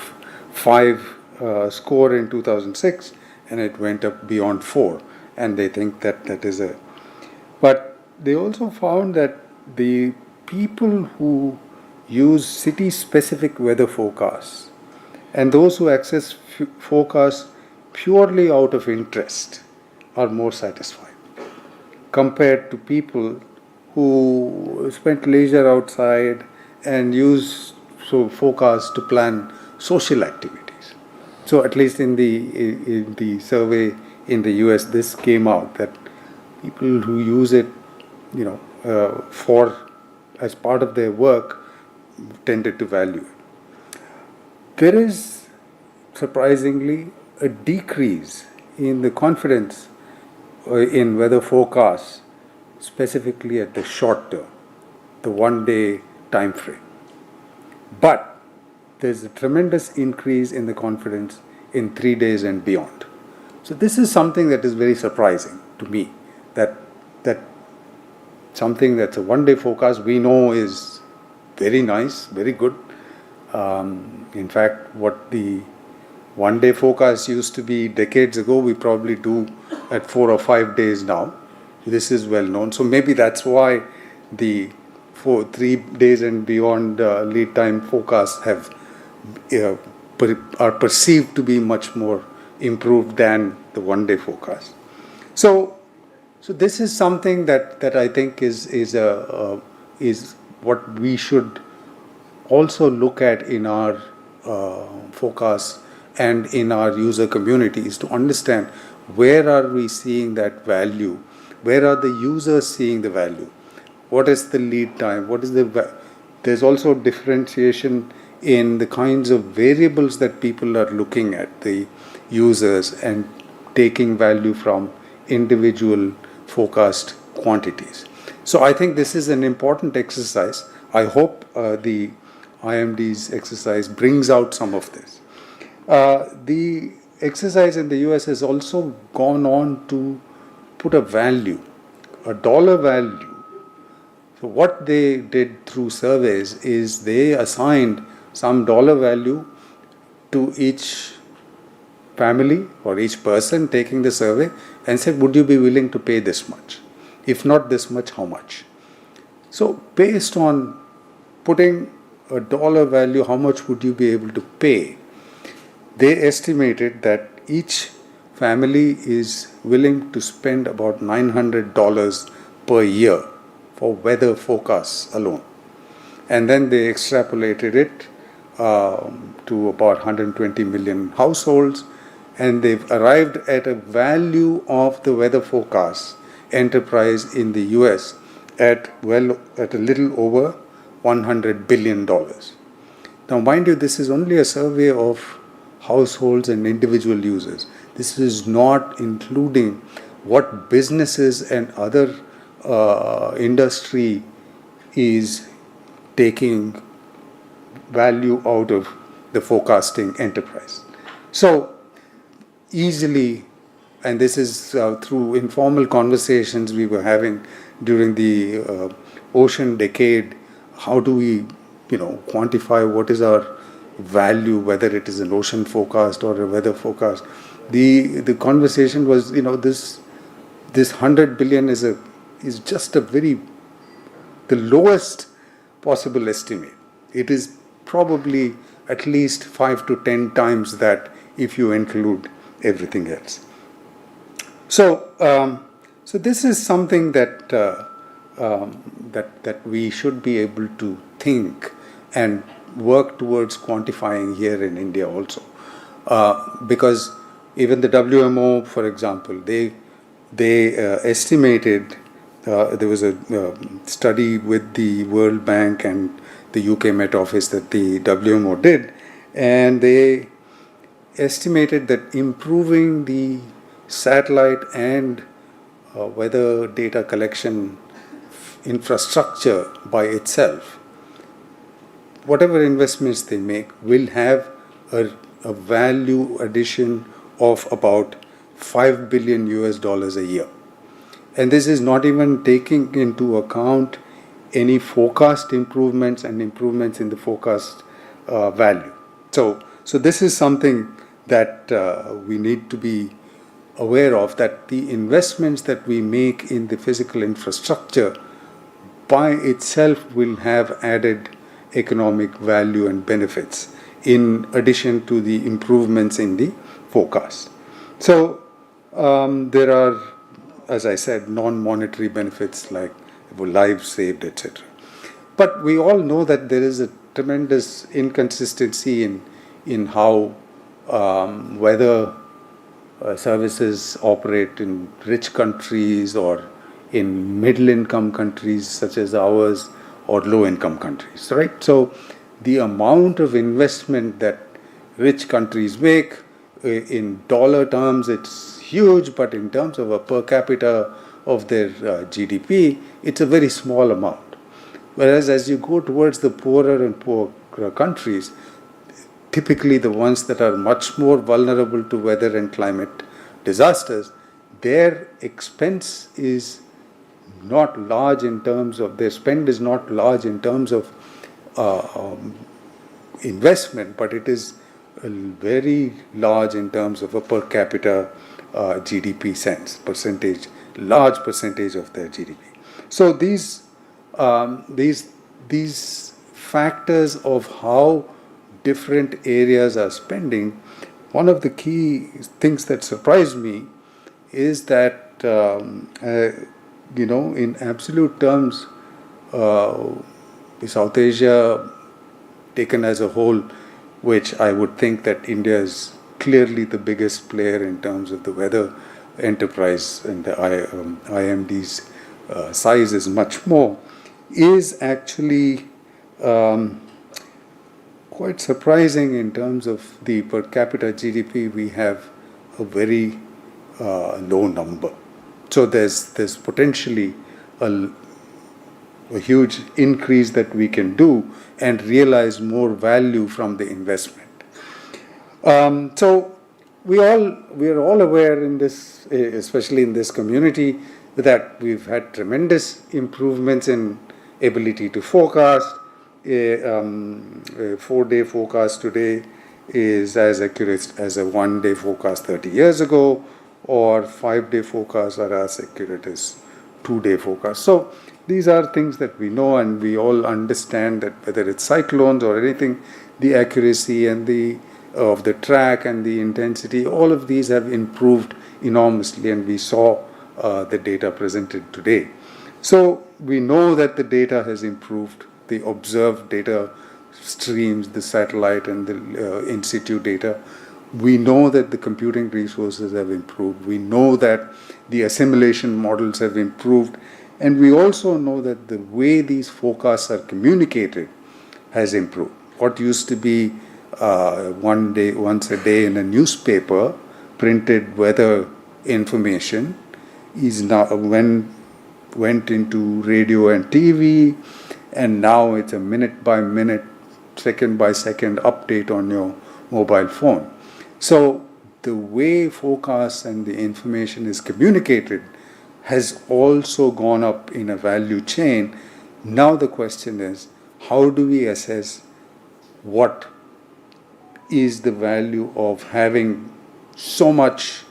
Speaker 18: 5 score in 2006, and it went up beyond 4. And they think that is a... But they also found that the people who use city-specific weather forecasts and those who access forecasts purely out of interest are more satisfied compared to people who spent leisure outside and use forecasts to plan social activities. So at least in the survey in the US, this came out that people who use it, for as part of their work, tended to value it. There is surprisingly a decrease in the confidence in weather forecasts, specifically at the short term, the 1 day time frame. But there's a tremendous increase in the confidence in 3 days and beyond. So this is something that is very surprising to me, that something that's a 1 day forecast we know is very nice, very good. In fact, what the 1 day forecast used to be decades ago, we probably do at 4 or 5 days now. This is well known. So maybe that's why the 3 days and beyond lead time forecasts have are perceived to be much more improved than the 1 day forecast. So this is something that I think is what we should also look at in our forecasts and in our user communities, to understand where are we seeing that value, where are the users seeing the value, what is the lead time, what is there's also differentiation in the kinds of variables that people are looking at, the users, and taking value from individual forecast quantities. So I think this is an important exercise. I hope the IMD's exercise brings out some of this. The exercise in the US has also gone on to put a value, a dollar value. So what they did through surveys is they assigned some dollar value to each family or each person taking the survey and said, would you be willing to pay this much? If not this much, how much? So based on putting a dollar value, how much would you be able to pay? They estimated that each family is willing to spend about $900 per year for weather forecasts alone. And then they extrapolated it to about 120 million households, and they've arrived at a value of the weather forecast enterprise in the US at a little over $100 billion. Now mind you, this is only a survey of households and individual users. This is not including what businesses and other industry is taking value out of the forecasting enterprise. So easily and this is through informal conversations we were having during the ocean decade. How do we, quantify what is our value, whether it is an ocean forecast or a weather forecast? The conversation was, this 100 billion is just the lowest possible estimate. It is probably at least 5 to 10 times that if you include everything else. So this is something that that we should be able to think and work towards quantifying here in India also, because even the WMO, for example, they estimated. There was a study with the World Bank and the UK Met Office that the WMO did, and they estimated that improving the satellite and weather data collection infrastructure by itself, whatever investments they make, will have a value addition of about $5 billion a year. And this is not even taking into account any forecast improvements and improvements in the forecast value. So this is something that we need to be aware of, that the investments that we make in the physical infrastructure by itself will have added economic value and benefits in addition to the improvements in the forecast. So there are, as I said, non-monetary benefits like lives saved, etc. But we all know that there is a tremendous inconsistency in how weather services operate in rich countries or in middle-income countries such as ours, or low-income countries, right? So the amount of investment that rich countries make, in dollar terms, it's huge, but in terms of a per capita of their GDP, it's a very small amount. Whereas as you go towards the poorer and poorer countries, typically the ones that are much more vulnerable to weather and climate disasters, their expense is not large in terms of, their spend is not large in terms of investment, but it is very large in terms of a per capita GDP sense, large percentage of their GDP. So these factors of how different areas are spending, one of the key things that surprised me is that in absolute terms, South Asia taken as a whole, which I would think that India is clearly the biggest player in terms of the weather enterprise, and the IMD's size is much more, is actually quite surprising in terms of the per capita GDP. We have a very low number. So there's potentially a huge increase that we can do and realize more value from the investment. So we are all aware in this, especially in this community, that we've had tremendous improvements in ability to forecast. A 4-day forecast today is as accurate as a 1-day forecast 30 years ago, or 5-day forecasts are as accurate as 2-day forecasts. So these are things that we know, and we all understand that whether it's cyclones or anything, the accuracy and of the track and the intensity, all of these have improved enormously, and we saw the data presented today. So we know that the data has improved, the observed data streams, the satellite and the in situ data. We know that the computing resources have improved. We know that the assimilation models have improved. And we also know that the way these forecasts are communicated has improved. What used to be once a day in a newspaper, printed weather information, is now went into radio and TV, and now it's a minute by minute, second by second update on your mobile phone. So the way forecasts and the information is communicated has also gone up in a value chain. Now the question is, how do we assess what is the value of having so much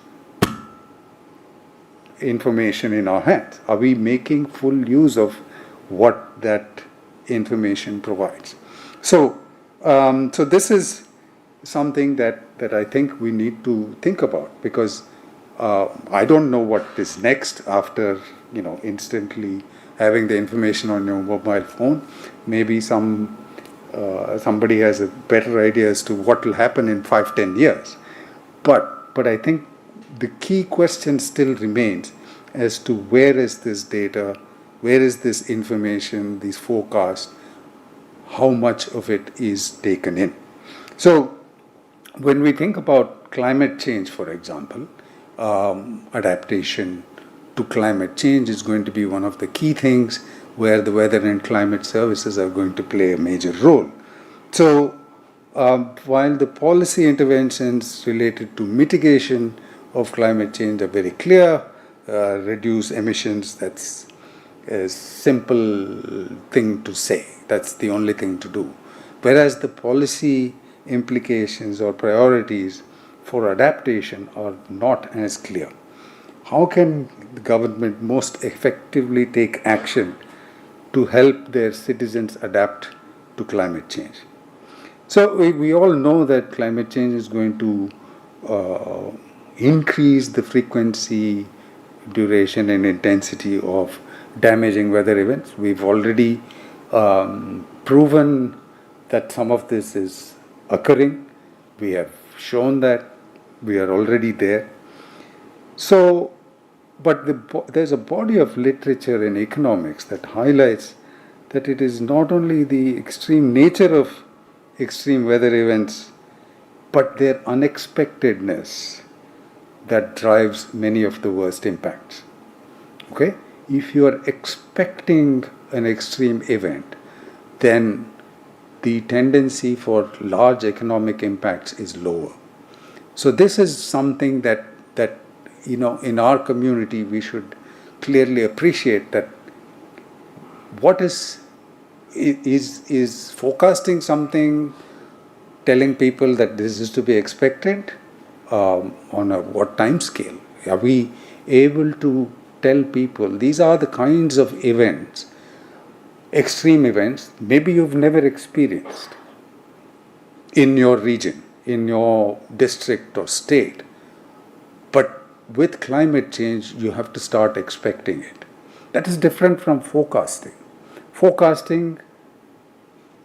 Speaker 18: information in our hands? Are we making full use of what that information provides? So this is something that I think we need to think about, because I don't know what is next after instantly having the information on your mobile phone. Maybe somebody has a better idea as to what will happen in 5-10 years. But I think the key question still remains as to where is this data, where is this information, these forecasts, how much of it is taken in. So when we think about climate change, for example, adaptation to climate change is going to be one of the key things where the weather and climate services are going to play a major role. So while the policy interventions related to mitigation of climate change are very clear, reduce emissions, that's a simple thing to say. That's the only thing to do. Whereas the policy implications or priorities for adaptation are not as clear. How can the government most effectively take action to help their citizens adapt to climate change? So we all know that climate change is going to increase the frequency, duration and intensity of damaging weather events. We've already proven that some of this is occurring. We have shown that we are already there. So, but there's a body of literature in economics that highlights that it is not only the extreme nature of extreme weather events, but their unexpectedness that drives many of the worst impacts. Okay? If you are expecting an extreme event, then the tendency for large economic impacts is lower. So this is something that in our community we should clearly appreciate, that what is forecasting something, telling people that this is to be expected on what time scale? Are we able to tell people these are the kinds of events, extreme events, maybe you've never experienced in your region, in your district or state, but with climate change you have to start expecting it. That is different from forecasting. Forecasting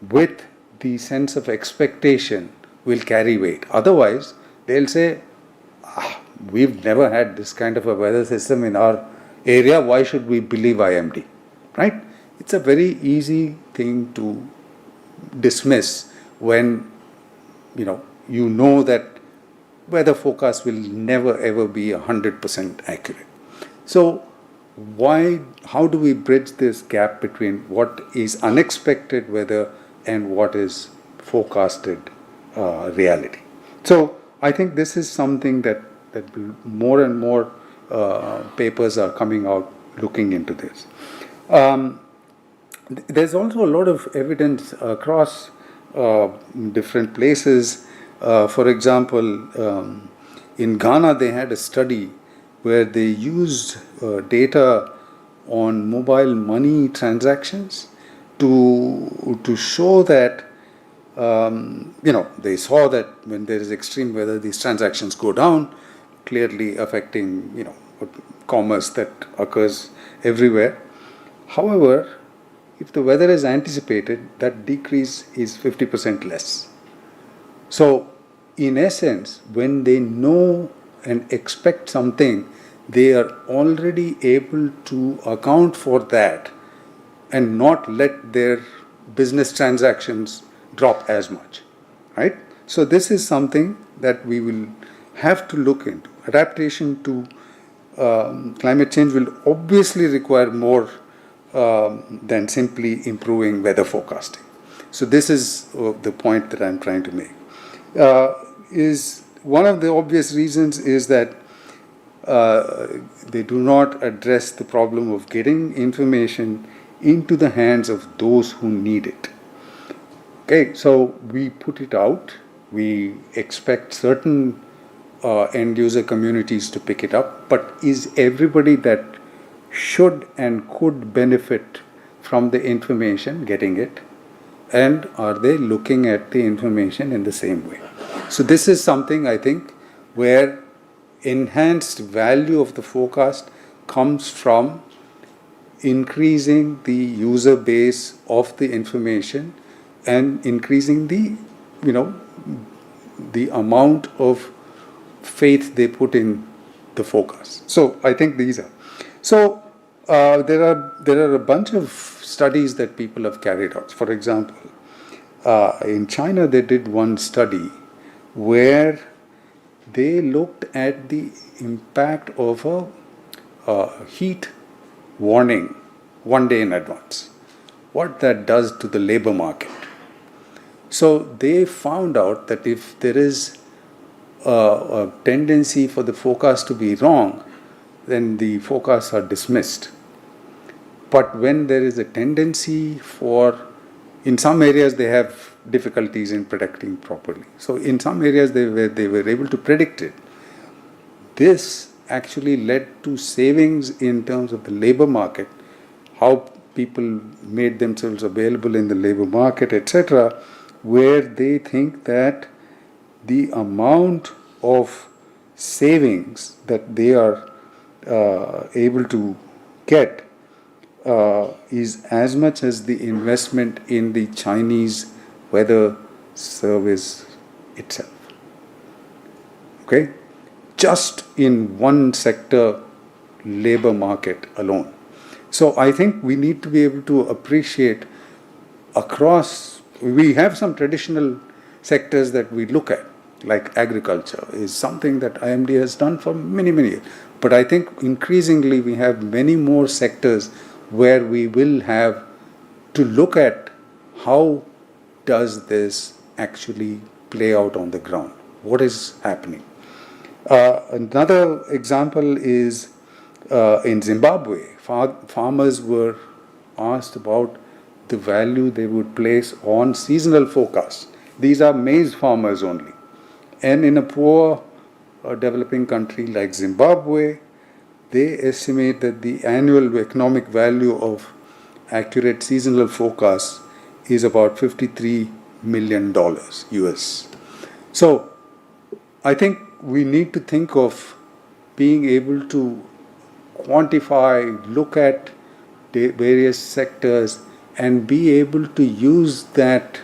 Speaker 18: with the sense of expectation will carry weight. Otherwise, they'll say, we've never had this kind of a weather system in our area, why should we believe IMD? Right? It's a very easy thing to dismiss when you know that weather forecast will never ever be 100% accurate. So how do we bridge this gap between what is unexpected weather and what is forecasted reality? So I think this is something that more and more papers are coming out looking into this. There's also a lot of evidence across different places. For example, in Ghana they had a study where they used data on mobile money transactions to show that they saw that when there is extreme weather, these transactions go down, clearly affecting commerce that occurs everywhere. However, if the weather is anticipated, that decrease is 50% less. So, in essence, when they know and expect something, they are already able to account for that and not let their business transactions drop as much, right? So this is something that we will have to look into. Adaptation to climate change will obviously require more than simply improving weather forecasting. So this is the point that I'm trying to make. one of the obvious reasons is that they do not address the problem of getting information into the hands of those who need it. Okay, so we put it out. We expect certain end user communities to pick it up, but is everybody that should and could benefit from the information getting it? And are they looking at the information in the same way? So this is something, I think, where enhanced value of the forecast comes from increasing the user base of the information and increasing the, the amount of faith they put in the forecast. So I think these are. So there are a bunch of studies that people have carried out. For example, in China they did one study where they looked at the impact of a heat warning 1 day in advance, what that does to the labor market. So they found out that if there is a tendency for the forecast to be wrong, then the forecasts are dismissed. But when there is a tendency for, in some areas they have difficulties in predicting properly. So in some areas they were able to predict it. This actually led to savings in terms of the labor market, how people made themselves available in the labor market, etc., where they think that the amount of savings that they are able to get is as much as the investment in the Chinese weather service itself. Okay? Just in one sector, labor market alone. So I think we need to be able to appreciate across, we have some traditional sectors that we look at, like agriculture is something that IMD has done for many, many years. But I think increasingly we have many more sectors where we will have to look at how does this actually play out on the ground? What is happening? Another example is in Zimbabwe, farmers were asked about the value they would place on seasonal forecasts. These are maize farmers only. And in a poor developing country like Zimbabwe, they estimate that the annual economic value of accurate seasonal forecasts is about $53 million US. So I think we need to think of being able to quantify, look at the various sectors and be able to use that.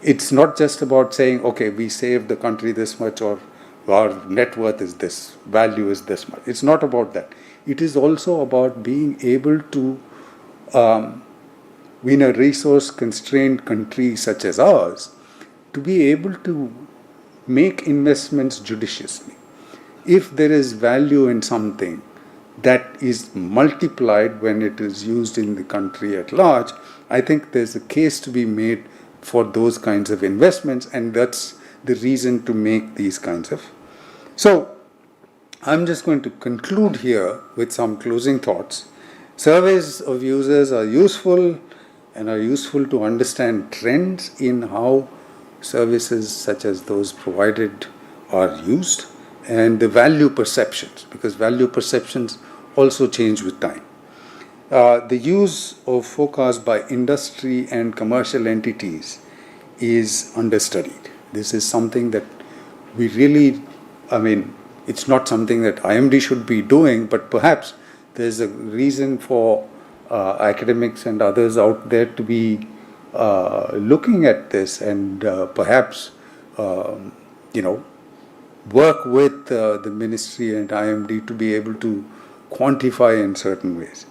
Speaker 18: It's not just about saying, okay, we saved the country this much or our net worth is this, value is this much. It's not about that. It is also about being able to, in a resource-constrained country such as ours, to be able to make investments judiciously. If there is value in something that is multiplied when it is used in the country at large, I think there's a case to be made for those kinds of investments, and that's the reason to make these kinds of. So I'm just going to conclude here with some closing thoughts. Surveys of users are useful and are useful to understand trends in how services such as those provided are used and the value perceptions, because value perceptions also change with time. The use of forecasts by industry and commercial entities is understudied. This is something that we really, it's not something that IMD should be doing, but perhaps there's a reason for academics and others out there to be looking at this and perhaps, work with the ministry and IMD to be able to quantify in certain ways.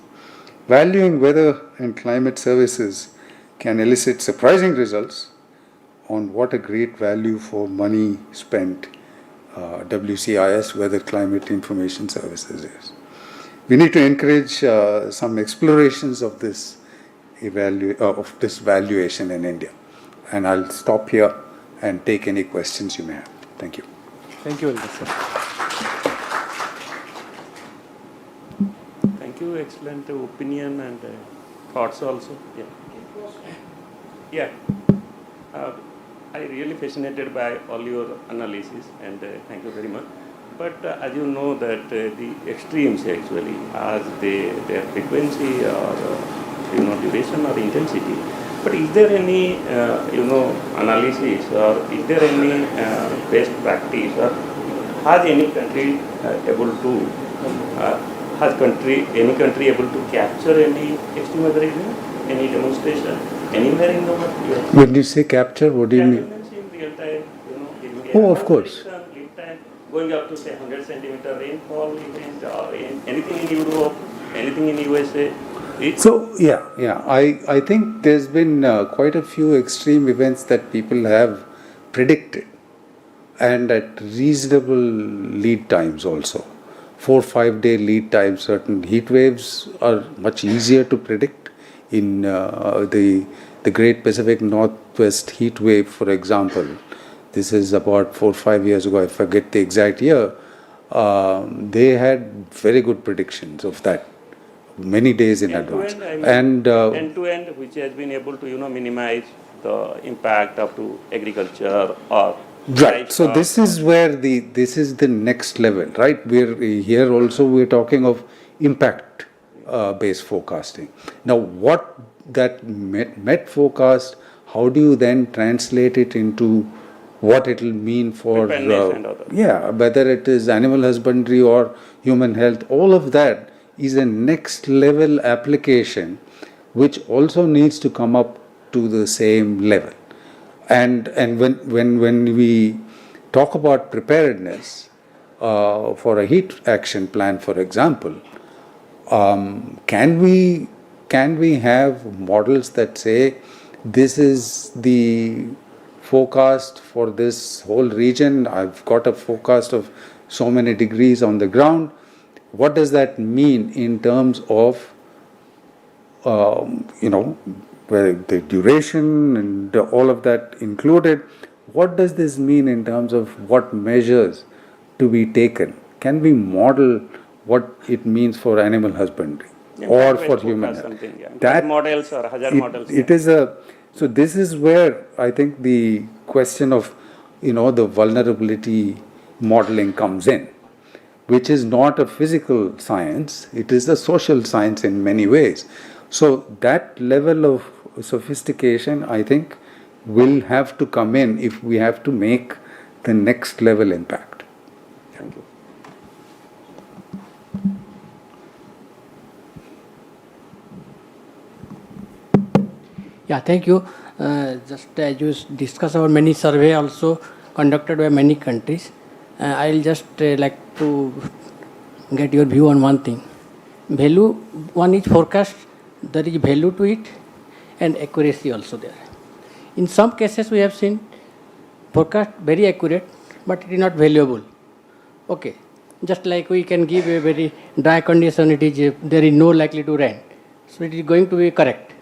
Speaker 18: Valuing weather and climate services can elicit surprising results on what a great value for money spent WCIS, Weather Climate Information Services, is. We need to encourage some explorations of this valuation in India. And I'll stop here and take any questions you may have. Thank you.
Speaker 17: Thank you very much, sir.
Speaker 6: Thank you. Excellent opinion and thoughts also. Yeah. Yeah. I really fascinated by all your analysis and thank you very much. But as you know that the extremes actually, as their frequency or duration or intensity. But is there any analysis or is there any best practice or has any country able to any country able to capture any extreme weather event, any demonstration anywhere in the world? Yes.
Speaker 18: When you say capture, what do you mean?
Speaker 6: In real time,
Speaker 18: Oh, of course.
Speaker 6: lead time, going up to say 100 centimeter rainfall event or anything in Europe, anything in USA.
Speaker 18: So yeah, I think there's been quite a few extreme events that people have predicted, and at reasonable lead times also. 4-5 day lead time. Certain heat waves are much easier to predict. In the Great Pacific Northwest heat wave, for example, this is about 4-5 years ago. I forget the exact year. They had very good predictions of that, many days in advance.
Speaker 6: End to end, which has been able to minimize the impact up to agriculture or
Speaker 18: right. So this is where this is the next level, right? Here also we're talking of impact based forecasting. Now, what that met forecast, how do you then translate it into what it will mean for whether it is animal husbandry or human health? All of that is a next level application which also needs to come up to the same level. And when we talk about preparedness for a heat action plan, for example, can we have models that say this is the forecast for this whole region? I've got a forecast of so many degrees on the ground. What does that mean in terms of where the duration and all of that included? What does this mean in terms of what measures to be taken? Can we model what it means for animal husbandry or for human health?
Speaker 6: That models or hazard models.
Speaker 18: It is so this is where I think the question of the vulnerability modeling comes in, which is not a physical science, it is a social science in many ways. So that level of sophistication, I think, will have to come in if we have to make the next level impact.
Speaker 6: Thank you.
Speaker 19: Yeah, thank you. Just as you discuss about many survey also conducted by many countries, I'll just like to get your view on one thing. Value, one is forecast, there is value to it and accuracy also there. In some cases we have seen forecast very accurate, but it is not valuable. Okay, just like we can give a very dry condition, there is no likely to rain, so it is going to be correct.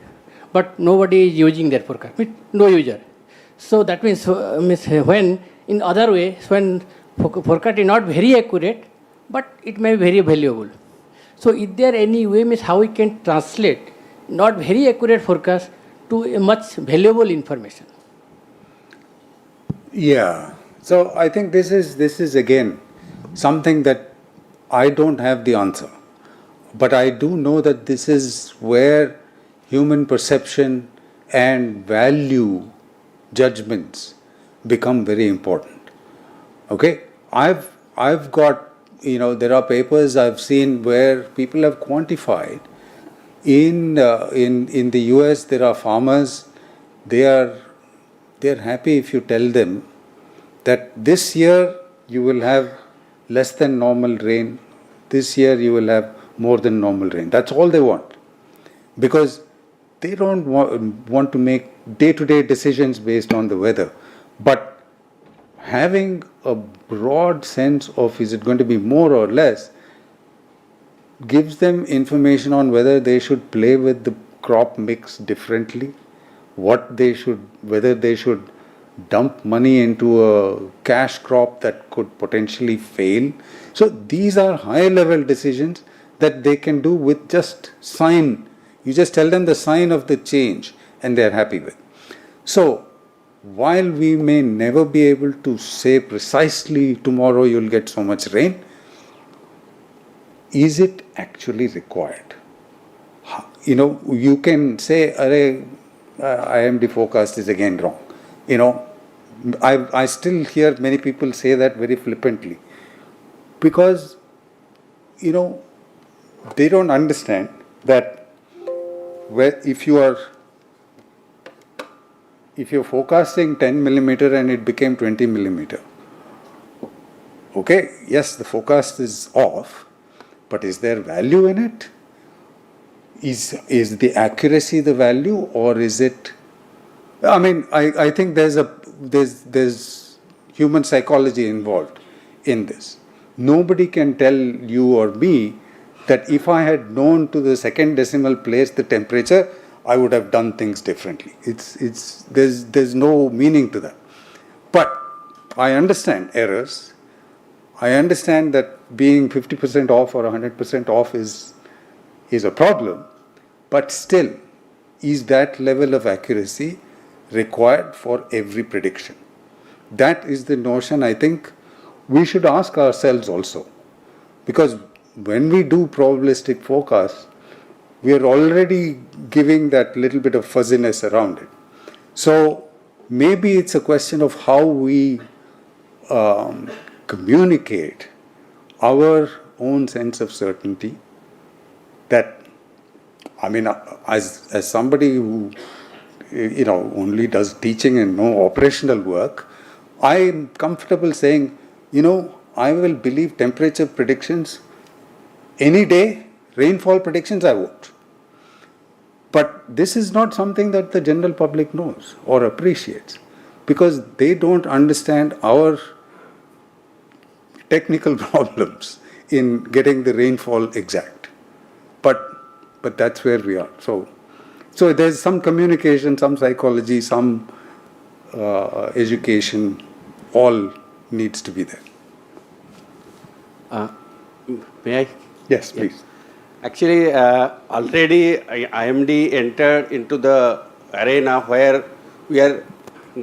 Speaker 19: But nobody is using their forecast, no user. So that means when in other way, when forecast is not very accurate, but it may be very valuable. So is there any way how we can translate not very accurate forecast to a much valuable information?
Speaker 18: Yeah. So I think this is again something that I don't have the answer, but I do know that this is where human perception and value judgments become very important. Okay, I've got there are papers I've seen where people have quantified. In the US, there are farmers. They're happy if you tell them that this year you will have less than normal rain. This year you will have more than normal rain. That's all they want, because they don't want to make day-to-day decisions based on the weather. But having a broad sense of is it going to be more or less gives them information on whether they should play with the crop mix differently, whether they should dump money into a cash crop that could potentially fail. So these are high level decisions that they can do with just sign. You just tell them the sign of the change and they're happy with. So while we may never be able to say precisely tomorrow you'll get so much rain, is it actually required? You know, you can say, IMD forecast is again wrong. You know, I still hear many people say that very flippantly because, you know, they don't understand that if you're forecasting 10 millimeter and it became 20 millimeter, okay, yes, the forecast is off, but is there value in it? Is the accuracy the value, or is it? I mean, I think there's human psychology involved in this. Nobody can tell you or me that if I had known to the second decimal place the temperature, I would have done things differently. There's no meaning to that. But I understand errors. I understand that being 50% off or 100% off is a problem, but still, is that level of accuracy required for every prediction? That is the notion I think we should ask ourselves also. Because when we do probabilistic forecasts, we are already giving that little bit of fuzziness around it. So maybe it's a question of how we communicate our own sense of certainty. That, I mean, as somebody who, you know, only does teaching and no operational work, I am comfortable saying, you know, I will believe temperature predictions any day, rainfall predictions I won't. But this is not something that the general public knows or appreciates because they don't understand our technical problems in getting the rainfall exact. But that's where we are. So there's some communication, some psychology, some education, all needs to be there.
Speaker 20: May I?
Speaker 18: Yes, please.
Speaker 20: Actually, already IMD entered into the arena where we are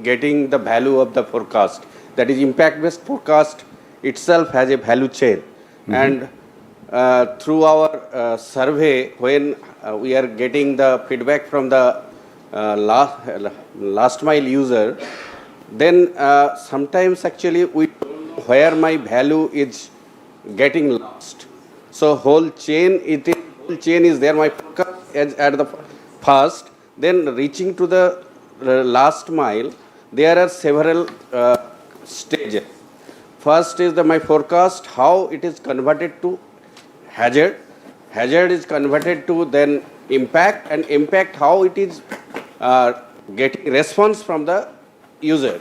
Speaker 20: getting the value of the forecast. That is, impact-based forecast itself has a value chain. Mm-hmm. And through our survey, when we are getting the feedback from the last mile user, then sometimes actually we don't know where my value is getting lost. So whole chain is there. My forecast is at the first, then reaching to the last mile, there are several stages. First is my forecast, how it is converted to hazard. Hazard is converted to then impact, and impact how it is getting response from the user.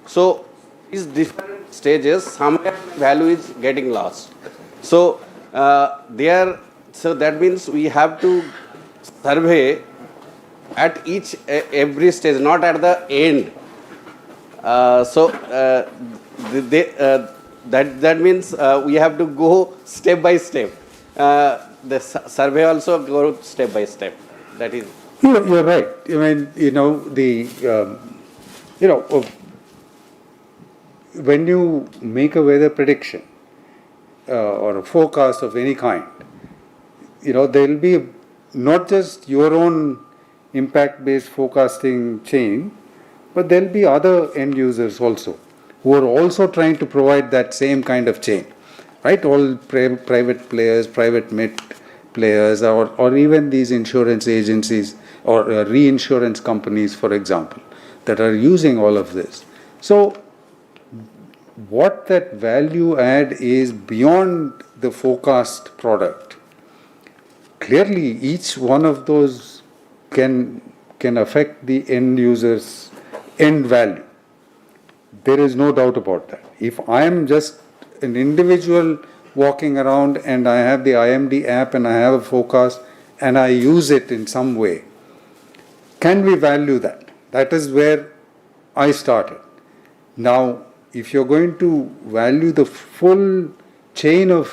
Speaker 20: So these different stages, somewhere value is getting lost. So so that means we have to survey at every stage, not at the end. That means we have to go step by step. The survey also go step by step. That is.
Speaker 18: You're right. I mean, when you make a weather prediction or a forecast of any kind, there will be not just your own impact-based forecasting chain, but there will be other end users also who are also trying to provide that same kind of chain, right? All private players, private mid players, or even these insurance agencies or reinsurance companies, for example, that are using all of this. So what that value add is beyond the forecast product. Clearly, each one of those can affect the end user's end value. There is no doubt about that. If I am just an individual walking around and I have the IMD app and I have a forecast and I use it in some way, can we value that? That is where I started. Now, if you're going to value the full chain of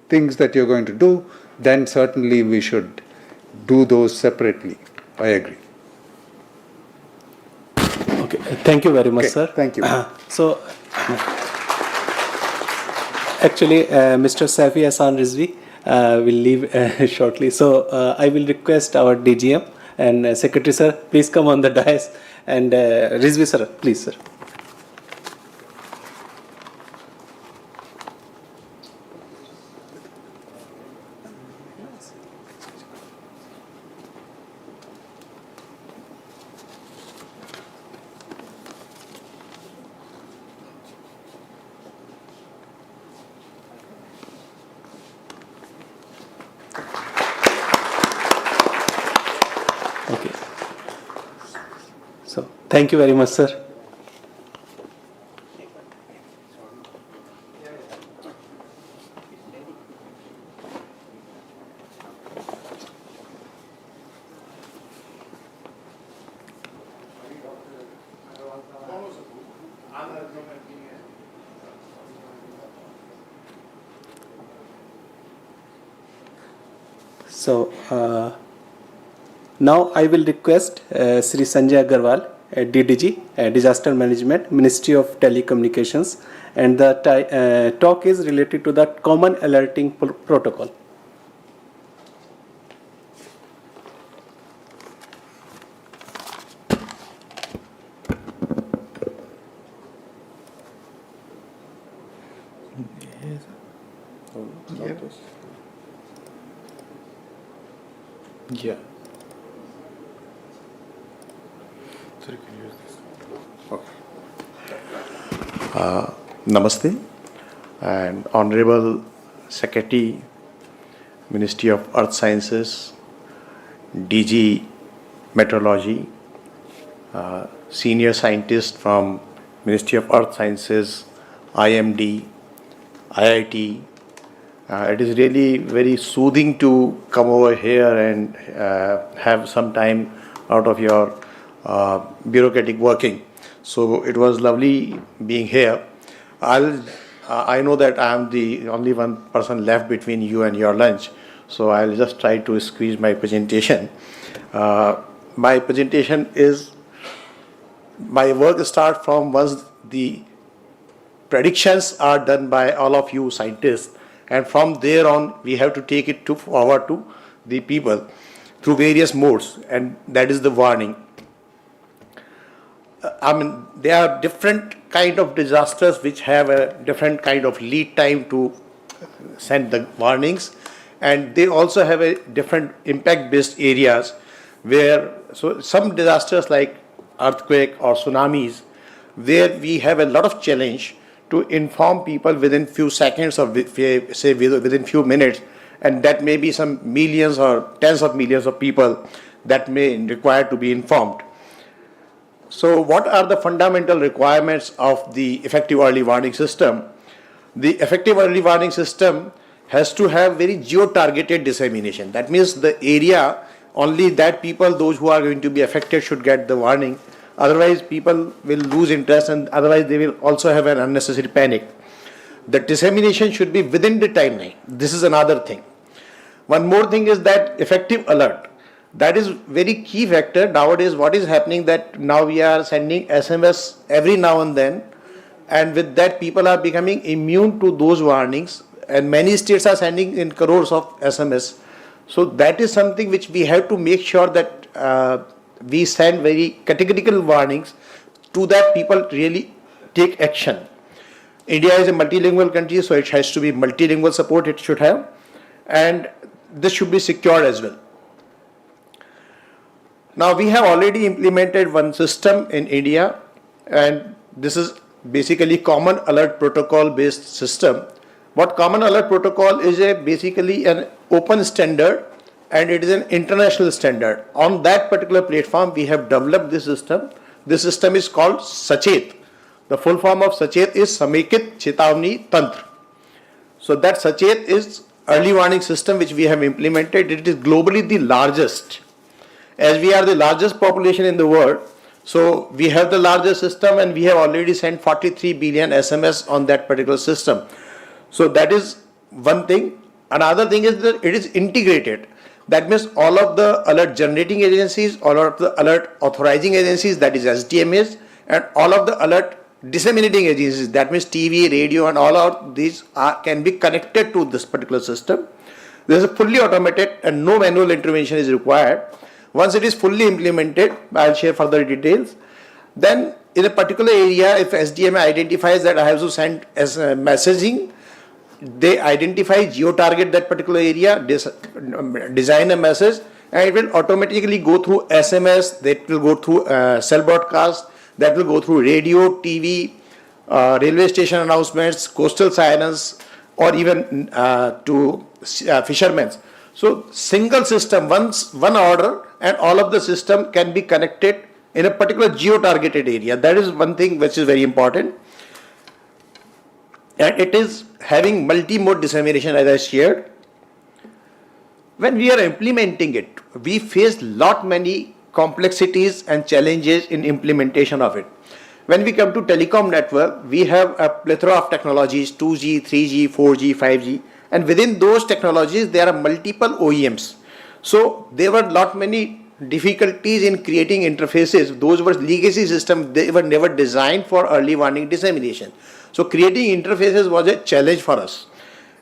Speaker 18: things that you're going to do, then certainly we should do those separately. I agree.
Speaker 13: Okay, thank you very much, sir.
Speaker 18: Thank you.
Speaker 13: So, actually, Mr. Safi Hassan Rizvi will leave shortly. So, I will request our DGM and Secretary, sir, please come on the dais. And Rizvi, sir, please, sir. Okay. So, thank you very much, sir. So, now I will request Sri Sanjay Agarwal, DDG, Disaster Management, Ministry of Telecommunications, and the talk is related to the Common Alerting Protocol.
Speaker 8: Yeah. So you can use this. Okay. Namaste and Honorable Secretary, Ministry of Earth Sciences, DG Meteorology, Senior Scientist from Ministry of Earth Sciences, IMD, IIT. It is really very soothing to come over here and have some time out of your bureaucratic working. So it was lovely being here. I know that I am the only one person left between you and your lunch, so I'll just try to squeeze my presentation. My presentation is, my work starts from once the predictions are done by all of you scientists, and from there on we have to take it forward to the people through various modes, and that is the warning. There are different kind of disasters which have a different kind of lead time to send the warnings, and they also have a different impact based areas where, so some disasters like earthquake or tsunamis, where we have a lot of challenge to inform people within few seconds or say within few minutes, and that may be some millions or tens of millions of people that may require to be informed. So what are the fundamental requirements of the effective early warning system? The effective early warning system has to have very geo-targeted dissemination. That means the area, only that people, those who are going to be affected, should get the warning. Otherwise, people will lose interest, and otherwise they will also have an unnecessary panic. The dissemination should be within the timeline. This is another thing. One more thing is that effective alert. That is very key factor. Nowadays, what is happening, that now we are sending SMS every now and then, and with that people are becoming immune to those warnings, and many states are sending in crores of SMS. So that is something which we have to make sure that we send very categorical warnings to that people really take action. India is a multilingual country, so it has to be multilingual support it should have, and this should be secured as well. Now we have already implemented one system in India, and this is basically Common Alert Protocol based system. What Common Alert Protocol is, basically an open standard, and it is an international standard. On that particular platform we have developed this system. This system is called Sachet. The full form of Sachet is Samekit Chetavni Tantra. So that Sachet is early warning system which we have implemented. It is globally the largest. As we are the largest population in the world,
Speaker 5: So we have the largest system, and we have already sent 43 billion SMS on that particular system. So that is one thing. Another thing is that it is integrated. That means all of the alert generating agencies, all of the alert authorizing agencies, that is SDMAs, and all of the alert disseminating agencies, that means TV, radio, and all of these can be connected to this particular system. This is fully automated and no manual intervention is required. Once it is fully implemented, I'll share further details. Then in a particular area, if SDMA identifies that I have to send as messaging, they identify, geo-target that particular area, design a message, and it will automatically go through SMS, that will go through cell broadcast, that will go through radio, TV, railway station announcements, coastal sirens, or even to fishermen. So single system, one order, and all of the system can be connected in a particular geo-targeted area. That is one thing which is very important. And it is having multi-mode dissemination, as I shared. When we are implementing it, we face many complexities and challenges in implementation of it. When we come to telecom network, we have a plethora of technologies, 2G, 3G, 4G, 5G, and within those technologies there are multiple OEMs. So there were many difficulties in creating interfaces. Those were legacy systems, they were never designed for early warning dissemination. So creating interfaces was a challenge for us.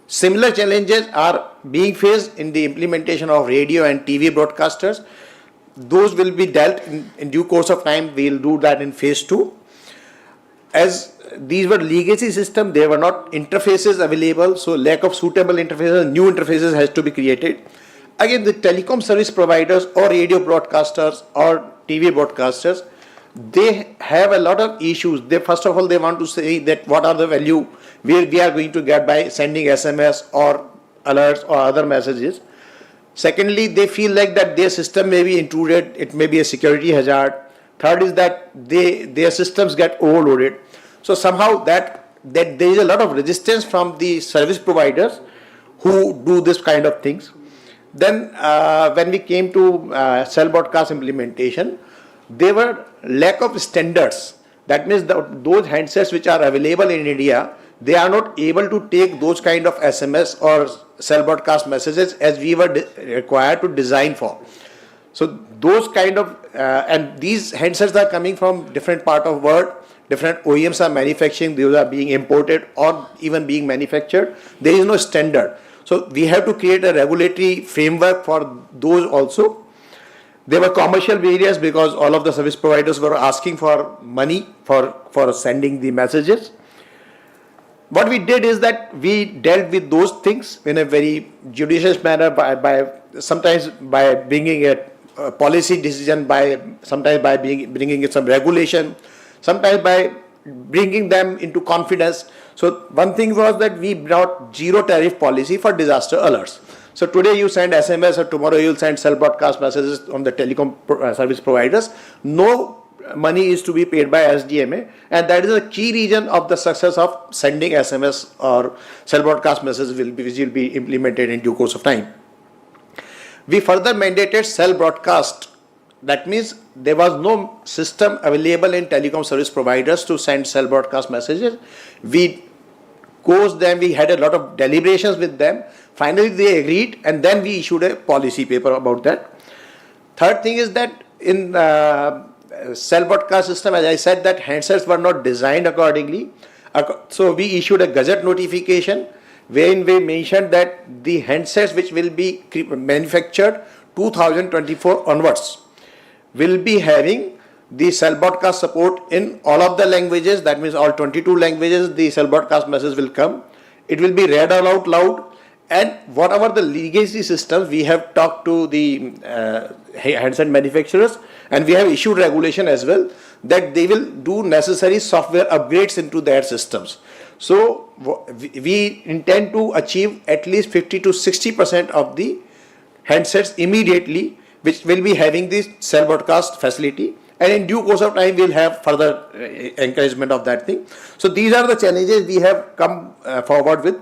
Speaker 5: Similar challenges are being faced in the implementation of radio and TV broadcasters. Those will be dealt in due course of time. We will do that in phase 2. As these were legacy systems, there were not interfaces available, so lack of suitable interfaces, new interfaces has to be created. Again, the telecom service providers or radio broadcasters or TV broadcasters, they have a lot of issues. They first of all, they want to say that what are the value we are going to get by sending SMS or alerts or other messages. Secondly, they feel like that their system may be intruded, it may be a security hazard. Third is that their systems get overloaded. So somehow that there is a lot of resistance from the service providers who do this kind of things. Then when we came to cell broadcast implementation, there were lack of standards. That means those handsets which are available in India, they are not able to take those kind of SMS or cell broadcast messages as we were required to design for. So those kind of, and these handsets are coming from different part of world, different OEMs are manufacturing, those are being imported or even being manufactured. There is no standard. So we have to create a regulatory framework for those also. There were commercial barriers because all of the service providers were asking for money for sending the messages. What we did is that we dealt with those things in a very judicious manner by sometimes by bringing a policy decision, sometimes by bringing in some regulation, sometimes by bringing them into confidence. So one thing was that we brought zero tariff policy for disaster alerts. So today you send SMS or tomorrow you will send cell broadcast messages on the telecom service providers. No money is to be paid by SDMA, and that is a key reason of the success of sending SMS or cell broadcast messages which will be implemented in due course of time. We further mandated cell broadcast. That means there was no system available in telecom service providers to send cell broadcast messages. We coached them, we had a lot of deliberations with them. Finally they agreed, and then we issued a policy paper about that. Third thing is that in cell broadcast system, as I said, that handsets were not designed accordingly. So we issued a gazette notification wherein we mentioned that the handsets which will be manufactured 2024 onwards will be having the cell broadcast support in all of the languages. That means all 22 languages the cell broadcast message will come. It will be read out loud, and whatever the legacy systems, we have talked to the handset manufacturers, and we have issued regulation as well that they will do necessary software upgrades into their systems. So we intend to achieve at least 50 to 60% of the handsets immediately which will be having this cell broadcast facility, and in due course of time we will have further encouragement of that thing. So these are the challenges we have come forward with.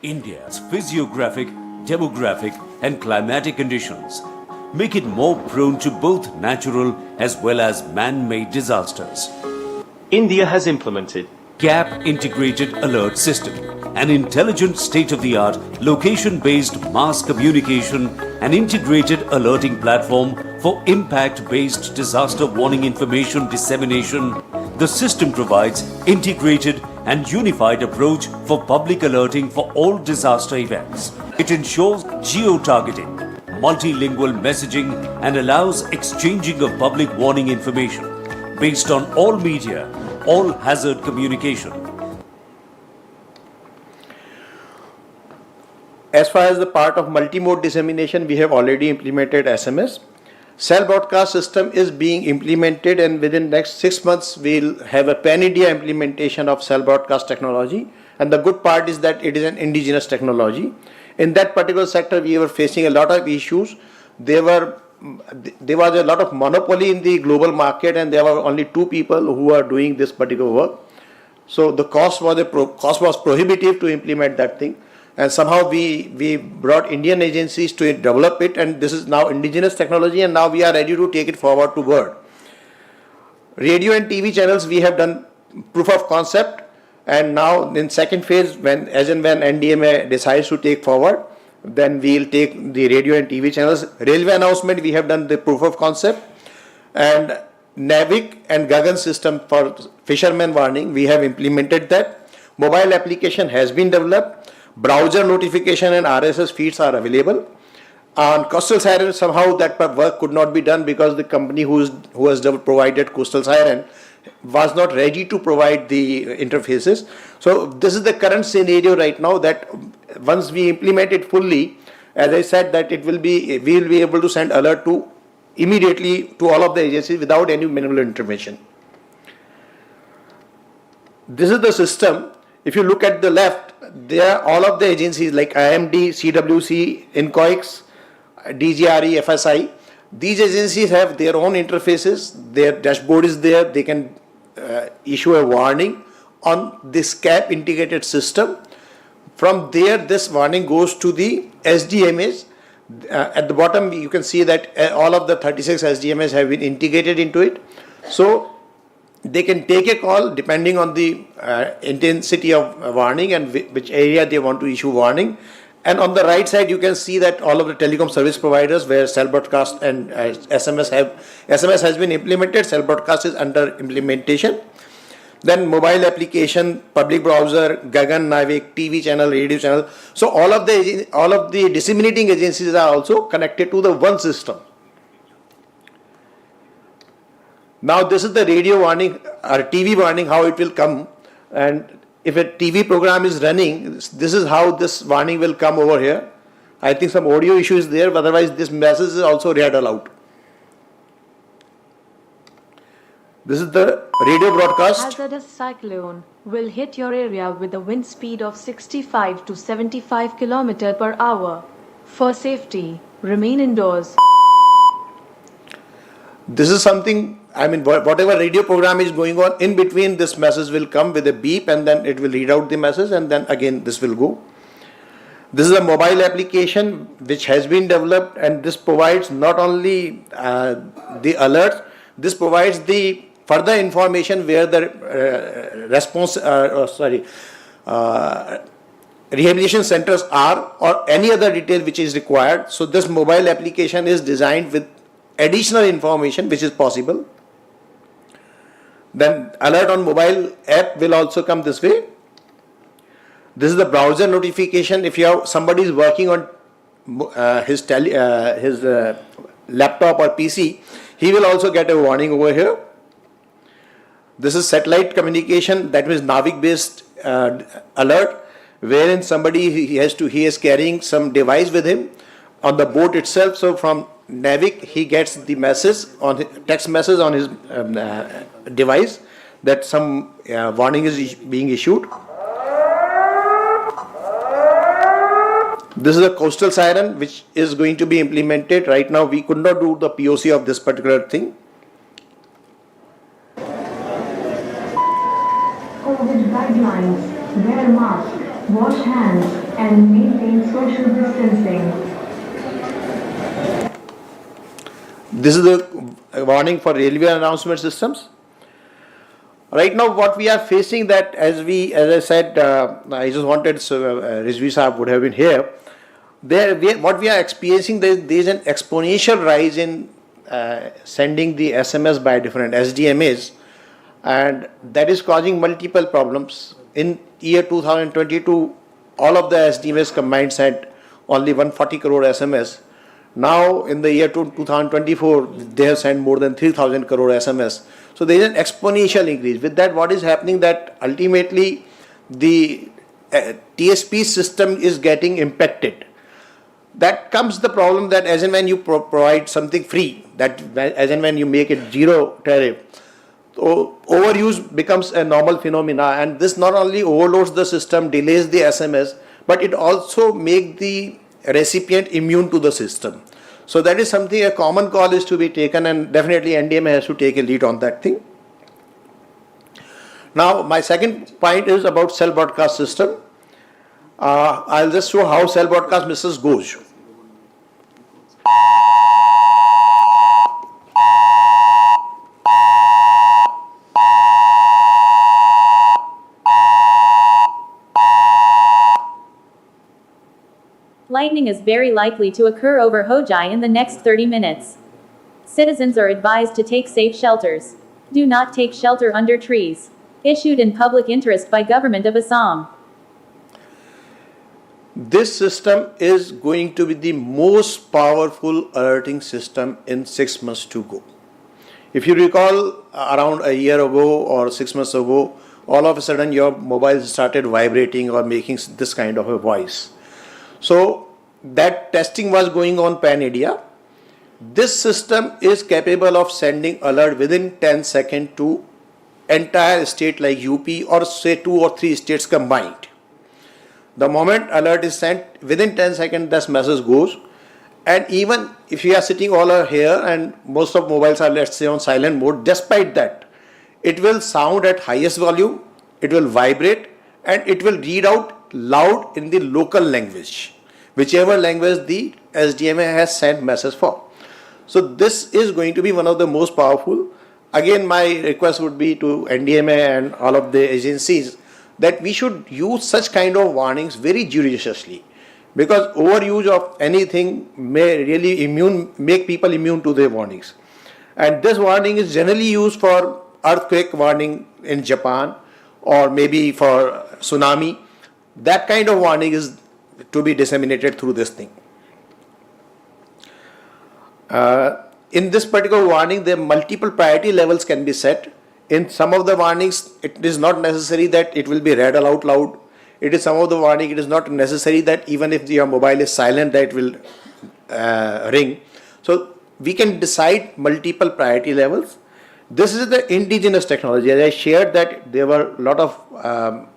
Speaker 21: India's physiographic, demographic and climatic conditions make it more prone to both natural as well as man-made disasters.
Speaker 22: India has implemented
Speaker 21: GAP Integrated Alert System, an intelligent state-of-the-art location-based mass communication and integrated alerting platform for impact-based disaster warning information dissemination. The system provides integrated and unified approach for public alerting for all disaster events. It ensures geo-targeting, multilingual messaging and allows exchanging of public warning information based on all media, all hazard communication.
Speaker 23: As far as the part of multimode dissemination, we have already implemented SMS. Cell broadcast system is being implemented, and within next 6 months we'll have a pan-India implementation of cell broadcast technology. And the good part is that it is an indigenous technology. In that particular sector, we were facing a lot of issues. There was a lot of monopoly in the global market, and there were only 2 people who are doing this particular work. So the cost was prohibitive to implement that thing. And somehow we brought Indian agencies to develop it, and this is now indigenous technology, and now we are ready to take it forward to world. Radio and TV channels, we have done proof of concept, and now in second phase, when NDMA decides to take forward, then we will take the radio and TV channels. Railway announcement, we have done the proof of concept, and NAVIC and Gagan system for fishermen warning, we have implemented that. Mobile application has been developed. Browser notification and RSS feeds are available. On coastal siren, somehow that work could not be done because the company who has provided coastal siren was not ready to provide the interfaces. So this is the current scenario right now, that once we implement it fully, as I said, that we will be able to send alert to immediately to all of the agencies without any minimal intervention. This is the system. If you look at the left, there are all of the agencies like IMD, CWC, INCOIX, DGRE, FSI. These agencies have their own interfaces. Their dashboard is there. They can issue a warning on this CAP integrated system. From there, this warning goes to the SDMAs. At the bottom, you can see that all of the 36 SDMAs have been integrated into it. So they can take a call depending on the intensity of warning and which area they want to issue warning. And on the right side, you can see that all of the telecom service providers where cell broadcast and SMS has been implemented, cell broadcast is under implementation. Then mobile application, public browser, Gagan, NAVIC, TV channel, radio channel. So all of the disseminating agencies are also connected to the one system. Now this is the radio warning or TV warning, how it will come, and if a TV program is running, this is how this warning will come over here. I think some audio issue is there, but otherwise this message is also read aloud. This is the radio broadcast.
Speaker 12: Hazardous cyclone will hit your area with a wind speed of 65 to 75 km per hour. For safety, remain indoors.
Speaker 23: This is something, whatever radio program is going on, in between this message will come with a beep, and then it will read out the message, and then again this will go. This is a mobile application which has been developed, and this provides not only the alerts, this provides the further information where the rehabilitation centers are, or any other detail which is required. So this mobile application is designed with additional information which is possible. Then alert on mobile app will also come this way. This is the browser notification. If you have somebody is working on his laptop or PC, he will also get a warning over here. This is satellite communication, that means NAVIC based alert, wherein somebody he is carrying some device with him on the boat itself. So from NAVIC he gets the message on text message on his device that some warning is being issued. This is a coastal siren which is going to be implemented. Right now we could not do the POC of this particular thing.
Speaker 24: COVID guidelines, wear a mask, wash hands, and maintain social distancing.
Speaker 23: This is the warning for railway announcement systems. Right now, what we are facing that as I said, I just wanted Rizvi Saab would have been here. What we are experiencing, there is an exponential rise in sending the SMS by different SDMAs, and that is causing multiple problems. In year 2022, all of the SDMAs combined sent only 140 crore SMS. Now in the year 2024, they have sent more than 3,000 crore SMS. So there is an exponential increase. With that, what is happening that ultimately the TSP system is getting impacted. That comes the problem that as and when you provide something free, that as and when you make it zero tariff, overuse becomes a normal phenomena, and this not only overloads the system, delays the SMS, but it also makes the recipient immune to the system. So that is something, a common call is to be taken, and definitely NDMA has to take a lead on that thing. Now my second point is about cell broadcast system. I'll just show how cell broadcast message goes.
Speaker 2: Lightning is very likely to occur over Hojai in the next 30 minutes. Citizens are advised to take safe shelters. Do not take shelter under trees. Issued in public interest by Government of Assam.
Speaker 23: This system is going to be the most powerful alerting system in 6 months to go. If you recall, around a year ago or 6 months ago, all of a sudden your mobile started vibrating or making this kind of a voice. So that testing was going on pan India. This system is capable of sending alert within 10 seconds to entire state like UP or say 2 or 3 states combined. The moment alert is sent, within 10 seconds this message goes, and even if you are sitting all over here and most of mobiles are, let's say, on silent mode, despite that, it will sound at highest volume, it will vibrate, and it will read out loud in the local language, whichever language the SDMA has sent message for. So this is going to be one of the most powerful. Again, my request would be to NDMA and all of the agencies that we should use such kind of warnings very judiciously, because overuse of anything may really make people immune to the warnings. And this warning is generally used for earthquake warning in Japan or maybe for tsunami. That kind of warning is to be disseminated through this thing. In this particular warning, the multiple priority levels can be set. In some of the warnings, it is not necessary that it will be read out loud. It is some of the warning, it is not necessary that even if your mobile is silent, that it will ring. So we can decide multiple priority levels. This is the indigenous technology. As I shared that there were a lot of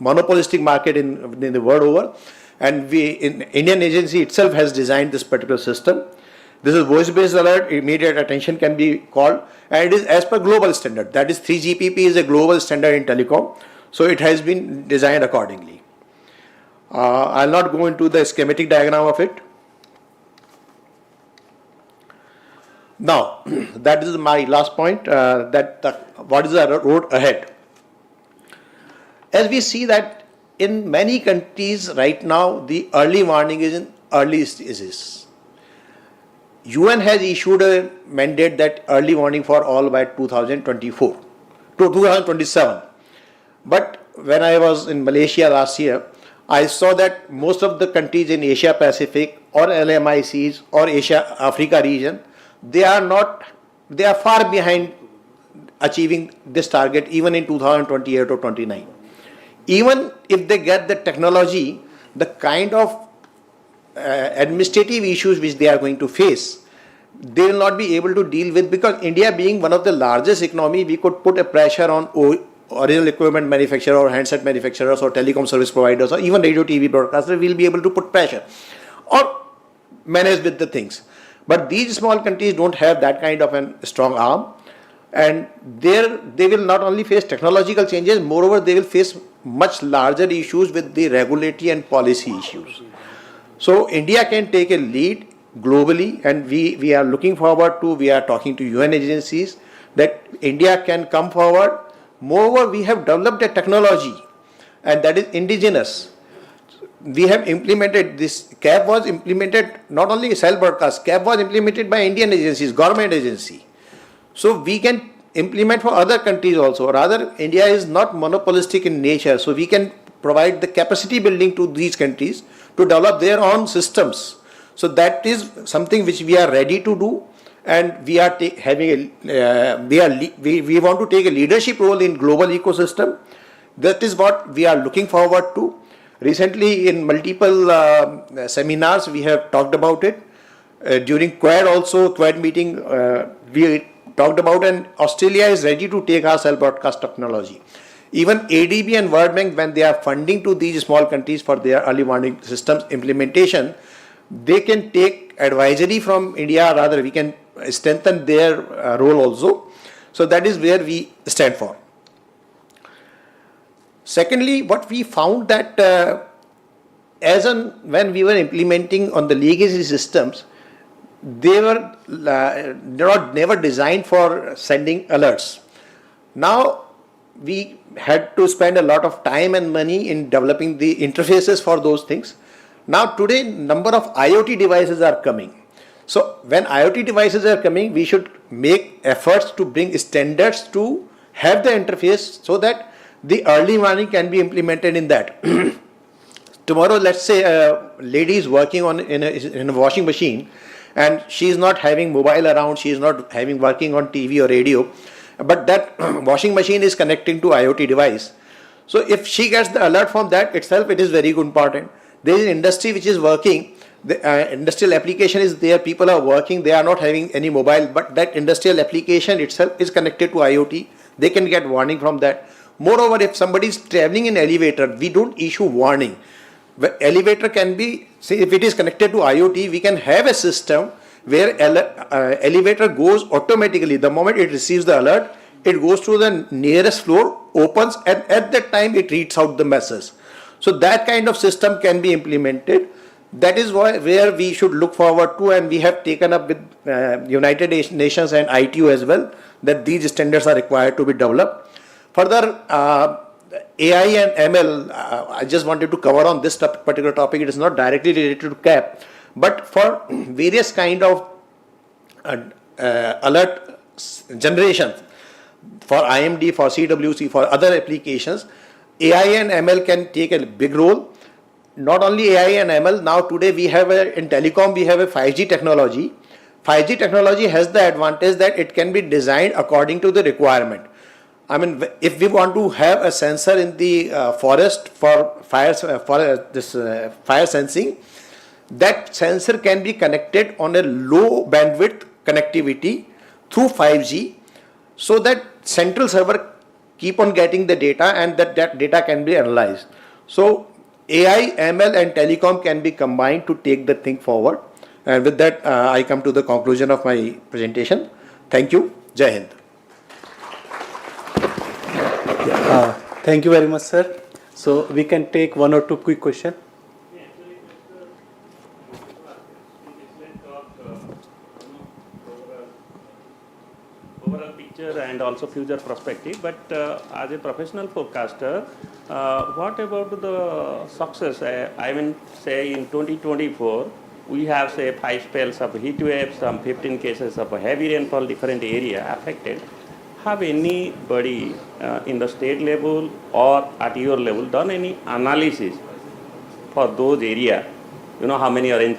Speaker 23: monopolistic market in the world over, and Indian agency itself has designed this particular system. This is voice-based alert, immediate attention can be called, and it is as per global standard. That is 3GPP is a global standard in telecom, so it has been designed accordingly. I'll not go into the schematic diagram of it. Now, that is my last point, what is the road ahead. As we see that in many countries right now, the early warning is in early stages. UN has issued a mandate that early warning for all by 2024 to 2027. But when I was in Malaysia last year, I saw that most of the countries in Asia Pacific or LMICs or Asia Africa region, they are far behind achieving this target even in 2028 or 29. Even if they get the technology, the kind of administrative issues which they are going to face, they will not be able to deal with, because India being one of the largest economy, we could put a pressure on original equipment manufacturer or handset manufacturers or telecom service providers or even radio TV broadcasters. Will be able to put pressure or manage with the things. But these small countries don't have that kind of a strong arm, and they will not only face technological changes, moreover they will face much larger issues with the regulatory and policy issues. So India can take a lead globally, and we are looking forward to, we are talking to UN agencies that India can come forward. Moreover, we have developed a technology, and that is indigenous. We have implemented this. CAP was implemented, not only cell broadcast, CAP was implemented by Indian agencies, government agency. So we can implement for other countries also. Rather, India is not monopolistic in nature, so we can provide the capacity building to these countries to develop their own systems. So that is something which we are ready to do, and we are we want to take a leadership role in global ecosystem. That is what we are looking forward to. Recently, in multiple seminars, we have talked about it. During Quad meeting, we talked about, and Australia is ready to take our cell broadcast technology. Even ADB and World Bank, when they are funding to these small countries for their early warning systems implementation, they can take advisory from India. Rather, we can strengthen their role also. So that is where we stand for. Secondly, what we found that when we were implementing on the legacy systems, they were never designed for sending alerts. Now we had to spend a lot of time and money in developing the interfaces for those things. Now today, number of IoT devices are coming. So when IoT devices are coming, we should make efforts to bring standards to have the interface so that the early warning can be implemented in that. Tomorrow, let's say a lady is working in a washing machine, and she is not having mobile around, she is not working on TV or radio, but that washing machine is connecting to IoT device. So if she gets the alert from that itself, it is very important. There is an industry which is working, the industrial application is there, people are working, they are not having any mobile, but that industrial application itself is connected to IoT, they can get warning from that. Moreover, if somebody is traveling in elevator, we don't issue warning. The elevator can be, say if it is connected to IoT, we can have a system where elevator goes automatically. The moment it receives the alert, it goes to the nearest floor, opens, and at that time it reads out the message. So that kind of system can be implemented. That is where we should look forward to, and we have taken up with United Nations and ITU as well, that these standards are required to be developed. Further, AI and ML, I just wanted to cover on this particular topic. It is not directly related to CAP, but for various kind of alert generation, for IMD, for CWC, for other applications, AI and ML can take a big role. Not only AI and ML, now today we have in telecom, we have a 5G technology. 5G technology has the advantage that it can be designed according to the requirement. I mean, if we want to have a sensor in the forest for fire sensing, that sensor can be connected on a low bandwidth connectivity through 5G, so that central server keep on getting the data, and that data can be analyzed. So AI, ML and telecom can be combined to take the thing forward. And with that, I come to the conclusion of my presentation. Thank you. Jai Hind.
Speaker 13: Thank you very much, sir. So we can take one or two quick questions.
Speaker 6: Overall picture and also future perspective, but as a professional forecaster, what about the success? I mean, say in 2024, we have say 5 spells of heat waves, some 15 cases of heavy rainfall, different area affected. Have anybody in the state level or at your level done any analysis for those areas? You know how many alert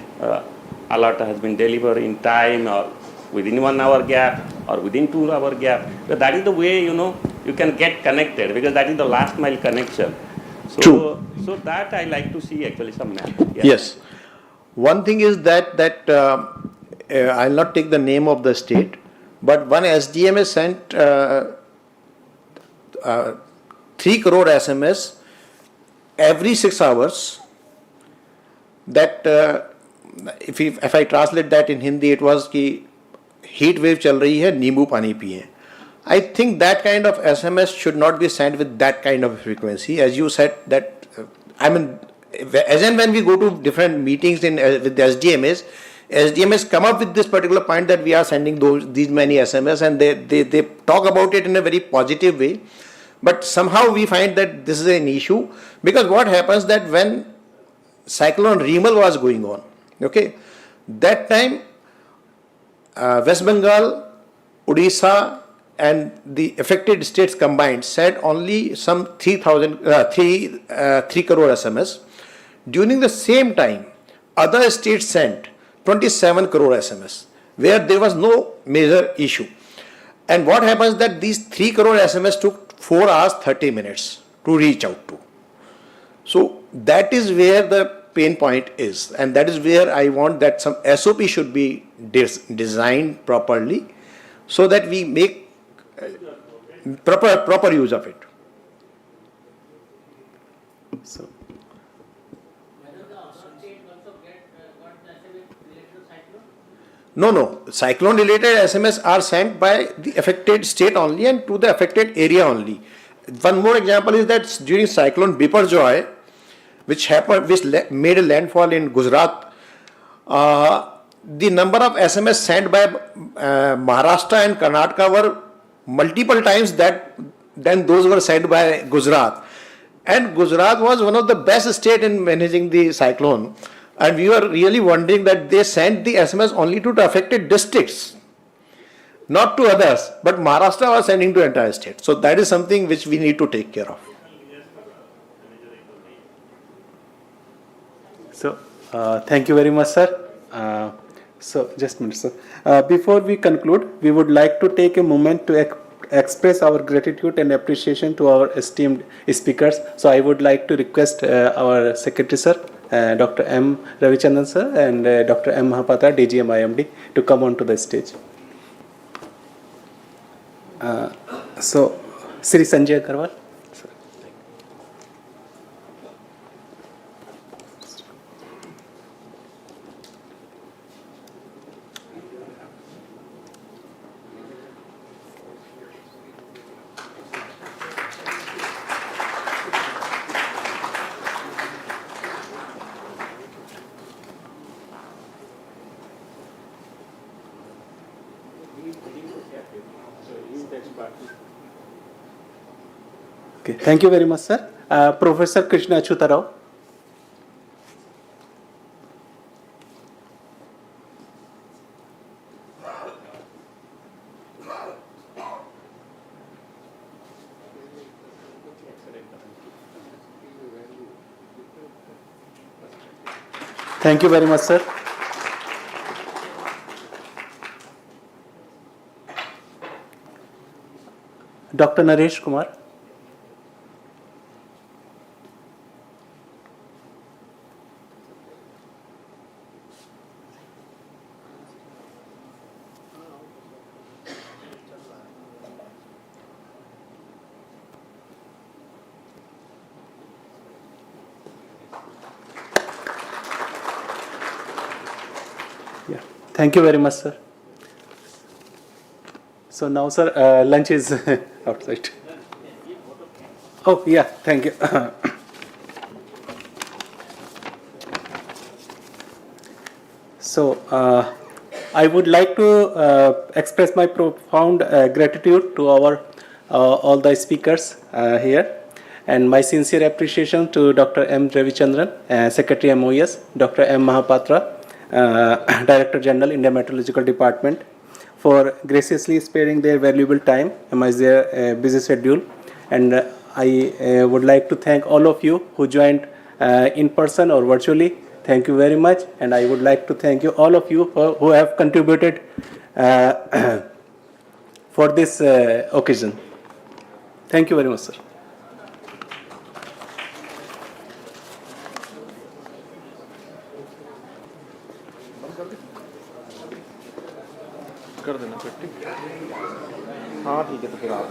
Speaker 6: has been delivered in time, or within 1 hour gap, or within 2 hour gap? But that is the way you can get connected, because that is the last mile connection. So,
Speaker 23: True.
Speaker 6: So that I like to see actually some map. Yeah.
Speaker 23: Yes. One thing is that I'll not take the name of the state, but one SDM has sent 3 crore SMS every 6 hours. That if I translate that in Hindi, it was ki heat wave chal rahi hai, neembu pani piye. I think that kind of SMS should not be sent with that kind of frequency. As you said, that I mean, as and when we go to different meetings with the SDMs, SDM has come up with this particular point that we are sending these many SMS, and they talk about it in a very positive way. But somehow we find that this is an issue, because what happens that when cyclone Remal was going on, okay, that time West Bengal, Odisha and the affected states combined sent only some 3 crore SMS. During the same time, other states sent 27 crore SMS, where there was no major issue. And what happens that these 3 crore SMS took 4 hours 30 minutes to reach out to. So that is where the pain point is, and that is where I want that some SOP should be designed properly, so that we make proper use of it.
Speaker 13: So,
Speaker 23: No. Cyclone related SMS are sent by the affected state only and to the affected area only. One more example is that during cyclone Biparjoy, which made a landfall in Gujarat, the number of SMS sent by Maharashtra and Karnataka were multiple times than those were sent by Gujarat. And Gujarat was one of the best states in managing the cyclone. And we were really wondering that they sent the SMS only to the affected districts, not to others. But Maharashtra was sending to entire state. So that is something which we need to take care of.
Speaker 13: So, thank you very much, sir. So, just a minute, sir. Before we conclude, we would like to take a moment to express our gratitude and appreciation to our esteemed speakers. So, I would like to request our Secretary, sir, Dr. M. Ravichandran, sir, and Dr. M. Mahapatra, DGM IMD, to come on to the stage. So, Sri Sanjay Agarwal. Okay, thank you very much, sir. Professor Krishna Achyutarao. Thank you very much, sir. Dr. Naresh Kumar. Yeah, thank you very much, sir. So now, sir, lunch is outside. Oh, yeah, thank you. So, I would like to express my profound gratitude to our all the speakers here, and my sincere appreciation to Dr. M. Ravichandran, Secretary MoES, Dr. M. Mahapatra, Director General, India Meteorological Department, for graciously sparing their valuable time amidst their busy schedule. And I would like to thank all of you who joined in person or virtually. Thank you very much. And I would like to thank you, all of you who have contributed for this occasion. Thank you very much, sir.
Speaker 23: कर देना पेटी। हाँ ठीक है, तो फिर आप